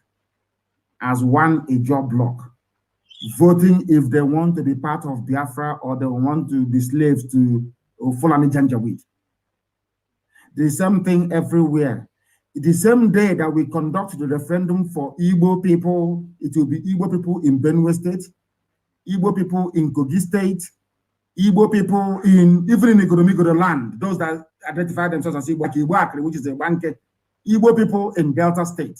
as one Ijo block, voting if they want to be part of Biafra or they want to be slaves to Fulani Janjaweed. The same thing everywhere. The same day that we conduct the referendum for Igbo people, it will be Igbo people in Benue State, Igbo people in Kogi State, Igbo people even in Igoromigodo land, those that identify themselves as Igbo, which is a Banke, Igbo people in Delta State,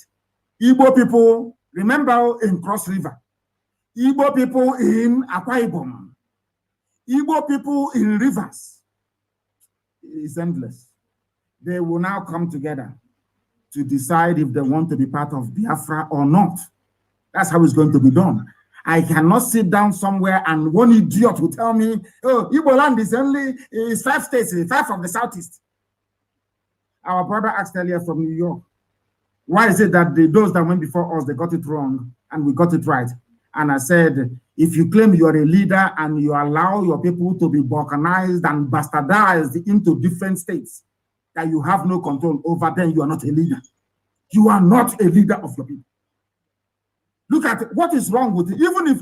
Igbo people, remember, in Cross River, Igbo people in Akwa Ibom, Igbo people in Rivers. It's endless. They will now come together to decide if they want to be part of Biafra or not. That's how it's going to be done. I cannot sit down somewhere and one idiot will tell me, oh, Igbo land is 5 states, 5 of the Southeast. Our brother asked earlier from New York, Why is it that those that went before us, they got it wrong and we got it right? And I said, if you claim you are a leader and you allow your people to be balkanized and bastardized into different states that you have no control over, then you are not a leader. You are not a leader of your people. Look at what is wrong with it. Even if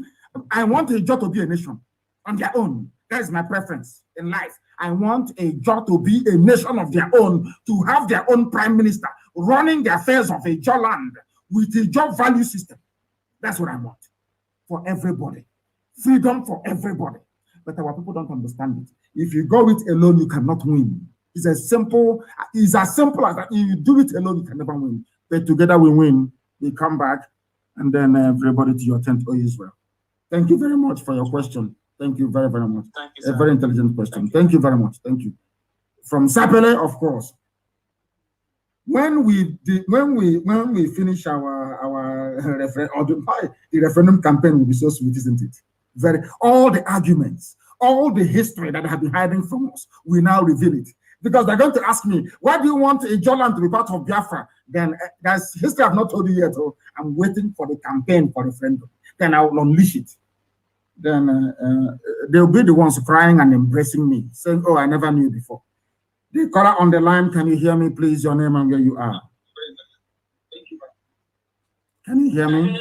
I want a Jaw to be a nation on their own, that is my preference in life. I want a Jaw to be a nation of their own, to have their own prime minister running the affairs of a Jaw land with a Jaw value system. That's what I want for everybody. Freedom for everybody. But our people don't understand it. If you go it alone, you cannot win. It's as simple as that. If you do it alone, you can never win. But together we win. We come back, and then everybody to your tent, oh Israel. Thank you very much for your question. Thank you very, very much. Thank you, sir. A very intelligent question. Thank you very much. Thank you. From Sapele, of course. When we finish our referendum, the referendum campaign will be so sweet, isn't it? All the arguments, all the history that have been hiding from us, we now reveal it. Because they're going to ask me, why do you want a Jordan to be part of Biafra? Then that's history I've not told you yet. So I'm waiting for the campaign for referendum. Then I will unleash it. Then they'll be the ones crying and embracing me, saying, oh, I never knew before. The caller on the line, can you hear me, please? Your name and where you are. Can you hear me?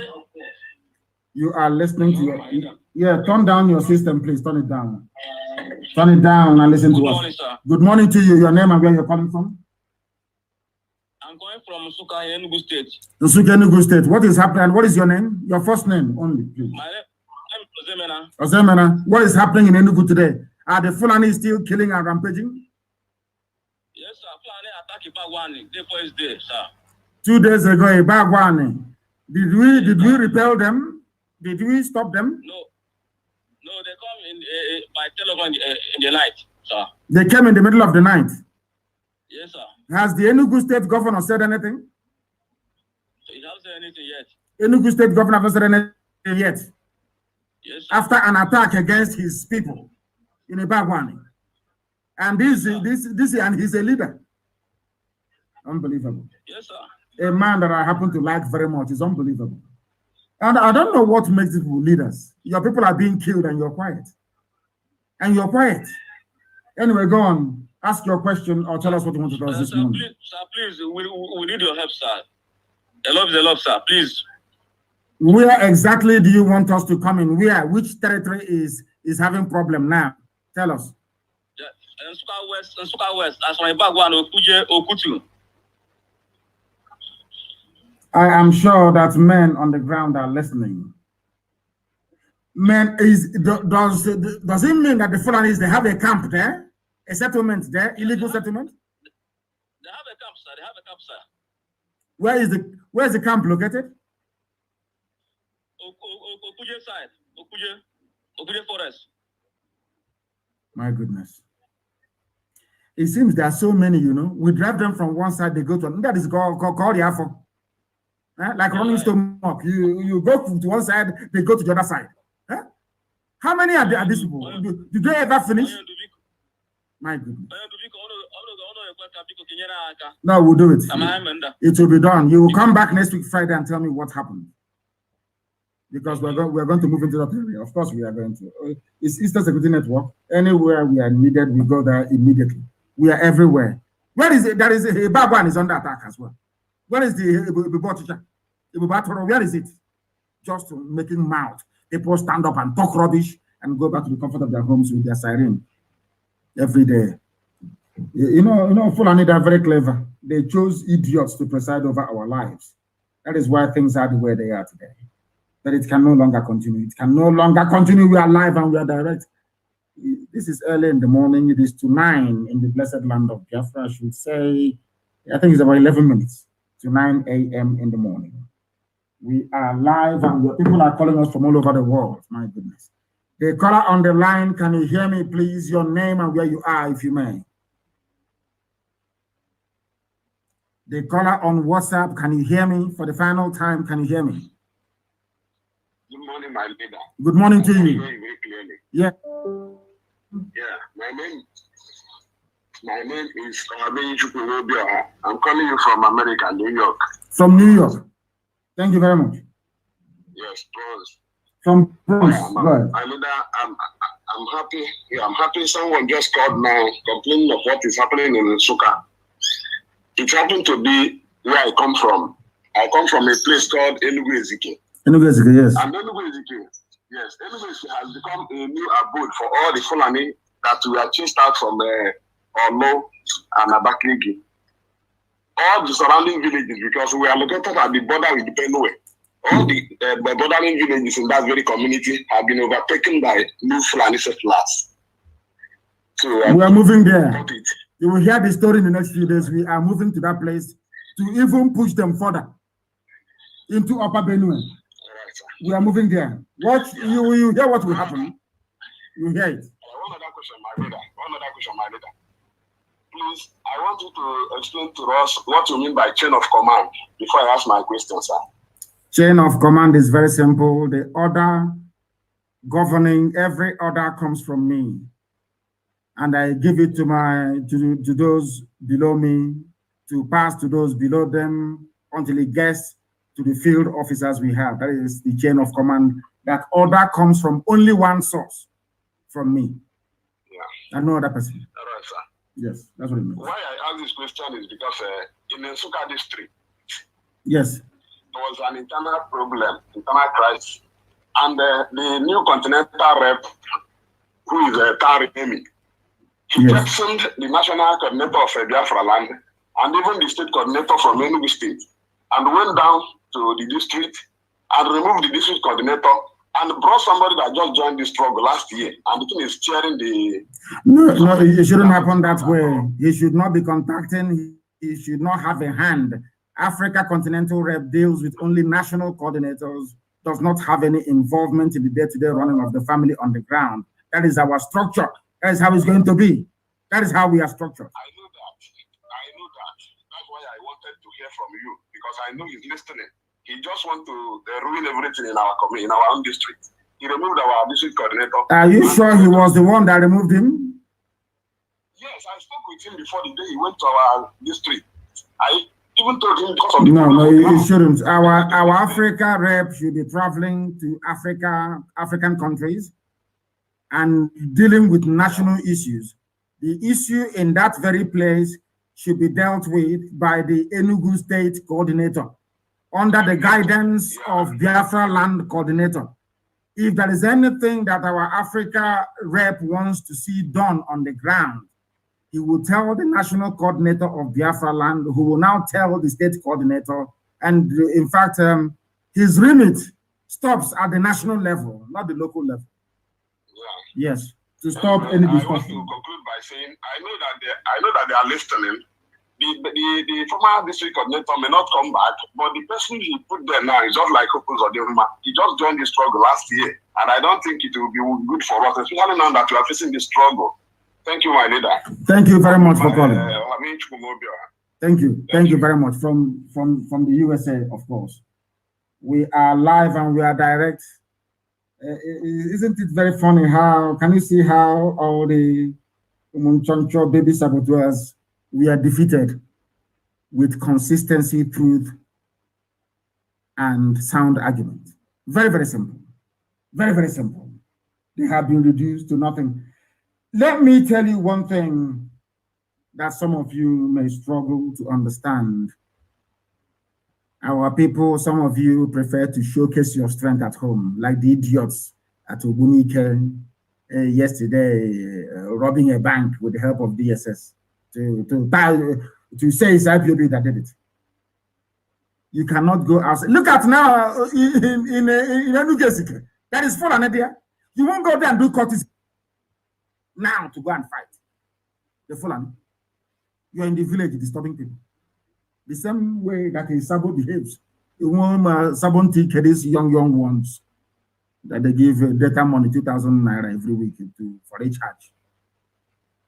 You are listening to your... Yeah, turn down your system, please. Turn it down. Turn it down and listen to us. Good morning, sir. Good morning to you. Your name and where you're calling from? I'm calling from Nsukka, Enugu State. Nsukka, Enugu State. What is happening? What is your name? Your first name only, please. My name is Ozemena. Ozemena. What is happening in Enugu today? Are the Fulani still killing and rampaging? Yes, sir. Fulani attack Ibagwani. Day for his day, sir. 2 days ago, Ibagwani. Did we repel them? Did we stop them? No. No, they come in by telephone in the night, sir. They came in the middle of the night? Yes, sir. Has the Enugu State governor said anything? He hasn't said anything yet. Enugu State governor hasn't said anything yet? Yes, sir. After an attack against his people in Ibagwani. And and he's a leader. Unbelievable. Yes, sir. A man that I happen to like very much is unbelievable. And I don't know what makes people leaders. Your people are being killed and you're quiet. And you're quiet. Anyway, go on. Ask your question or tell us what you want to tell us this morning. Please, we need your help, sir. The love is the love, sir. Please. Where exactly do you want us to come in? Where? Which territory is having problem now? Tell us. Yeah, Nsukka West. As my background, Okutu. I am sure that men on the ground are listening. Men, does it mean that the Fulanis, they have a camp there? A settlement there? Illegal settlement? They have a camp, sir. They have a camp, sir. Where is the camp located? Okuje side. Okuje forest. My goodness. It seems there are so many, you know. We drive them from one side, they go to another. That is called Yafo. Like Rolling Stone Mark. You go to one side, they go to the other side. Huh? How many are these people? Do they ever finish? My goodness. No, we'll do it. It will be done. You will come back next week Friday and tell me what happened. Because we're going to move into that area. Of course we are going to. It's Eastern Security Network. Anywhere we are needed, we go there immediately. We are everywhere. Where is it? There is a Bagwan is under attack as well. Where is the where is it? Just making mouth. People stand up and talk rubbish and go back to the comfort of their homes with their siren every day. You know, Fulani, they're very clever. They chose idiots to preside over our lives. That is why things are the way they are today. But it can no longer continue. It can no longer continue. We are live and we are direct. This is early in the morning. It is to 9 in the blessed land of Biafra. I should say, I think it's about 11 minutes to 9 a.m. in the morning. We are live and people are calling us from all over the world. My goodness. The caller on the line, can you hear me, please? Your name and where you are, if you may. The caller on WhatsApp, can you hear me? For the final time, can you hear me? Good morning, my leader. Good morning to you. Very, very clearly. Yeah. Yeah, my name My name is Toaday. I'm calling you from America, New York. From New York. Thank you very much. Yes, Bronx. From Bronx. Go ahead. I'm happy. Yeah, I'm happy. Someone just called now complaining of what is happening in Nsukka. It happened to be where I come from. I come from a place called Enugu Ezike. Enugu Ezike, yes. And Enugu Ezike, yes, Enugu Ezike has become a new abode for all the Fulani that we are chased out from Ono and Abakaliki. All the surrounding villages, because we are located at the border with Benue. All the bordering villages in that very community have been overtaken by new Fulani settlers. So we are moving there. You will hear the story in the next few days. We are moving to that place to even push them further into Upper Benue. Right, we are moving there. What you hear what will happen? You hear it. One other question, my leader. Please, I want you to explain to us what you mean by chain of command before I ask my question, sir. Chain of command is very simple. The order governing every order comes from me, and I give it to those below me to pass to those below them until it gets to the field officers we have. That is the chain of command. That order comes from only one source, from me. Yeah. And no other person. All right, sir. Yes, that's what it means. Why I ask this question is because in the Nsukka district, yes, there was an internal problem, internal crisis, and the new continental rep, who is Taremi, he questioned the national coordinator of Biafra land and even the state coordinator from Enugu State, and went down to the district and removed the district coordinator and brought somebody that just joined the struggle last year, and the thing is chairing the... No, it shouldn't happen that way. He should not be contacting, he should not have a hand. Africa Continental Rep deals with only national coordinators, does not have any involvement in the day-to-day running of the family on the ground. That is our structure. That is how it's going to be. That is how we are structured. I know that. That's why I wanted to hear from you, because I know he's listening. He just wants to ruin everything in our community, in our own district. He removed our district coordinator. Are you sure he was the one that removed him? Yes, I spoke with him before the day he went to our district. I even told him because of the... No, he shouldn't. Our Africa rep should be traveling to African countries and dealing with national issues. The issue in that very place should be dealt with by the Enugu State coordinator under the guidance of Biafra land coordinator. If there is anything that our Africa rep wants to see done on the ground, he will tell the national coordinator of Biafra land, who will now tell the state coordinator. And in fact, his remit stops at the national level, not the local level. Yeah. Yes, to stop any discussion. I want to conclude by saying, I know that they are listening. The former district coordinator may not come back, but the person he put there now is just like Opus Odilma. He just joined the struggle last year, and I don't think it will be good for us, especially now that we are facing this struggle. Thank you, my leader. Thank you very much for calling. Thank you. Thank you very much. From the USA, of course. We are live and we are direct. Isn't it very funny how, can you see how all the Umunchoncho baby saboteurs, we are defeated with consistency, truth, and sound argument. Very, very simple. Very, very simple. They have been reduced to nothing. Let me tell you one thing that some of you may struggle to understand. Our people, some of you prefer to showcase your strength at home, like the idiots at Ogunike yesterday, robbing a bank with the help of DSS to say it's IPOB that did it. You cannot go outside. Look at now in Enugu, that is full and there. You won't go there and do courtesy now to go and fight the Fulani. You're in the village disturbing people. The same way that a Sabo behaves. You want Sabo take these young ones that they give data money 2,000 naira every week for each charge.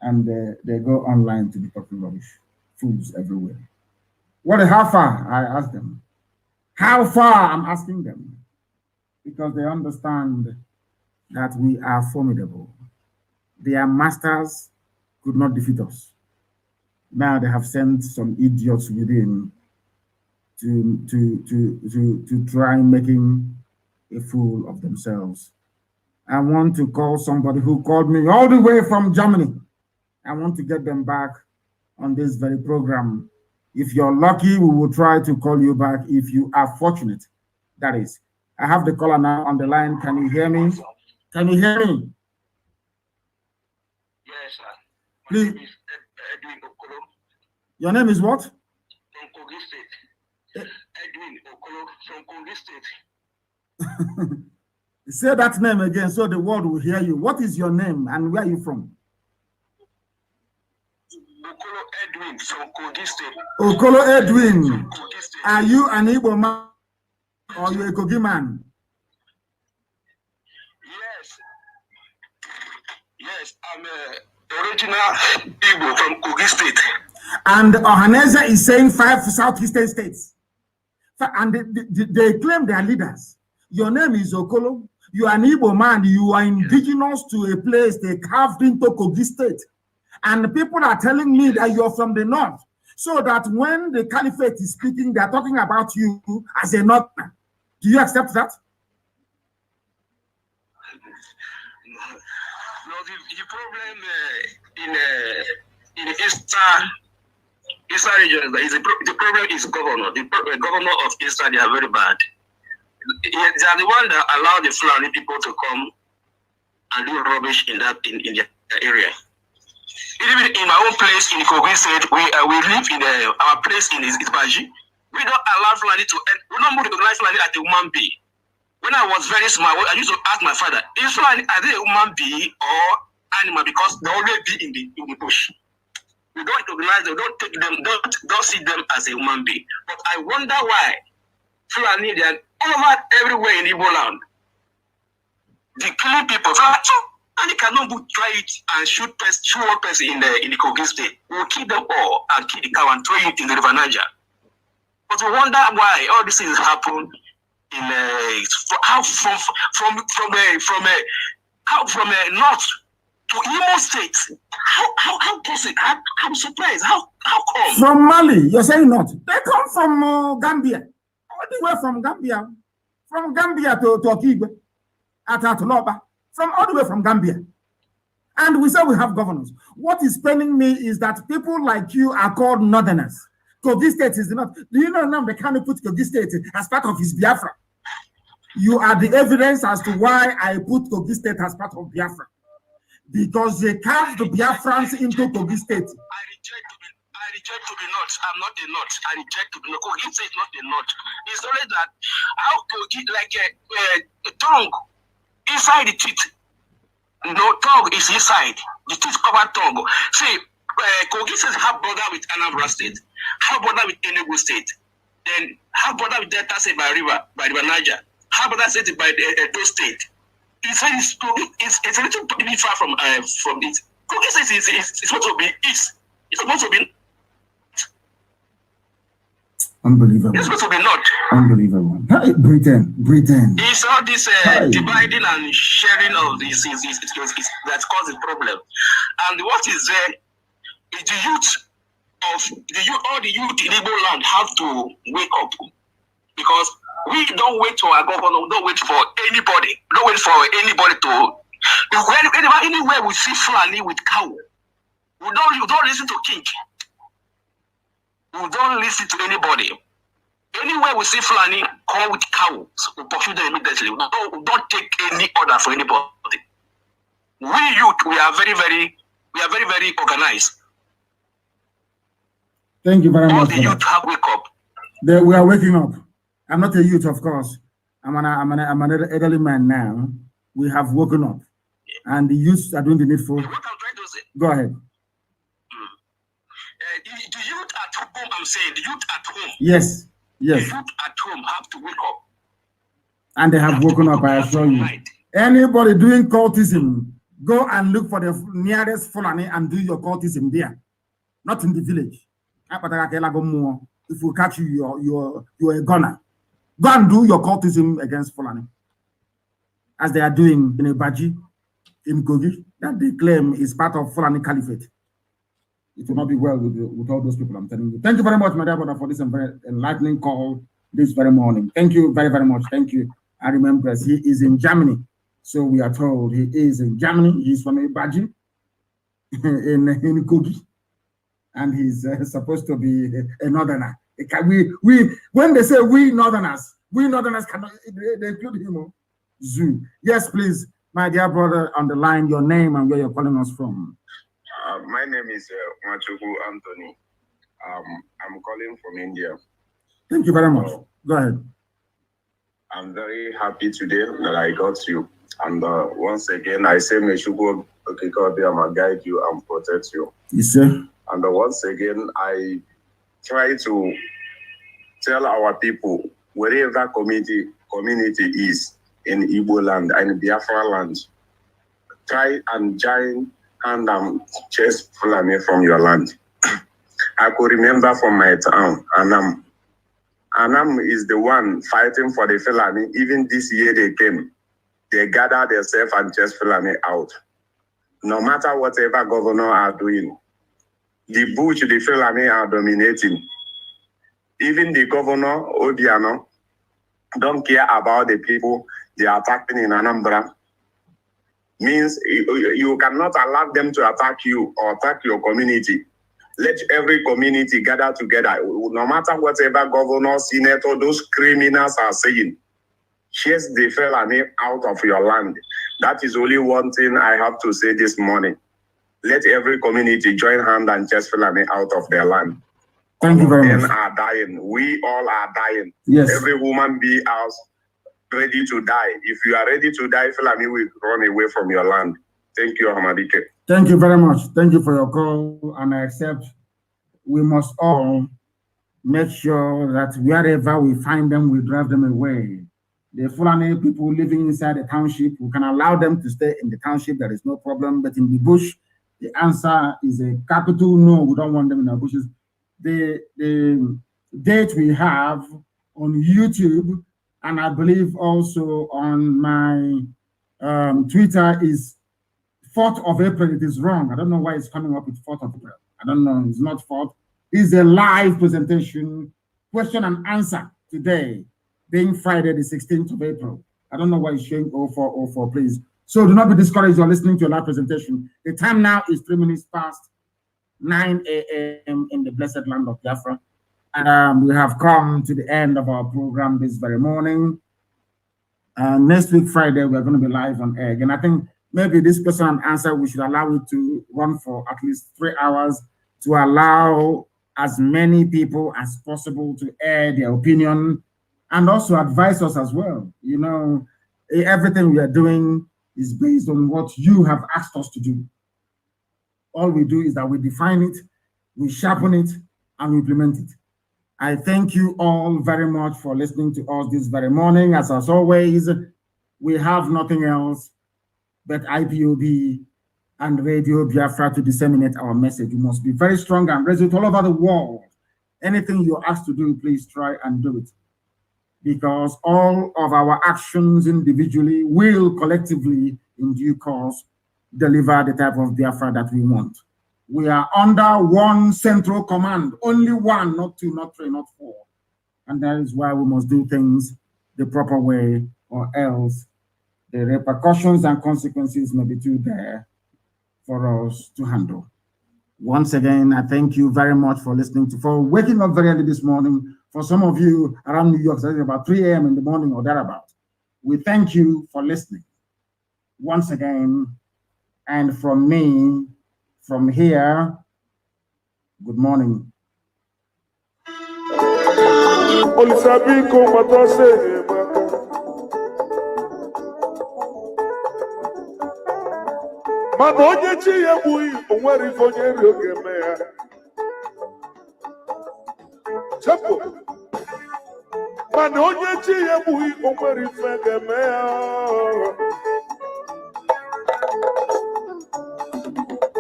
And they go online to be talking rubbish. Fools everywhere. How far? I ask them. How far? I'm asking them. Because they understand that we are formidable. Their masters could not defeat us. Now they have sent some idiots within to try making a fool of themselves. I want to call somebody who called me all the way from Germany. I want to get them back on this very program. If you're lucky, we will try to call you back if you are fortunate. That is. I have the caller now on the line. Can you hear me? Can you hear me? Yes, sir. Please. My name is Edwin Okolo. Your name is what? From Kogi State. Edwin Okolo from Kogi State. Say that name again so the world will hear you. What is your name and where are you from? Okolo Edwin from Kogi State. Okolo Edwin. Are you an Igbo man or you a Kogi man? Yes, I'm a original Igbo from Kogi State. And Ohaneze is saying 5 southeastern states. And they claim they are leaders. Your name is Okolo. You are an Igbo man. You are indigenous to a place they carved into Kogi State. And people are telling me that you're from the north. So that when the caliphate is speaking, they're talking about you as a northerner. Do you accept that? No, the problem in the eastern region is the problem is governor. The governor of Eastern, they are very bad. They are the one that allow the Fulani people to come and do rubbish in their area. Even in my own place in Kogi State, we live in our place in Ipob. We don't allow Fulani to. We don't recognize Fulani as a human being. When I was very small, I used to ask my father, "Is Fulani are they a human being or animal?" Because they always be in the bush. We don't recognize them, don't take them, don't see them as a human being. But I wonder why Fulani, they are all over everywhere in Igbo land. They killing people. And they cannot try it and shoot one person in the Kogi State. We'll kill them all and kill the cow and throw it in the River Niger. But we wonder why all these things happen in how from north to Imo State. How possible? I'm surprised. How come? From Mali, you're saying not. They come from Gambia. All the way from Gambia. From Gambia to Okigwe. At Atoloba. From all the way from Gambia. And we say we have governors. What is paining me is that people like you are called northerners. Kogi State is not. Do you know now they can't put Kogi State as part of his Biafra? You are the evidence as to why I put Kogi State as part of Biafra. Because they carved the Biafrans into Kogi State. I reject to be not. I'm not a not. I reject to be not. Kogi State is not a not. It's only that how Kogi, like a tongue inside the teeth. No, tongue is inside. The teeth cover tongue. See, Kogi State have border with Anambra State, have border with Enugu State, then have border with Delta State by River Niger, have border state by Edo State. It's a little bit far from it. Kogi State is supposed to be east. It's supposed to be. Unbelievable. It's supposed to be not. Unbelievable. Hey, Britain. It's all this dividing and sharing of these things that causes problem. And what is there is all the youth in Igbo land have to wake up, because we don't wait for our governor, we don't wait for anybody, to. Anywhere we see Fulani with cow, we don't listen to king. We don't listen to anybody. Anywhere we see Fulani come with cows, we pursue them immediately. We don't take any order for anybody. We youth, we are very, very organized. Thank you very much. All the youth have wake up. We are waking up. I'm not a youth, of course. I'm an elderly man now. We have woken up, and the youth are doing the needful. What I'm trying to say. Go ahead. The youth at home, I'm saying, the youth at home. Yes. The youth at home have to wake up. And they have woken up, I assure you. Anybody doing cultism, go and look for the nearest Fulani and do your cultism there. Not in the village. If we catch you, you're a gunner. Go and do your cultism against Fulani. As they are doing in Ibaji, in Kogi, that they claim is part of Fulani Caliphate. it will not be well with all those people, I'm telling you. Thank you very much, my dear brother, for this very enlightening call this very morning. Thank you very, very much. Thank you. I remember he is in Germany. So we are told he is in Germany. He's from Ibaji in Kogi. And he's supposed to be a northerner. When they say we northerners cannot, they include him. Zoo. Yes, please, my dear brother, on the line, your name and where you're calling us from. My name is Machuku Anthony. I'm calling from India. Thank you very much. Go ahead. I'm very happy today that I got you. And once again, I say, may Shugo guide you and protect you. Yes, sir. And once again, I try to tell our people, wherever community is in Igbo land and Biafra land, try and join hand and chase Fulani from your land. I could remember from my town, Anam is the one fighting for the Fulani. Even this year they came. They gathered themselves and chased Fulani out. No matter whatever governor are doing, the bush, the Fulani are dominating. Even the governor, Obiano, don't care about the people they are attacking in Anambra. Means you cannot allow them to attack you or attack your community. Let every community gather together. No matter whatever governor, senator, those criminals are saying, chase the Fulani out of your land. That is only one thing I have to say this morning. Let every community join hand and chase Fulani out of their land. Thank you very much. Men are dying. We all are dying. Yes. Every woman be out ready to die. If you are ready to die, Fulani will run away from your land. Thank you, Hamadike. Thank you very much. Thank you for your call. And I accept we must all make sure that wherever we find them, we drive them away. The Fulani people living inside the township, we can allow them to stay in the township. There is no problem. But in the bush, the answer is a capital no. We don't want them in our bushes. The date we have on YouTube, and I believe also on my Twitter, is 4th of April. It is wrong. I don't know why it's coming up with 4th of April. I don't know. It's not 4th. It's a live presentation, question and answer today, being Friday, the 16th of April. I don't know why it's showing 0404, please. So do not be discouraged. You're listening to a live presentation. The time now is 3 minutes past 9 a.m. in the blessed land of Biafra. We have come to the end of our program this very morning. Next week, Friday, we're going to be live on air. And I think maybe this question and answer, we should allow it to run for at least 3 hours to allow as many people as possible to air their opinion and also advise us as well. You know, everything we are doing is based on what you have asked us to do. All we do is that we define it, we sharpen it, and we implement it. I thank you all very much for listening to us this very morning. As always, we have nothing else but IPOB and Radio Biafra to disseminate our message. You must be very strong and resolute all over the world. Anything you're asked to do, please try and do it. Because all of our actions individually will collectively, in due course, deliver the type of Biafra that we want. We are under one central command, only one, not two, not three, not four. And that is why we must do things the proper way, or else the repercussions and consequences may be too there for us to handle. Once again, I thank you very much for listening for waking up very early this morning. For some of you around New York, it's about 3 a.m. in the morning or thereabout. We thank you for listening once again. And from me, from here, good morning. Mana onye chi ya egbughị onwere ife onye nri oge eme ya. Chepo. Mana onye chi ya egbughị onwere ife ga-eme ya.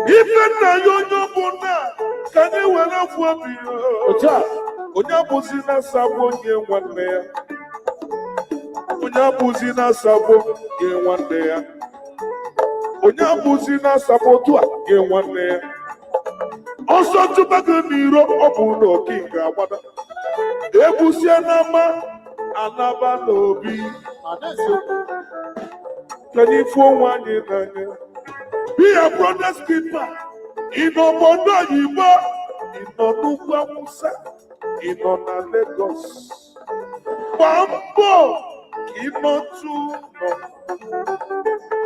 Ife nna ya onye ọbụla ka anyị were afọ obi ya. Onye abụzi na-asabụ onye nwanne ya. Onye abụzi na-asabụ onye nwanne ya. Onye abụzi na-asapụ otu a gị nwanne ya. ọsọ tụbago n'iro ọ bụ n'oke ga-agbada ebusie n'ama anaba n'obi kedu ife onwe anyị n'anya biya brothers keeper ị nọ obodo oyibo ị nọ n'ugwu awụsa ị nọ na Lagos gbaa mbọ ka ị nọtụ nọ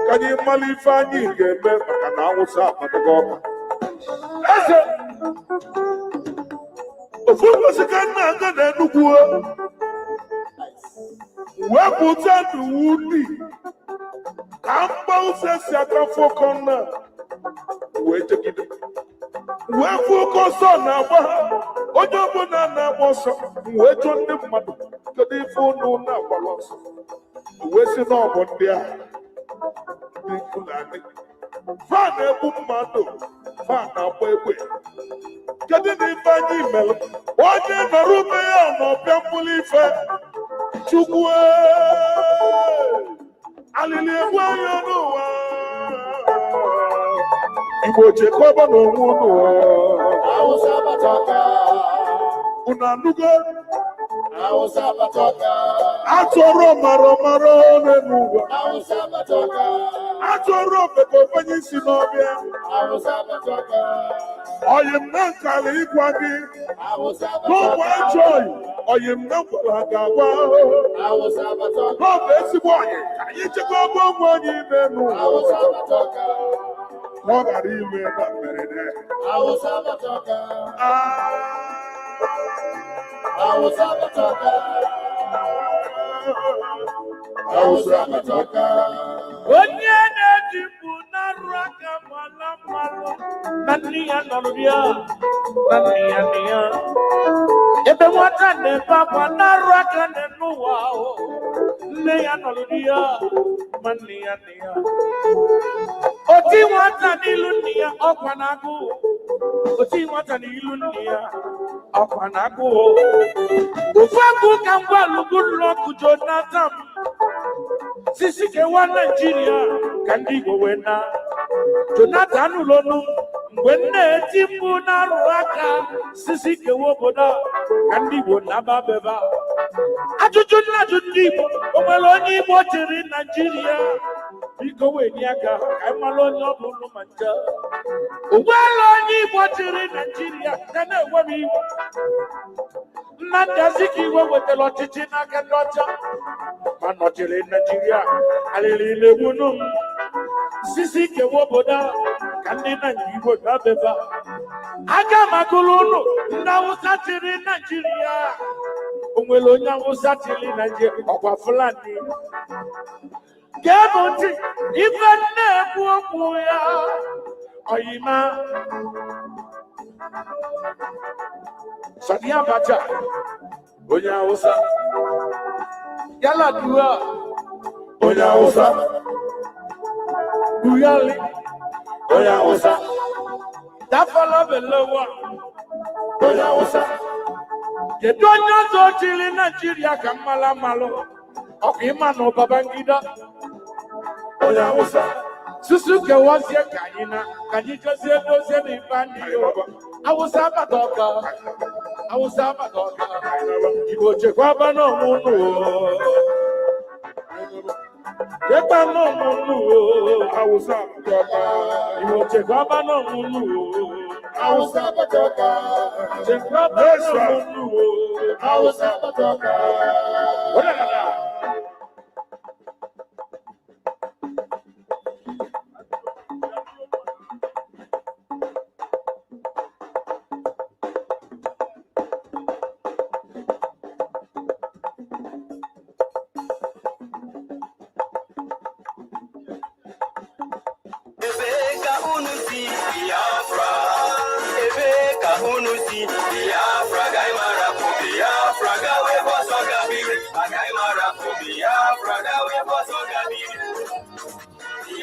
ka anyị mara ife anyị ga-eme maka na awụsa akpatago ọka eze ofu ụbọchị ka nna aga na Enugu wepụta n'uwuli ka mgba ụzọ si aka fọkọ na wee jegide wee fụ oke ọsọ na-agba ha onye ọbụla na-agba ọsọ wee jụọ ndị mmadụ kedu ife unu na-agbara ọsọ wee si n'ọbụ ndị a ndị Fulani fa na-egbu mmadụ fa na-agba egbe kedu na ife anyị mere onye nọrọ ube ya n'ọbịa mkpụrụ ife Chukwu alili egwu anya n'ụwa Igbo chekwaba n'onwe unu Awụsa bataka unu anụgo Awụsa bataka atụrụ mara n'elu ụwa Awụsa bataka atụrụ ofeke ofenye isi n'ọbịa Awụsa bataka oyi m na nkala ịgwa gị n'ụmụ ajọghị oyi m na nkwara ga-agwa Awụsa bataka n'ọbụ ezigbo oyi ka anyị chekwaba onwe anyị n'elu ụwa ọ gara ime na mberede Awụsa bataka Awụsa bataka Awụsa bataka onye na-eji mbụ na-arụ aka mala mmalụ na nne ya nọrọ ya na nne ya ebe nwata na-ebe akwa na-arụ aka n'ụwa ahụ nne ya nọrọ ya ma nne ya oti nwata n'ilu nne ya ọkwa na-agụ oti nwata n'ilu nne ya ọkwa na-agụ ofu akụ ka ngwa lụgụlọkụ Jonathan sisi kewa Nigeria ka ndị Igbo wee na Jonathan ụlọnụ mgbe nna-eti mkpu na-arụ aka sisi kewa obodo ka ndị Igbo na-aba beba ajụjụ nnajụ ndị Igbo o nwere onye Igbo chịrị Nigeria biko wee nye aka ka ịmara onye ọ bụrụ ma nche ụgbọala onye Igbo chịrị Nigeria ka na-enwe m iwu Nnamdi Azikiwe wetara ọchịchị n'aka ndị ọcha ma nọchiri Nigeria alịrị na-egbunu m sisi kewa obodo ka ndị Igbo na-abeba aga m agụrụ ụlọ ndị Awụsa chịrị Nigeria o nwere onye Awụsa chịrị Nigeria ọkwa Fulani ga-ebu ntị ife na-ekwu okwu ya oyima Sani Abacha onye Awụsa Yar'Adua onye Awụsa Buhari onye Awụsa Tafawa Balewa onye Awụsa kedu onye ọzọ chịrị Nigeria ka mmalụ ọkwa ịma na Babangida onye Awụsa susu kewazie ka anyị jezie dozie n'ife anyị Awụsa batọka Igbo chekwaba n'onwe unu chekwa n'onwe unu Awụsa batọka Igbo chekwaba n'onwe unu Awụsa batọka chekwaba n'onwe unu Awụsa batọka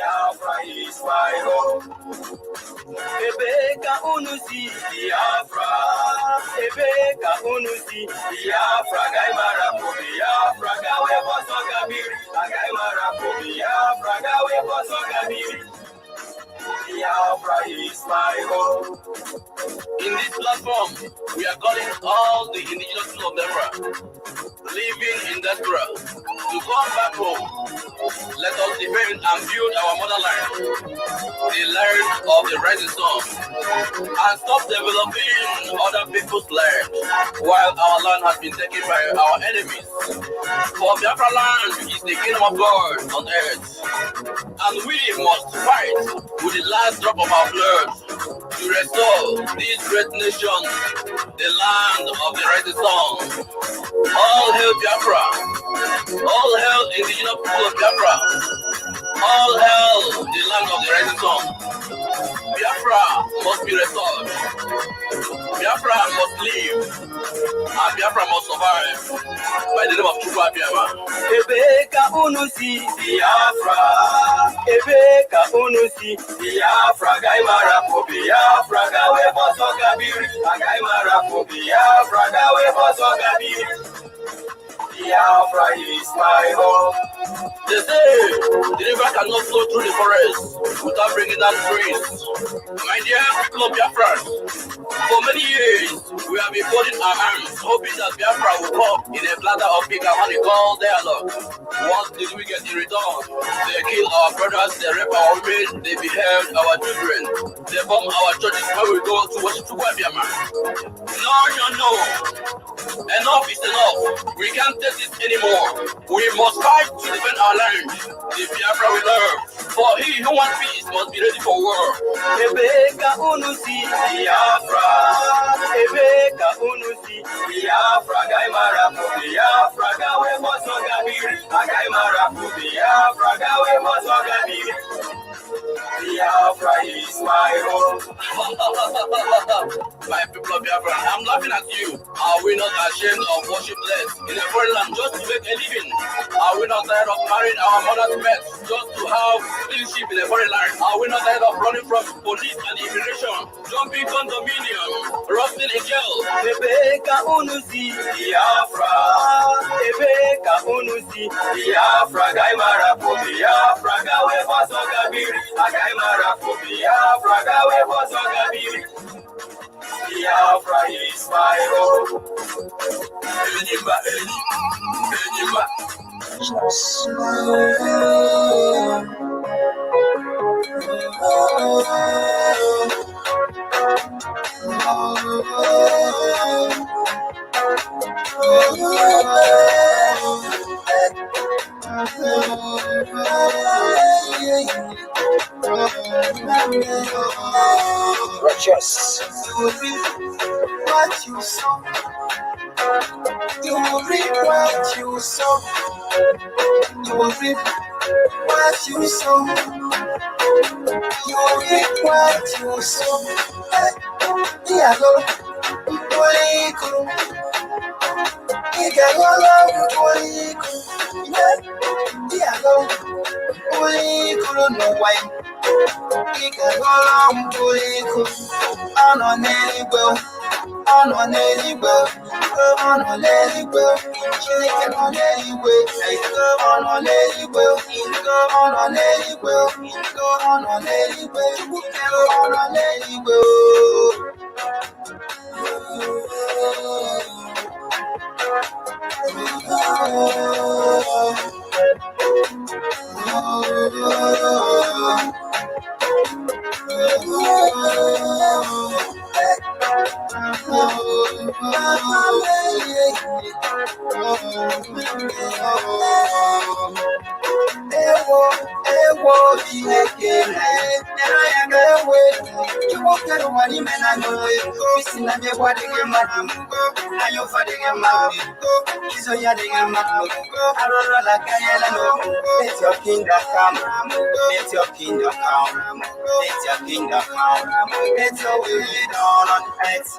Biafra is my home. Ebeka unusi Biafra. Ebeka unusi Biafra. Gaimara po Biafra. Gawe boso gabiri. Gaimara po Biafra. Gawe boso gabiri. Biafra is my home. In this platform, we are calling all the indigenous people of Biafra living in diaspora to come back home. Let us defend and build our motherland, the land of the rising sun, and stop developing other people's land while our land has been taken by our enemies. For Biafra land is the kingdom of God on earth, and we must fight with the last drop of our blood to restore this great nation, the land of the rising sun. All hail Biafra! All hail indigenous people of Biafra! All hail the land of the rising sun! Biafra must be restored. Biafra must live. And Biafra must survive. By the name of Chukwu Biafra. Ebeka unusi Biafra. Ebeka unusi Biafra. Gaimara for Biafra. Gawe boso gabiri. Gaimara for Biafra. Gawe boso gabiri. Biafra is my home. They say the river cannot flow through the forest without bringing down trees. My dear people of Biafra, for many years we have been folding our hands, hoping that Biafra will come in a platter of pig and honey called dialogue. What did we get in return? They kill our brothers, they rape our women, they behead our children, they bomb our churches when we go to worship to Biafra. No. Enough is enough. We can't take this anymore. We must fight to defend our land. The Biafra we love. For he who wants peace must be ready for war. Ebeka unusi Biafra. Ebeka unusi Biafra. Gaimara for Biafra. Gawe boso gabiri. Gaimara for Biafra. Gawe boso gabiri. Biafra is my home. My people of Biafra, I'm laughing at you. Are we not ashamed of worship-less in a foreign land just to make a living? Are we not tired of marrying our mother's pets just to have citizenship in a foreign land? Are we not tired of running from police and immigration, jumping condominium, rusting in jail? Ebeka unusi Biafra. Ebeka unusi Biafra. Gaimara for Biafra. Gawe boso gabiri. Gaimara for Biafra. Gawe boso gabiri. Biafra is my home. Enima. Righteous. You will reap what you sow. You will reap what you sow. You will reap what you sow. You will reap what you sow. Dialo, Poliku. Igalola, Poliku. Dialo, Poliku, no white. Igalola, Poliku. On anywhere. On anywhere. On anywhere. Chicken on anywhere. On anywhere. On anywhere. On anywhere. On anywhere. Let your kingdom come. Let your kingdom come. Let your kingdom come. Let your will be done on earth.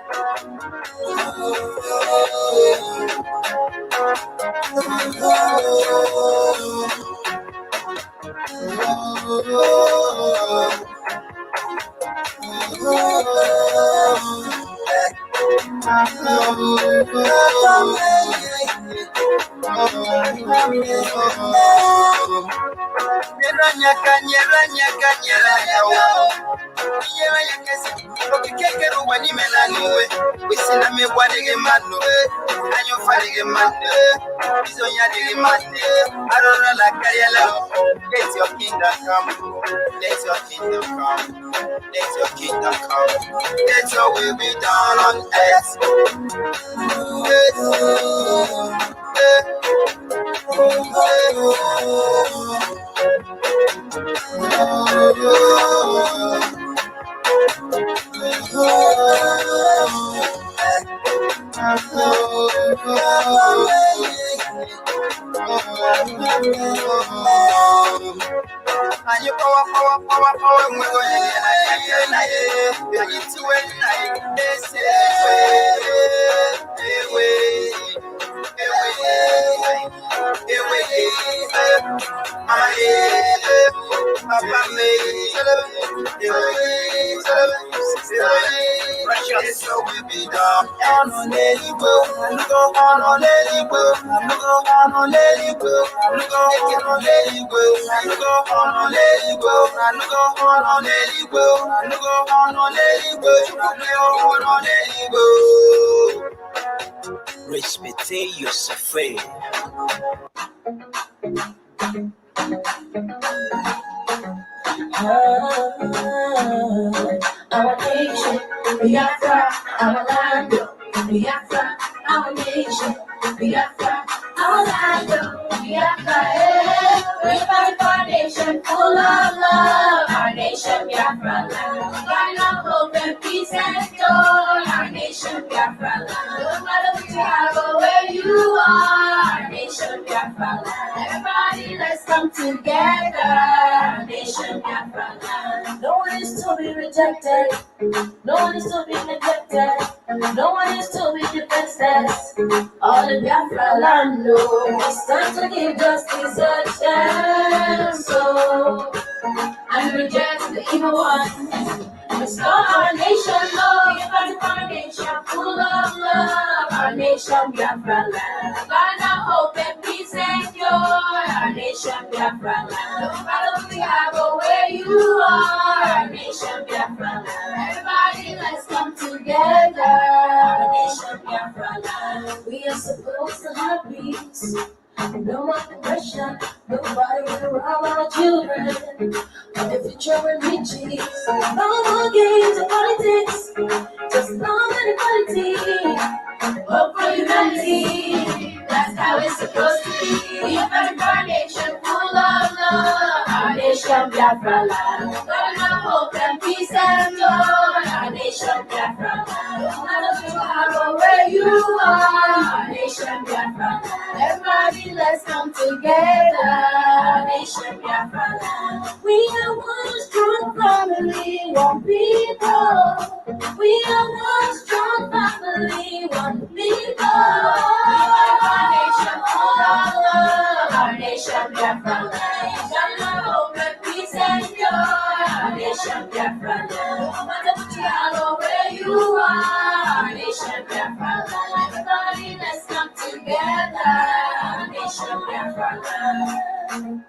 Let your kingdom come. Let your kingdom come. Let your kingdom come. Let your will be done on earth. And you power, and we're going precious will be done. On any will, look on any will, look on any will, look on any will, look on any will, look on any will, look on any will, respectez yourself. Our nation, Biafra, our land, Biafra, our nation, Biafra, our land, Biafra. We fight for a nation full of love, our nation, Biafra land. Find love, hope, and peace and joy, our nation, Biafra land. No matter where you are or where you are, our nation, Biafra land. Everybody, let's come together, our nation, Biafra land. No one is to be rejected. No one is to be neglected. No one is to be defenseless. All the Biafra land, no. It's time to give justice a chance. So, and reject the evil one. Restore our nation, Lord. Give us our nation full of love. Our nation, Biafra land. Find our hope and peace and joy. Our nation, Biafra land. No matter where we are or where you are. Our nation, Biafra land. Everybody, let's come together. Our nation, Biafra land. We are supposed to have peace. No more depression, nobody will rob our children. The future will be cheap. No more games of politics, just love and equality. Hope for humanity, that's how it's supposed to be. We are a nation full of love, our nation Biafra land. God of hope and peace and joy, our nation Biafra land. No matter who you are or where you are, our nation Biafra land. Everybody, let's come together, our nation Biafra land. We are one strong family, one people. We are one strong family, one people. Our nation full of love, our nation Biafra land. God hope and peace and joy, our nation Biafra land. No matter what you are or where you are, our nation Biafra land. Everybody, let's come together, our nation Biafra land.